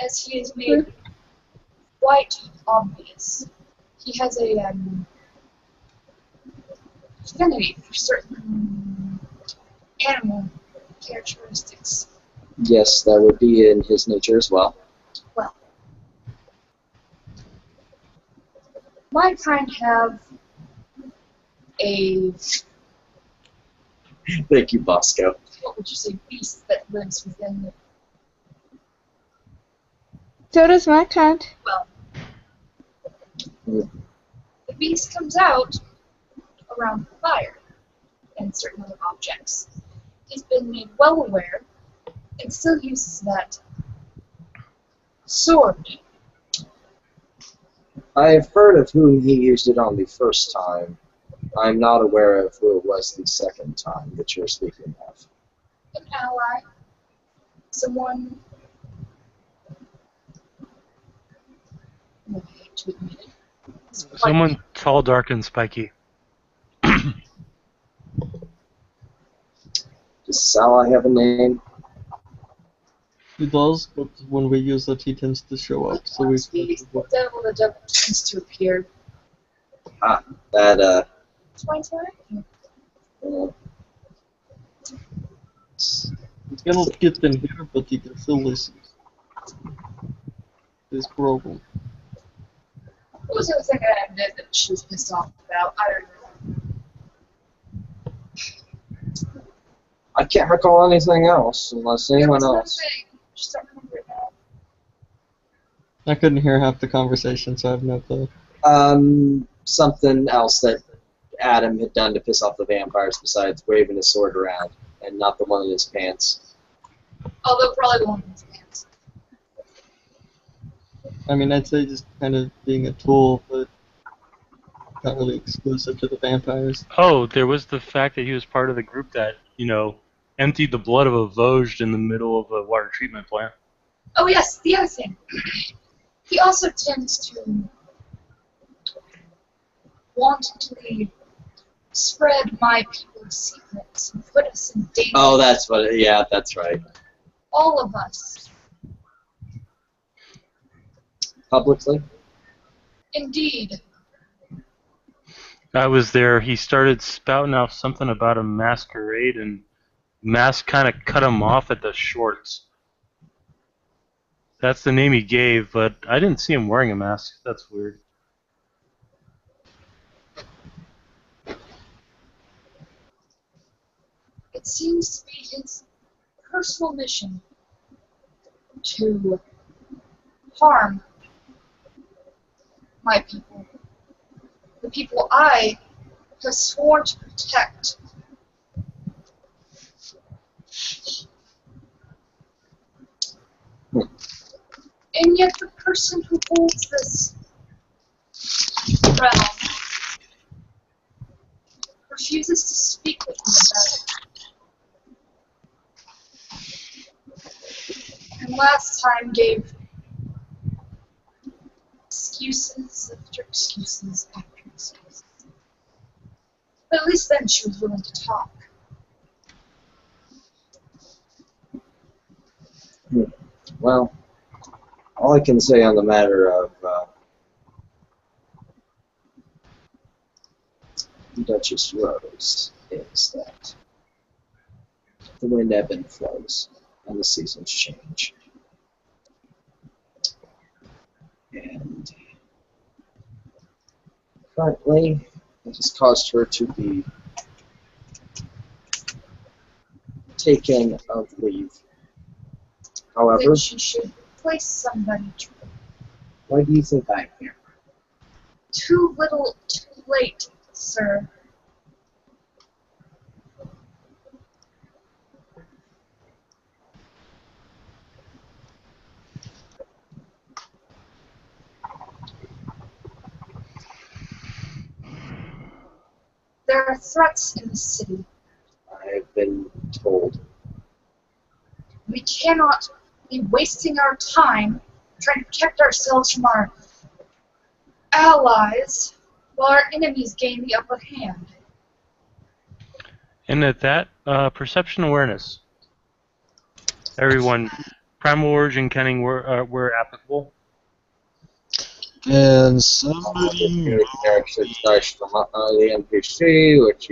As he has made quite obvious, he has a affinity for certain animal characteristics. Yes, that would be in his nature as well. Well, my kind have a, Thank you, Bosco. what would you say, beast that lives within the, So does my kind. well, the beast comes out around fire and certain other objects. He's been made well aware and still uses that sword. I've heard of whom he used it on the first time. I'm not aware of who it was the second time that you're speaking of. An ally, someone, I hate to admit it, is quite- someone tall, dark, and spiky. Does Sally have a name? He does, but when we use it, he tends to show up. So we. the devil tends to appear. That, That's why it's alright. He cannot get in here, but he can still listen. This problem. What was the other thing I admit that she was pissed off about? I don't know. I can't recall anything else unless anyone There was else. one thing. Just don't remember it now. I couldn't hear half the conversation, so I have no clue. Something else that Adam had done to piss off the vampires besides waving his sword around and not the one in his pants. Although probably the one in his pants. I mean, I'd say just kind of being a tool, but not really exclusive to the vampires. Oh, there was the fact that he was part of the group that, emptied the blood of a Vosges in the middle of a water treatment plant. Oh yes, the other thing. He also tends to wantonly spread my people's secrets and put us in danger. Oh, that's what. Yeah, that's right. All of us. Publicly. Indeed. I was there. He started spouting out something about a masquerade, and Mask kind of cut him off at the shorts. That's the name he gave, but I didn't see him wearing a mask. That's weird. It seems to be his personal mission to harm my people. The people I have sworn to protect. And yet the person who holds this realm refuses to speak with me about it. And last time gave excuses after excuses after excuses. But at least then she was willing to talk. Well, all I can say on the matter of Duchess Rose is that the wind ebb and flows, and the seasons change. And currently, it has caused her to be taken of leave. However, Then she should place somebody to why do you think I'm here? Too little, too late, sir. There are threats in the city. I've been told. We cannot be wasting our time trying to protect ourselves from our allies while our enemies gain the upper hand. And at that, perception awareness. Everyone, Primal Origin Kenning were applicable. And somebody. Character starts from the NPC, which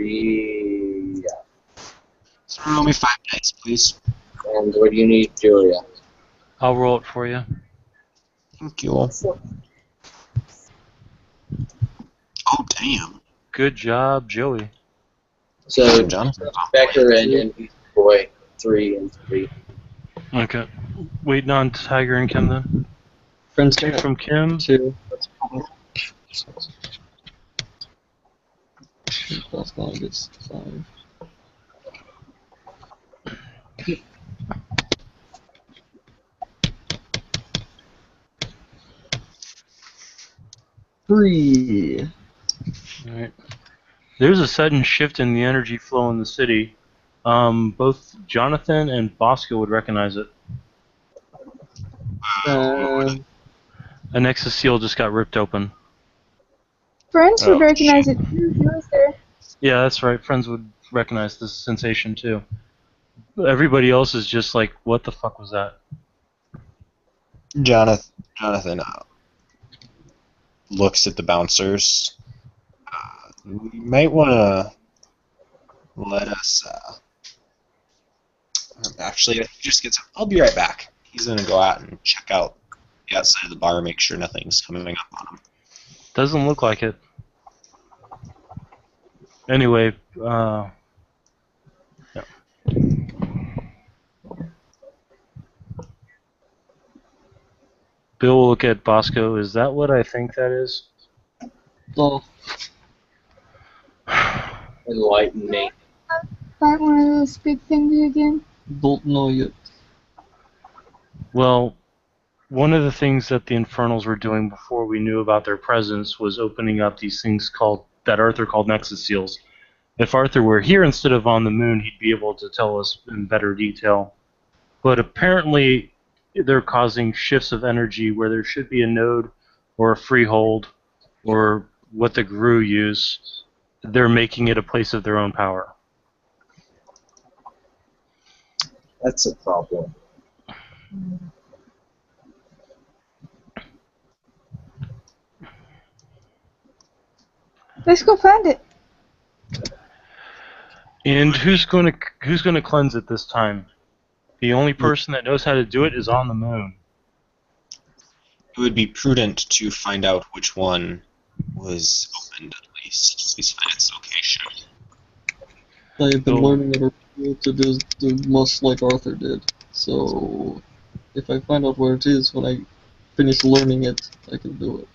So roll me 5 dice, please. And what do you need, Julia? I'll roll it for you. Thank you. Oh, damn. Good job, Joey. So, Jonathan. Becker and Boy, 3 and 3. Okay. Waiting on Tiger and Kim then. Friends 2 from Kim. 2. That's not a good 5. Three. Alright. There's a sudden shift in the energy flow in the city. Both Jonathan and Bosco would recognize it. A Nexus seal just got ripped open. Friends would recognize it too. He was there. Yeah, that's right. Friends would recognize this sensation too. Everybody else is just like, what the fuck was that? Jonathan looks at the bouncers. We might want to let us. Actually, he just gets. I'll be right back. He's gonna go out and check out the outside of the bar, make sure nothing's coming up on him. Doesn't look like it. Anyway, yeah. Bill will look at Bosco. Is that what I think that is? Oh, Enlighten me. Find one of those big things again. don't know yet. Well, one of the things that the Infernals were doing before we knew about their presence was opening up these things that Arthur called Nexus Seals. If Arthur were here instead of on the moon, he'd be able to tell us in better detail. But apparently, they're causing shifts of energy where there should be a node or a freehold or what the Gru use. They're making it a place of their own power. That's a problem. Let's go find it. And who's going to cleanse it this time? The only person that knows how to do it is on the moon. It would be prudent to find out which one was opened at least find its location. I've been So- learning to do much like Arthur did. So, if I find out where it is when I finish learning it, I can do it.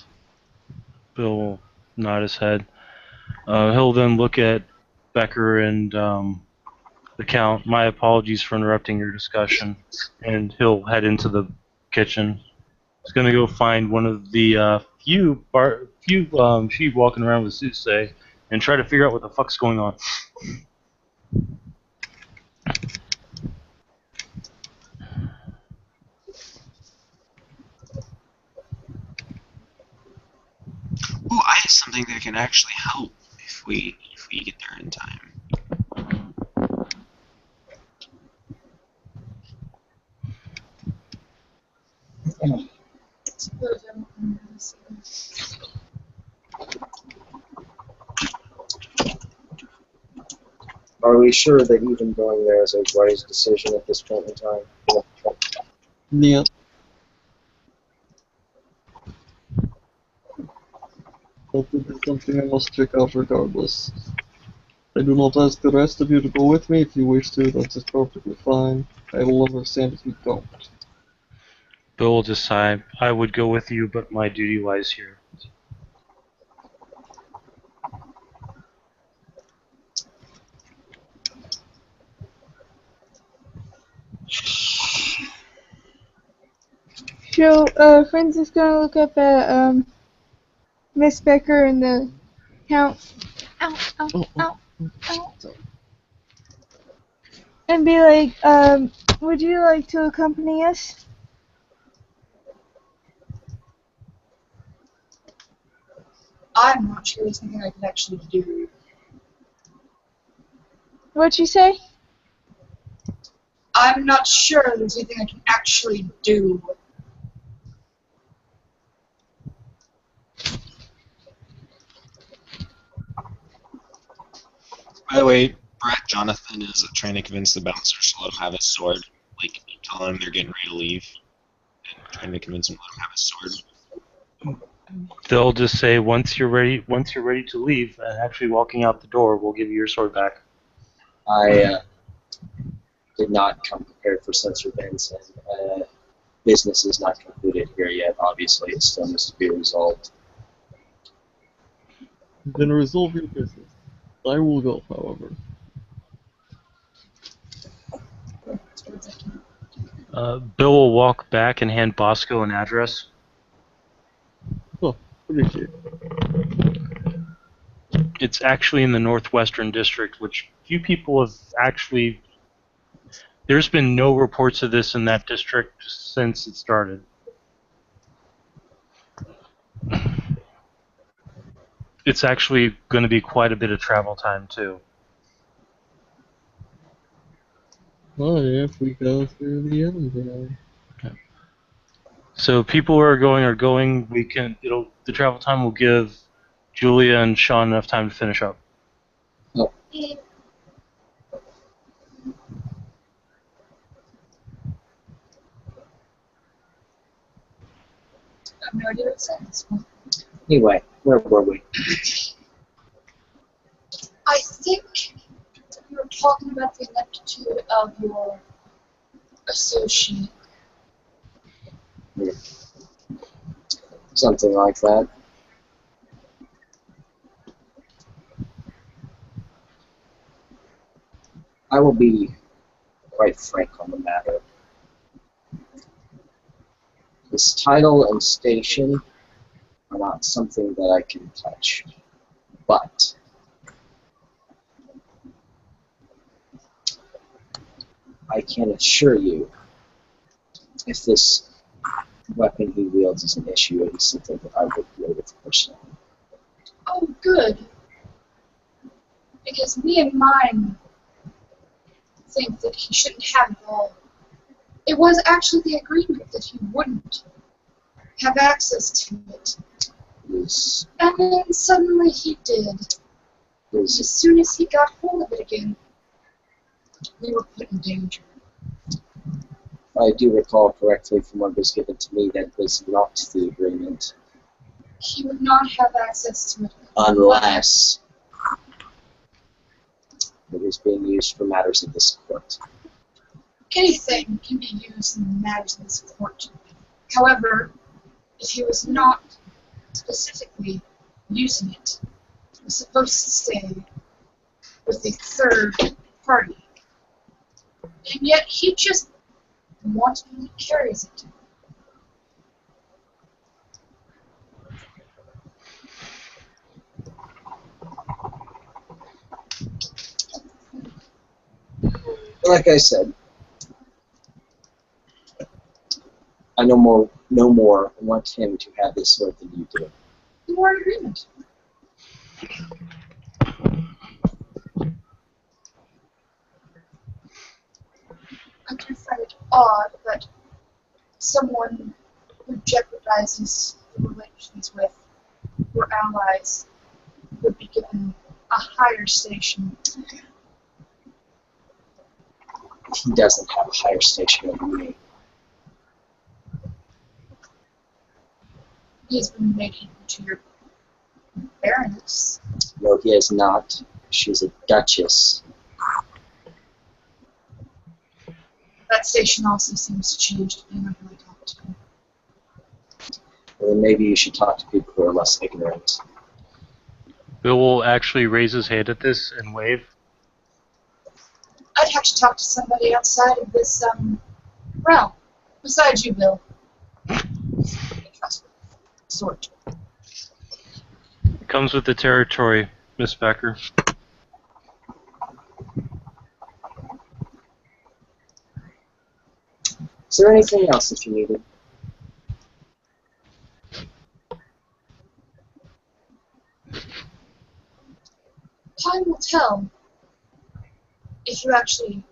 Bill will nod his head. He'll then look at Becker and the Count. My apologies for interrupting your discussion. And he'll head into the kitchen. He's going to go find one of the few sheep walking around with Susei and try to figure out what the fuck's going on. Oh, I have something that can actually help if we get there in time. Are we sure that even going there is a wise decision at this point in time? Yeah. But it is something I must check out regardless. I do not ask the rest of you to go with me. If you wish to, that is perfectly fine. I will understand if you don't. Bill will decide, I would go with you, but my duty lies here. So, Friends is gonna look up at, Miss Becker and the Count. Ow, ow, ow, ow. And be like, would you like to accompany us? I'm not sure there's anything I can actually do. What'd you say? I'm not sure there's anything I can actually do. By the way, Brett, Jonathan is trying to convince the bouncers to let him have his sword. Like, tell them they're getting ready to leave. And trying to convince them to let him have his sword. They'll just say, once you're ready to leave, and actually walking out the door, we'll give you your sword back. I did not come prepared for such events, and business is not concluded here yet. Obviously, it still needs to be resolved. Then resolve your business. I will go, however. Bill will walk back and hand Bosco an address. Oh, appreciate it. It's actually in the Northwestern District, which few people have actually... There's been no reports of this in that district since it started. It's actually going to be quite a bit of travel time, too. Oh, yeah, if we go through the Edinburgh. So people who are going. The travel time will give Julia and Sean enough time to finish up. I have no idea what it says. Anyway, where were we? I think you were talking about the ineptitude of your associate. Something like that. I will be quite frank on the matter. His title and station are not something that I can touch, but I can assure you, if this weapon he wields is an issue, it is something that I would deal with personally. Oh, good. Because me and mine think that he shouldn't have it all. It was actually the agreement that he wouldn't have access to it. Is, And then suddenly he did. is, As soon as he got hold of it again, we were put in danger. if I do recall correctly from what was given to me, that was not the agreement. He would not have access to it. Unless it is being used for matters of this court. Anything can be used in matters of this court. However, if he was not specifically using it, he was supposed to stay with a third party. And yet he just wantonly carries it. Like I said, I no more want him to have this sword than you do. We were in agreement. I do find it odd that someone who jeopardizes the relations with your allies would be given a higher station. He doesn't have a higher station over me. He's been made into your baroness. No, he has not. She's a duchess. That station also seems to change depending on who I talk to. Well, then maybe you should talk to people who are less ignorant. Bill will actually raise his hand at this and wave. I'd have to talk to somebody outside of this realm. Besides you, Bill. Sort. It comes with the territory, Miss Becker. Is there anything else that you needed? Time will tell if you actually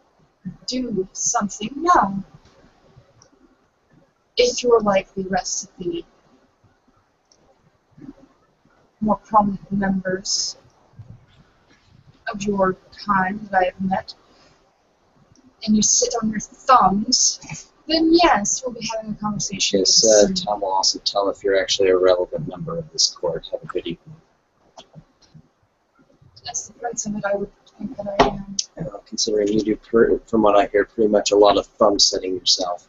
do something. No. If you're like the rest of the more prominent members of your kind that I have met, and you sit on your thumbs, then yes, we'll be having a conversation. Yes, Tom will also tell if you're actually a relevant member of this court. Have a good evening. That's the prince of it, I would think that I am. Considering you do, from what I hear, pretty much a lot of thumb setting yourself.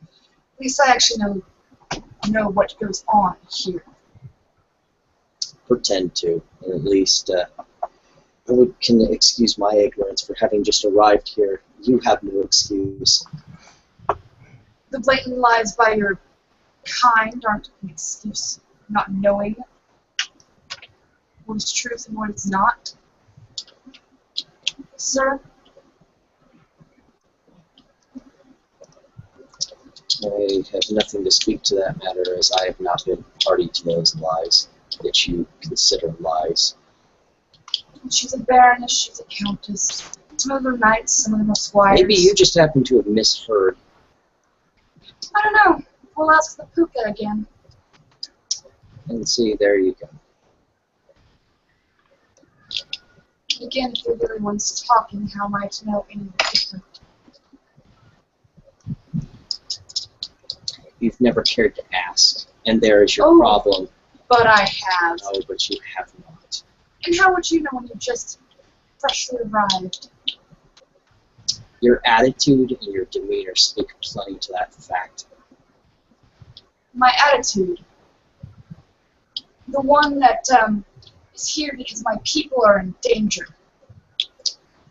At least I actually know what goes on here. Pretend to, and at least can excuse my ignorance for having just arrived here. You have no excuse. The blatant lies by your kind aren't an excuse for not knowing what is truth and what is not. Sir? I have nothing to speak to that matter, as I have not been party to those lies that you consider lies. She's a baroness, she's a countess. Some of them are knights, some of them are squires. Maybe you just happen to have misheard. I don't know. We'll ask the Puka again. And see, there you go. Again, if you're the only ones talking, how am I to know any different? You've never cared to ask, and there is your problem. But I have. No, but you have not. And how would you know when you just freshly arrived? Your attitude and your demeanor speak plenty to that fact. My attitude. The one that is here because my people are in danger.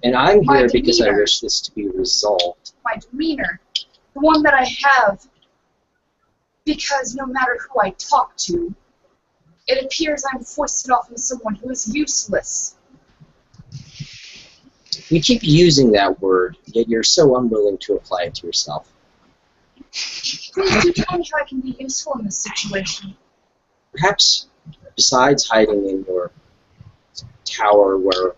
And I'm My here because I demeanor. wish this to be resolved. My demeanor. The one that I have because no matter who I talk to, it appears I'm foisted off on someone who is useless. You keep using that word, yet you're so unwilling to apply it to yourself. Please do tell me how I can be useful in this situation. Perhaps, besides hiding in your tower where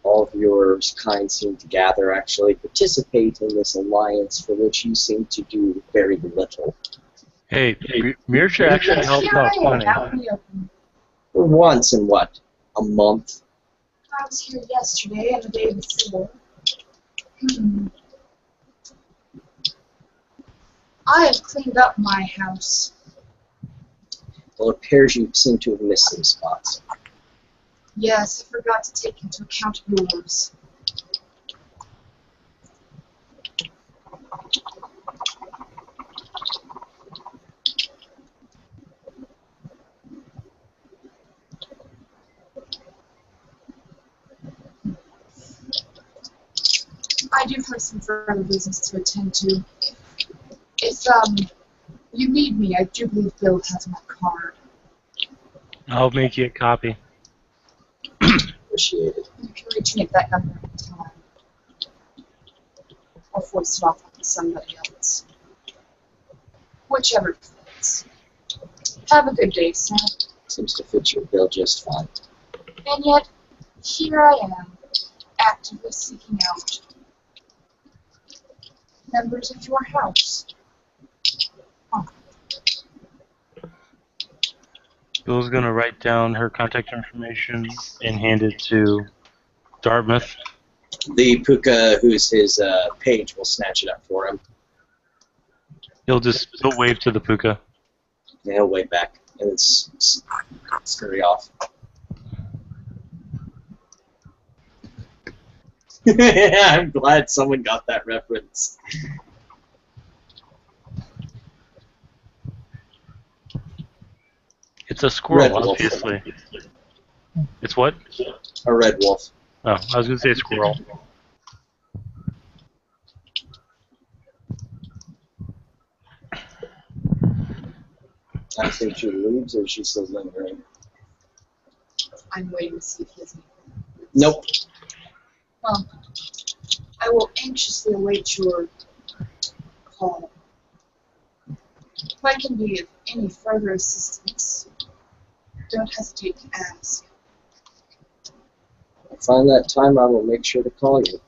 all of your kind seem to gather, actually participate in this alliance for which you seem to do very little. Hey, Mircha actually helped Here out I am, plenty. out in the open. For once in what? A month? I was here yesterday and the day before. I have cleaned up my house. Well, it appears you seem to have missed some spots. Yes, I forgot to take into account yours. I do have some further business to attend to. If you need me, I do believe Bill has my card. I'll make you a copy. Appreciate it. You can reach me at that number anytime. Or foist it off on somebody else. Whichever fits. Have a good day, Sam. Seems to fit your bill just fine. And yet, here I am, actively seeking out members of your house. Bill's gonna write down her contact information and hand it to Dartmouth. The Puka, who's his page, will snatch it up for him. He'll wave to the Puka. And he'll wave back and then scurry off. I'm glad someone got that reference. It's a squirrel, Red wolf. obviously. It's what? A red wolf. Oh, I was gonna say squirrel. I think she leaves or she's still lingering. I'm waiting to see if he has any. Nope. Well, I will anxiously await your call. If I can be of any further assistance, don't hesitate to ask. If I find that time, I will make sure to call you.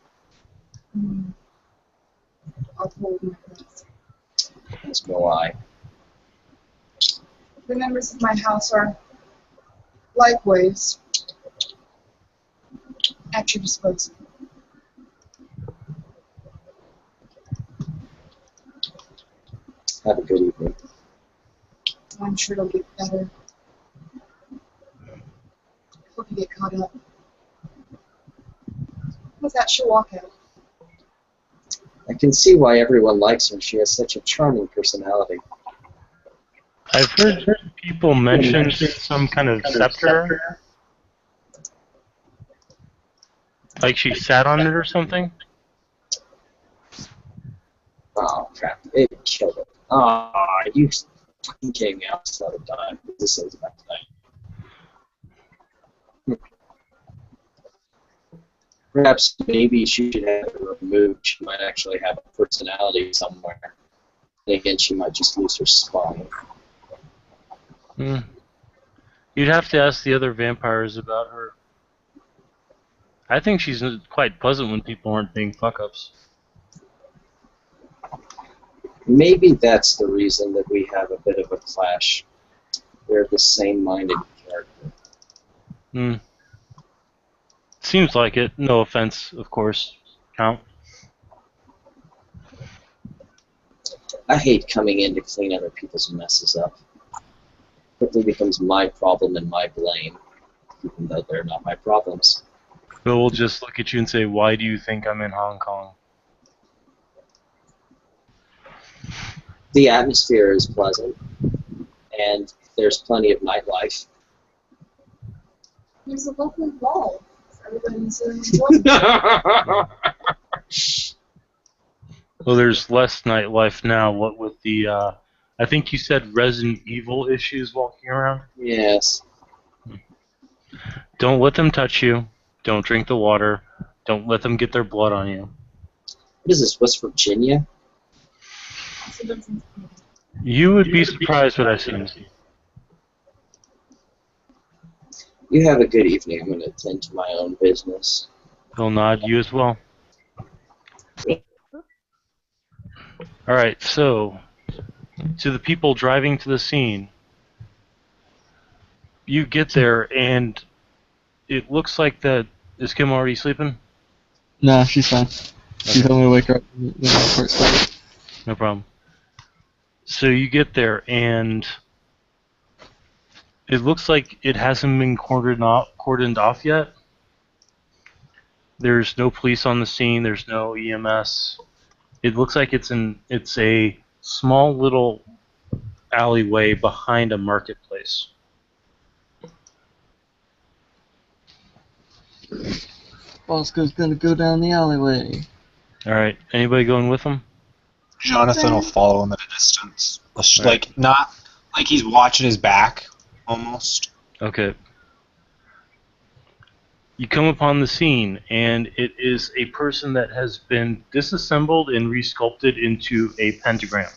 I'll hold my breath. As will I. The members of my house are likewise at your disposal. Have a good evening. I'm sure it'll get better. I hope you get caught up. With that, she'll walk out. I can see why everyone likes her. She has such a charming personality. I've heard people mention some kind of scepter. Like she sat on it or something? Oh, crap. It killed it. Ah, you fucking gave me out another time. This is about tonight. Perhaps maybe she should have it removed. She might actually have a personality somewhere. And again, she might just lose her spine. You'd have to ask the other vampires about her. I think she's quite pleasant when people aren't being fuck-ups. Maybe that's the reason that we have a bit of a clash. We're the same-minded character. Seems like it. No offense, of course, Count. I hate coming in to clean other people's messes up. quickly becomes my problem and my blame, even though they're not my problems. Bill will just look at you and say, "Why do you think I'm in Hong Kong?" The atmosphere is pleasant, and there's plenty of nightlife. There's a lovely ball. Everybody's enjoying it. Well, there's less nightlife now. What with the, I think you said Resident Evil issues walking around? Yes. Don't let them touch you. Don't drink the water. Don't let them get their blood on you. What is this, West Virginia? It's a different thing. You would be surprised what I've seen. You have a good evening. I'm going to attend to my own business. He'll nod, you as well. Alright, so, to the people driving to the scene, you get there and it looks like that. Is Kim already sleeping? Nah, she's fine. She Okay. told me to wake her up when the report started. No problem. So you get there and it looks like it hasn't been cordoned off yet. There's no police on the scene. There's no EMS. It looks like it's a small little alleyway behind a marketplace. Bosco's gonna go down the alleyway. All right. Anybody going with him? Jonathan will follow him at a distance. Right. Like, not like he's watching his back, almost. Okay. You come upon the scene, and it is a person that has been disassembled and resculpted into a pentagram.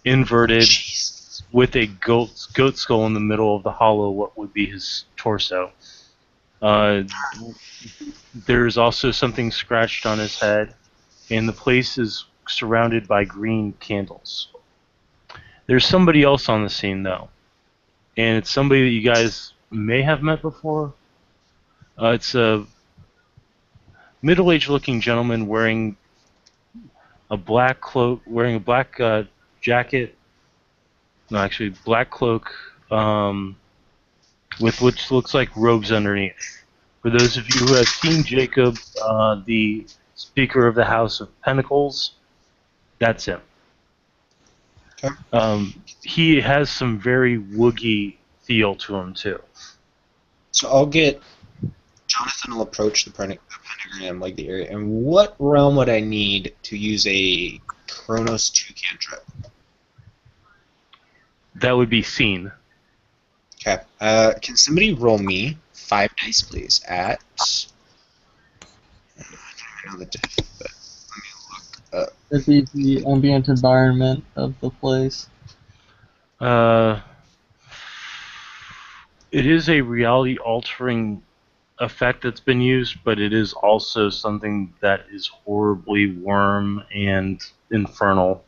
Inverted, Jesus. with a goat skull in the middle of the hollow, what would be his torso. There's also something scratched on his head, and the place is surrounded by green candles. There's somebody else on the scene, though, and it's somebody that you guys may have met before. It's a middle-aged looking gentleman wearing a black cloak, wearing a black jacket. No, actually, black cloak with which looks like robes underneath. For those of you who have seen Jacob, the Speaker of the House of Pentacles, that's him. Okay. He has some very woogie feel to him, too. So I'll get... Jonathan will approach the pentagram, like the area. And what realm would I need to use a Chronos 2 cantrip? That would be seen. Okay. Can somebody roll me 5 dice, please, at... I don't even know the diff, but let me look up. It'd be the ambient environment of the place. It is a reality-altering effect that's been used, but it is also something that is horribly worm and infernal.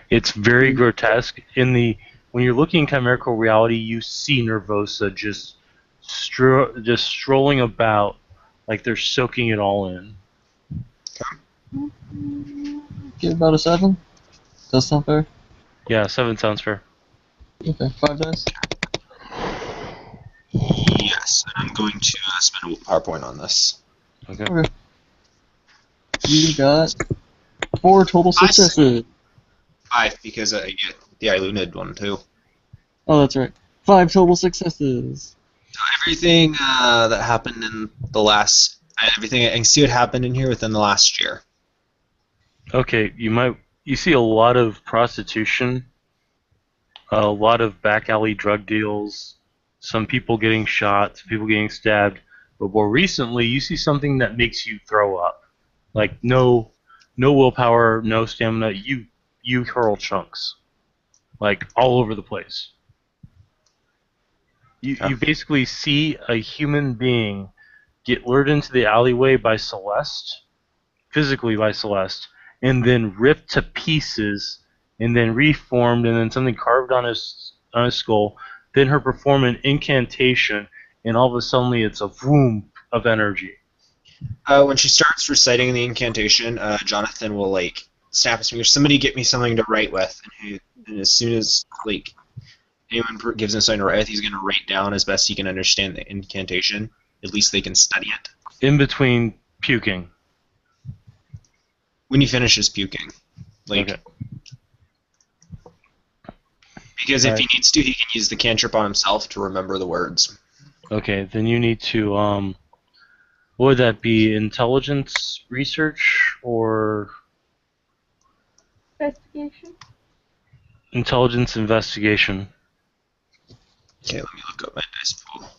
It's very grotesque. When you're looking at chimerical reality, you see Nervosa just strolling about like they're soaking it all in. Get about a 7? Does sound fair? Yeah, 7 sounds fair. Okay, 5 dice. Yes, and I'm going to spend a PowerPoint on this. Okay. Okay. You got 4 total successes. 5, because I get the Ilunid one, too. Oh, that's right. 5 total successes. Everything that happened in the last... Everything I can see what happened in here within the last year. Okay, you see a lot of prostitution, a lot of back alley drug deals, some people getting shot, some people getting stabbed, but more recently you see something that makes you throw up. Like no willpower, no stamina, you hurl chunks. Like all over the place. You basically see a human being get lured into the alleyway by Celeste, physically by Celeste, and then ripped to pieces, and then reformed, and then something carved on his skull. Then her perform an incantation, and all of a sudden it's a boom of energy. When she starts reciting the incantation, Jonathan will, like, snap his fingers, somebody get me something to write with, and and as soon as like anyone gives him something to write with, he's gonna write down as best he can understand the incantation. At least they can study it. In between puking. When he finishes puking, like, Okay. because if he Alright. needs to, he can use the cantrip on himself to remember the words. Okay, then you need to, what would that be? Intelligence research or Investigation. intelligence investigation? Okay, let me look up my dice pool.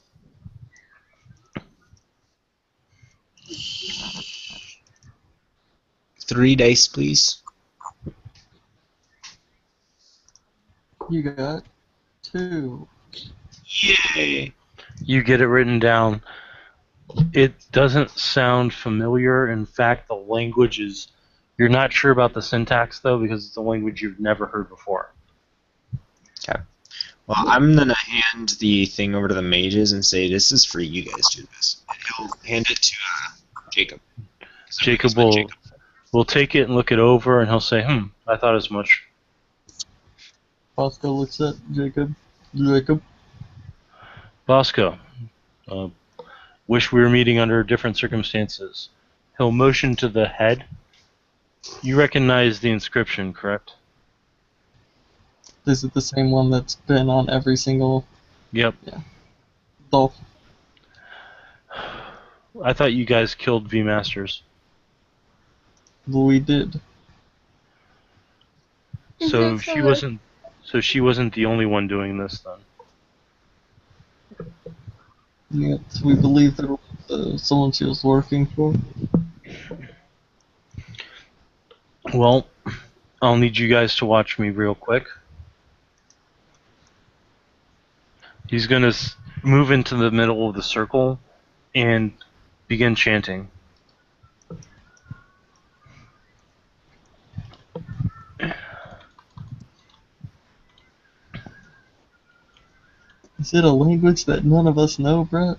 Three dice, please. You got 2. Yay! You get it written down. It doesn't sound familiar. In fact, the language is... You're not sure about the syntax, though, because it's a language you've never heard before. Okay. Well, I'm gonna hand the thing over to the mages and say, "This is for you guys to do this." And he'll hand it to Jacob. Jacob will take it and look it over, and he'll say, I thought as much. Bosco looks at Jacob. Jacob. Bosco, wish we were meeting under different circumstances. He'll motion to the head. You recognize the inscription, correct? Is it the same one that's been on every single... Yep. Yeah. Dolph. I thought you guys killed V-Masters. We did. So she wasn't the only one doing this then. Yes, we believe there was someone she was working for. Well, I'll need you guys to watch me real quick. He's going to move into the middle of the circle and begin chanting. Is it a language that none of us know, Brett?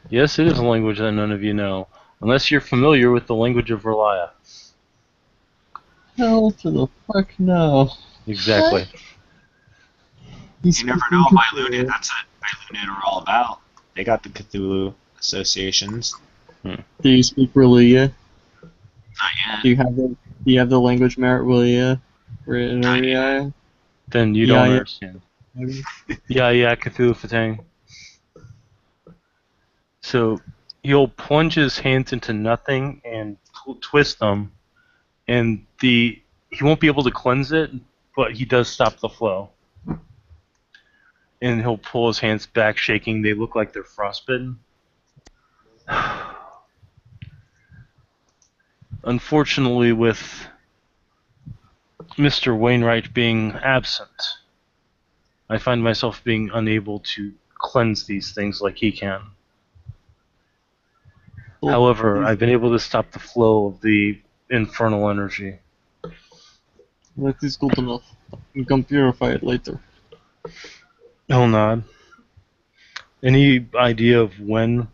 Yes, it is a language that none of you know, unless you're familiar with the language of Relia. Hell to the fuck no. Exactly. You never know by Lunit. That's what by Lunit are all about. They got the Cthulhu associations. Do you speak Relia? Not yet. Do you have the language merit Relia? Relia? Then you don't understand. Yeah, Cthulhu Fatang. So he'll plunge his hands into nothing and twist them, and he won't be able to cleanse it, but he does stop the flow. And he'll pull his hands back, shaking. They look like they're frostbitten. Unfortunately, with Mr. Wainwright being absent, I find myself being unable to cleanse these things like he can. However, I've been able to stop the flow of the infernal energy. That is good enough. You can purify it later. He'll nod. Any idea of when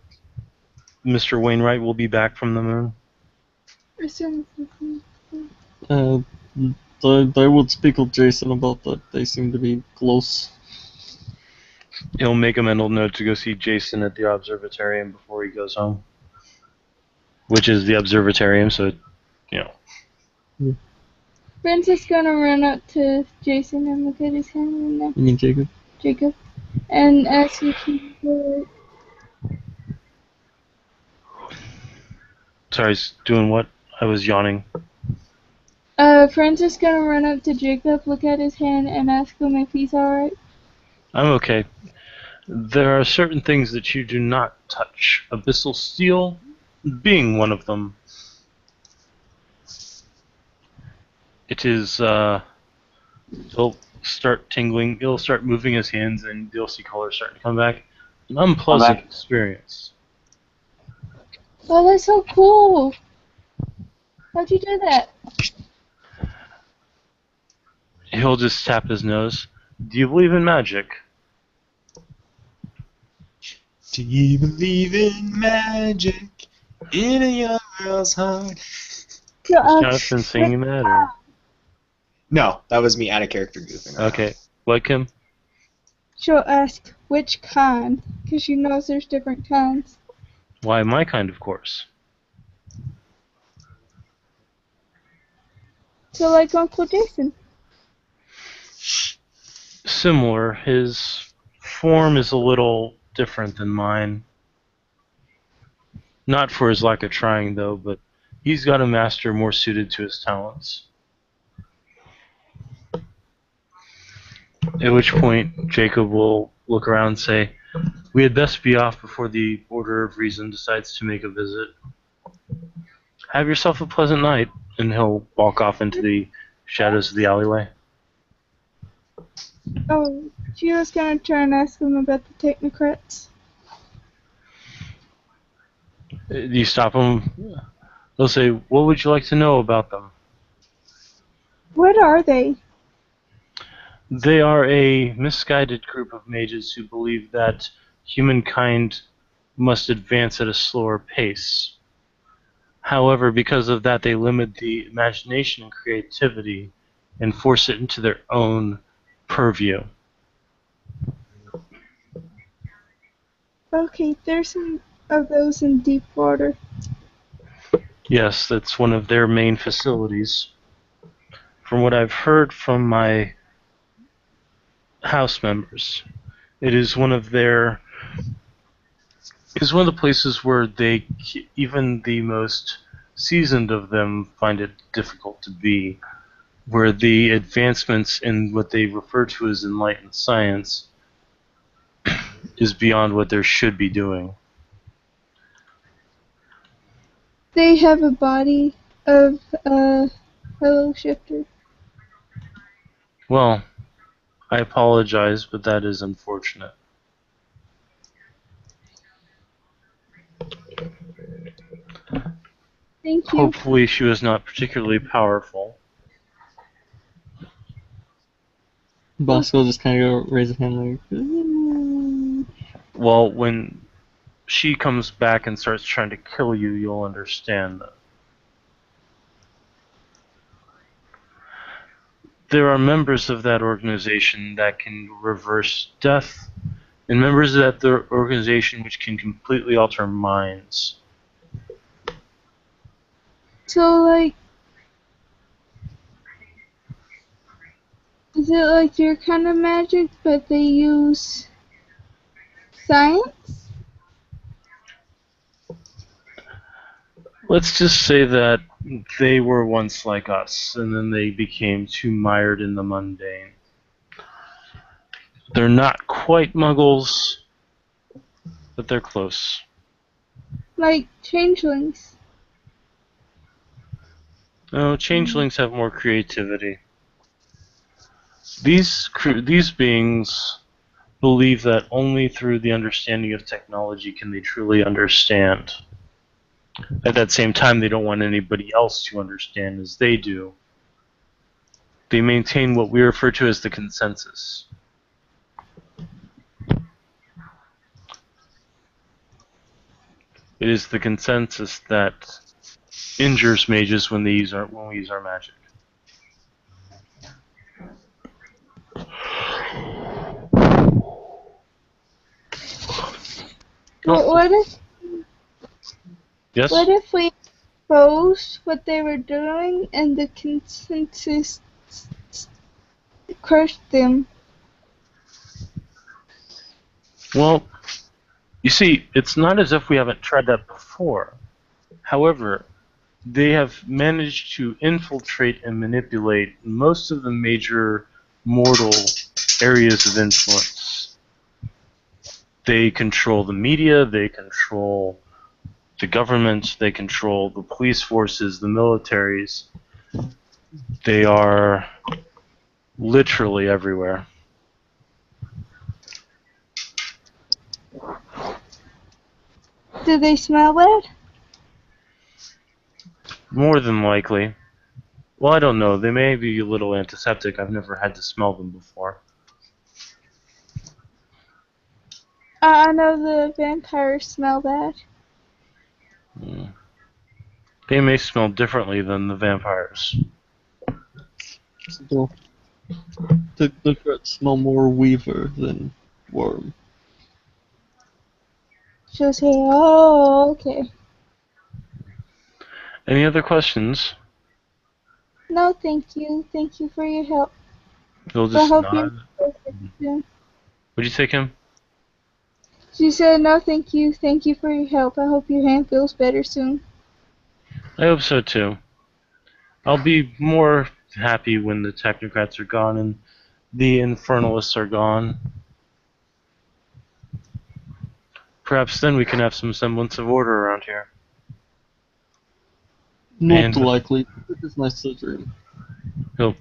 Mr. Wainwright will be back from the moon? As soon as we can. I would speak with Jason about that. They seem to be close. He'll make a mental note to go see Jason at the observatarium before he goes home. Which is the observatarium, so, Brent's just gonna run up to Jason and look at his hand and You mean Jacob? Jacob, and ask if he could. Sorry, doing what? I was yawning. Francis gonna run up to Jacob, look at his hand, and ask him if he's alright. I'm okay. There are certain things that you do not touch. Abyssal steel being one of them. It is, he'll start tingling, he'll start moving his hands, and you'll see color starting to come back. An unpleasant experience. Oh, that's so cool! How'd you do that? He'll just tap his nose. Do you believe in magic? Do you believe in magic in a young girl's heart? Has Jonathan singing that, or? No, that was me out of character goofing around. Okay. What, Kim? She'll ask which kind, because she knows there's different kinds. Why, my kind, of course. So like Uncle Jason. Similar. His form is a little different than mine. Not for his lack of trying, though, but he's got a master more suited to his talents. At which point, Jacob will look around and say, "We had best be off before the Order of Reason decides to make a visit. Have yourself a pleasant night," and he'll walk off into the shadows of the alleyway. Oh, she was gonna try and ask him about the technocrats. You stop them, they'll say, "What would you like to know about them?" What are they? They are a misguided group of mages who believe that humankind must advance at a slower pace. However, because of that, they limit the imagination and creativity and force it into their own purview. Okay, there's some of those in Deepwater. Yes, that's one of their main facilities. From what I've heard from my house members, it is one of the places where even the most seasoned of them find it difficult to be, where the advancements in what they refer to as enlightened science is beyond what they should be doing. They have a body of a Hello Shifter. Well, I apologize, but that is unfortunate. Thank you. Hopefully she was not particularly powerful. Bosco will just kind of raise a hand like, Well, when she comes back and starts trying to kill you, you'll understand that. There are members of that organization that can reverse death, and members of that organization which can completely alter minds. So, like, is it like your kind of magic, but they use science? Let's just say that they were once like us, and then they became too mired in the mundane. They're not quite muggles, but they're close. Like changelings? No, changelings have more creativity. These beings believe that only through the understanding of technology can they truly understand. At that same time, they don't want anybody else to understand as they do. They maintain what we refer to as the consensus. It is the consensus that injures mages when we use our magic. What if? Yes? What if we exposed what they were doing and the consensus crushed them? Well, you see, it's not as if we haven't tried that before. However, they have managed to infiltrate and manipulate most of the major mortal areas of influence. They control the media, they control the government, they control the police forces, the militaries. They are literally everywhere. Do they smell bad? More than likely. Well, I don't know. They may be a little antiseptic. I've never had to smell them before. I know the vampires smell bad. They may smell differently than the vampires. So the threats smell more weaver than worm. She'll say, "Oh, okay." Any other questions? No, thank you. Thank you for your help. He'll I just hope you. nod. What'd you say, Kim? She said, "No, thank you. Thank you for your help. I hope your hand feels better soon." I hope so too. I'll be more happy when the technocrats are gone and the infernalists are gone. Perhaps then we can have some semblance of order around here. Not And likely. It is nice to dream. he'll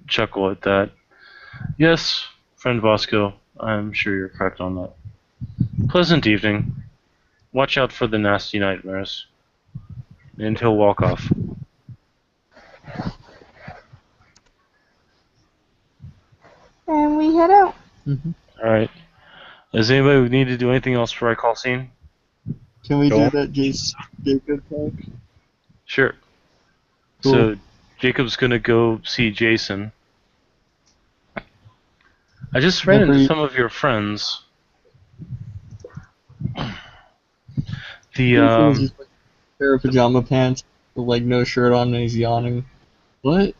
chuckle at that. Yes, friend Bosco, I'm sure you're correct on that. Pleasant evening. Watch out for the nasty nightmares. And he'll walk off. And we head out. Alright. Does anybody need to do anything else before I call scene? Can we Go do on. that Jacob talk? Sure. Cool. So, Jacob's gonna go see Jason. I just ran into some of your friends. Jason is just like a pair of pajama pants with like no shirt on and he's yawning. What?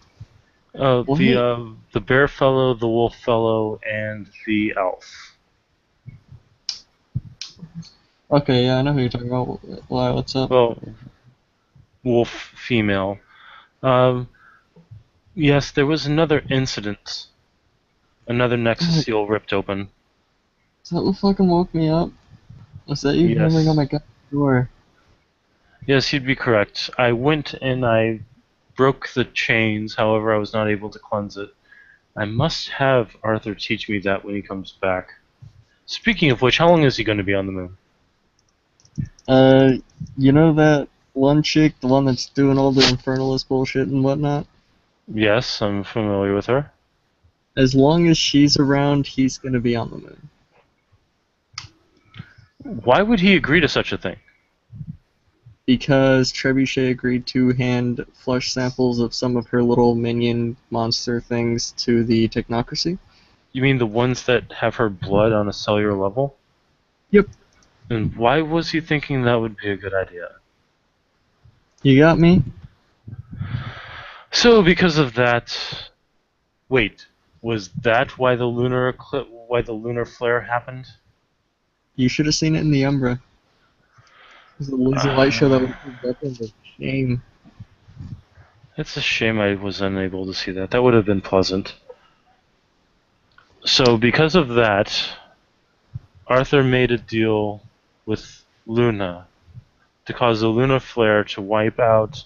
The bear fellow, the wolf fellow, and the elf. Okay, yeah, I know who you're talking about. Why? What's up? Well, wolf female. Yes, there was another incident. Another Nexus seal ripped open. Is that what fucking woke me up? Was that you Yes. hammering on my goddamn door? Yes, you'd be correct. I went and I broke the chains, however I was not able to cleanse it. I must have Arthur teach me that when he comes back. Speaking of which, how long is he going to be on the moon? You know that one chick, the one that's doing all the infernalist bullshit and whatnot? Yes, I'm familiar with her. As long as she's around, he's gonna be on the moon. Why would he agree to such a thing? Because Trebuchet agreed to hand flesh samples of some of her little minion monster things to the technocracy. You mean the ones that have her blood on a cellular level? Yep. And why was he thinking that would be a good idea? You got me? So, because of that... Wait, was that why the lunar flare happened? You should have seen it in the Umbra. It was a lazy light show that was a shame. It's a shame I was unable to see that. That would have been pleasant. So, because of that, Arthur made a deal with Luna to cause the lunar flare to wipe out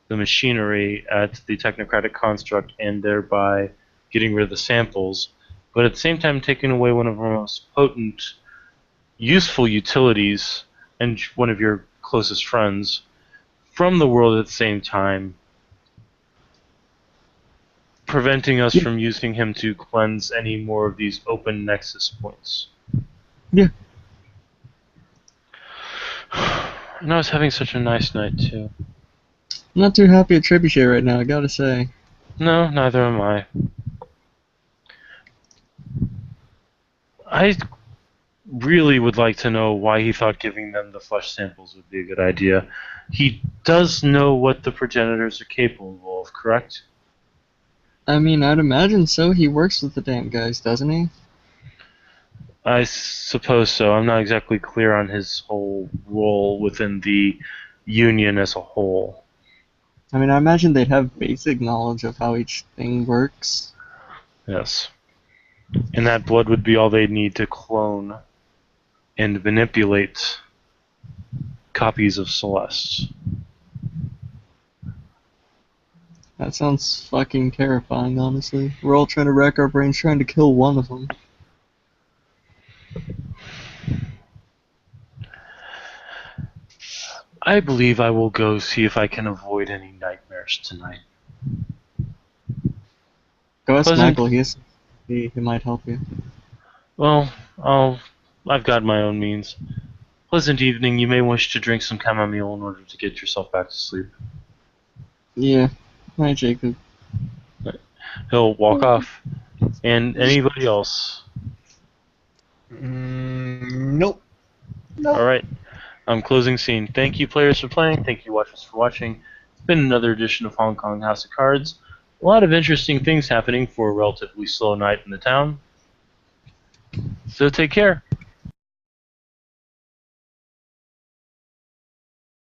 the machinery at the technocratic construct and thereby getting rid of the samples, but at the same time taking away one of our most potent, useful utilities and one of your closest friends from the world at the same time, preventing us from using him to cleanse any more of these open nexus points. Yeah. And I was having such a nice night, too. I'm not too happy at Trebuchet right now, I gotta say. No, neither am I. I really would like to know why he thought giving them the flesh samples would be a good idea. He does know what the progenitors are capable of, correct? I mean, I'd imagine so. He works with the damn guys, doesn't he? I suppose so. I'm not exactly clear on his whole role within the Union as a whole. I mean, I imagine they'd have basic knowledge of how each thing works. Yes. And that blood would be all they'd need to clone and manipulate copies of Celeste. That sounds fucking terrifying, honestly. We're all trying to rack our brains trying to kill one of them. I believe I will go see if I can avoid any nightmares tonight. Go ask Pleasant. Michael, he might help you. Well, I've got my own means. Pleasant evening. You may wish to drink some chamomile in order to get yourself back to sleep. Yeah. Hi, Jacob. He'll walk off. And anybody else? Nope. All right. I'm closing scene. Thank you, players, for playing. Thank you, watchers, for watching. It's been another edition of Hong Kong House of Cards. A lot of interesting things happening for a relatively slow night in the town. So take care.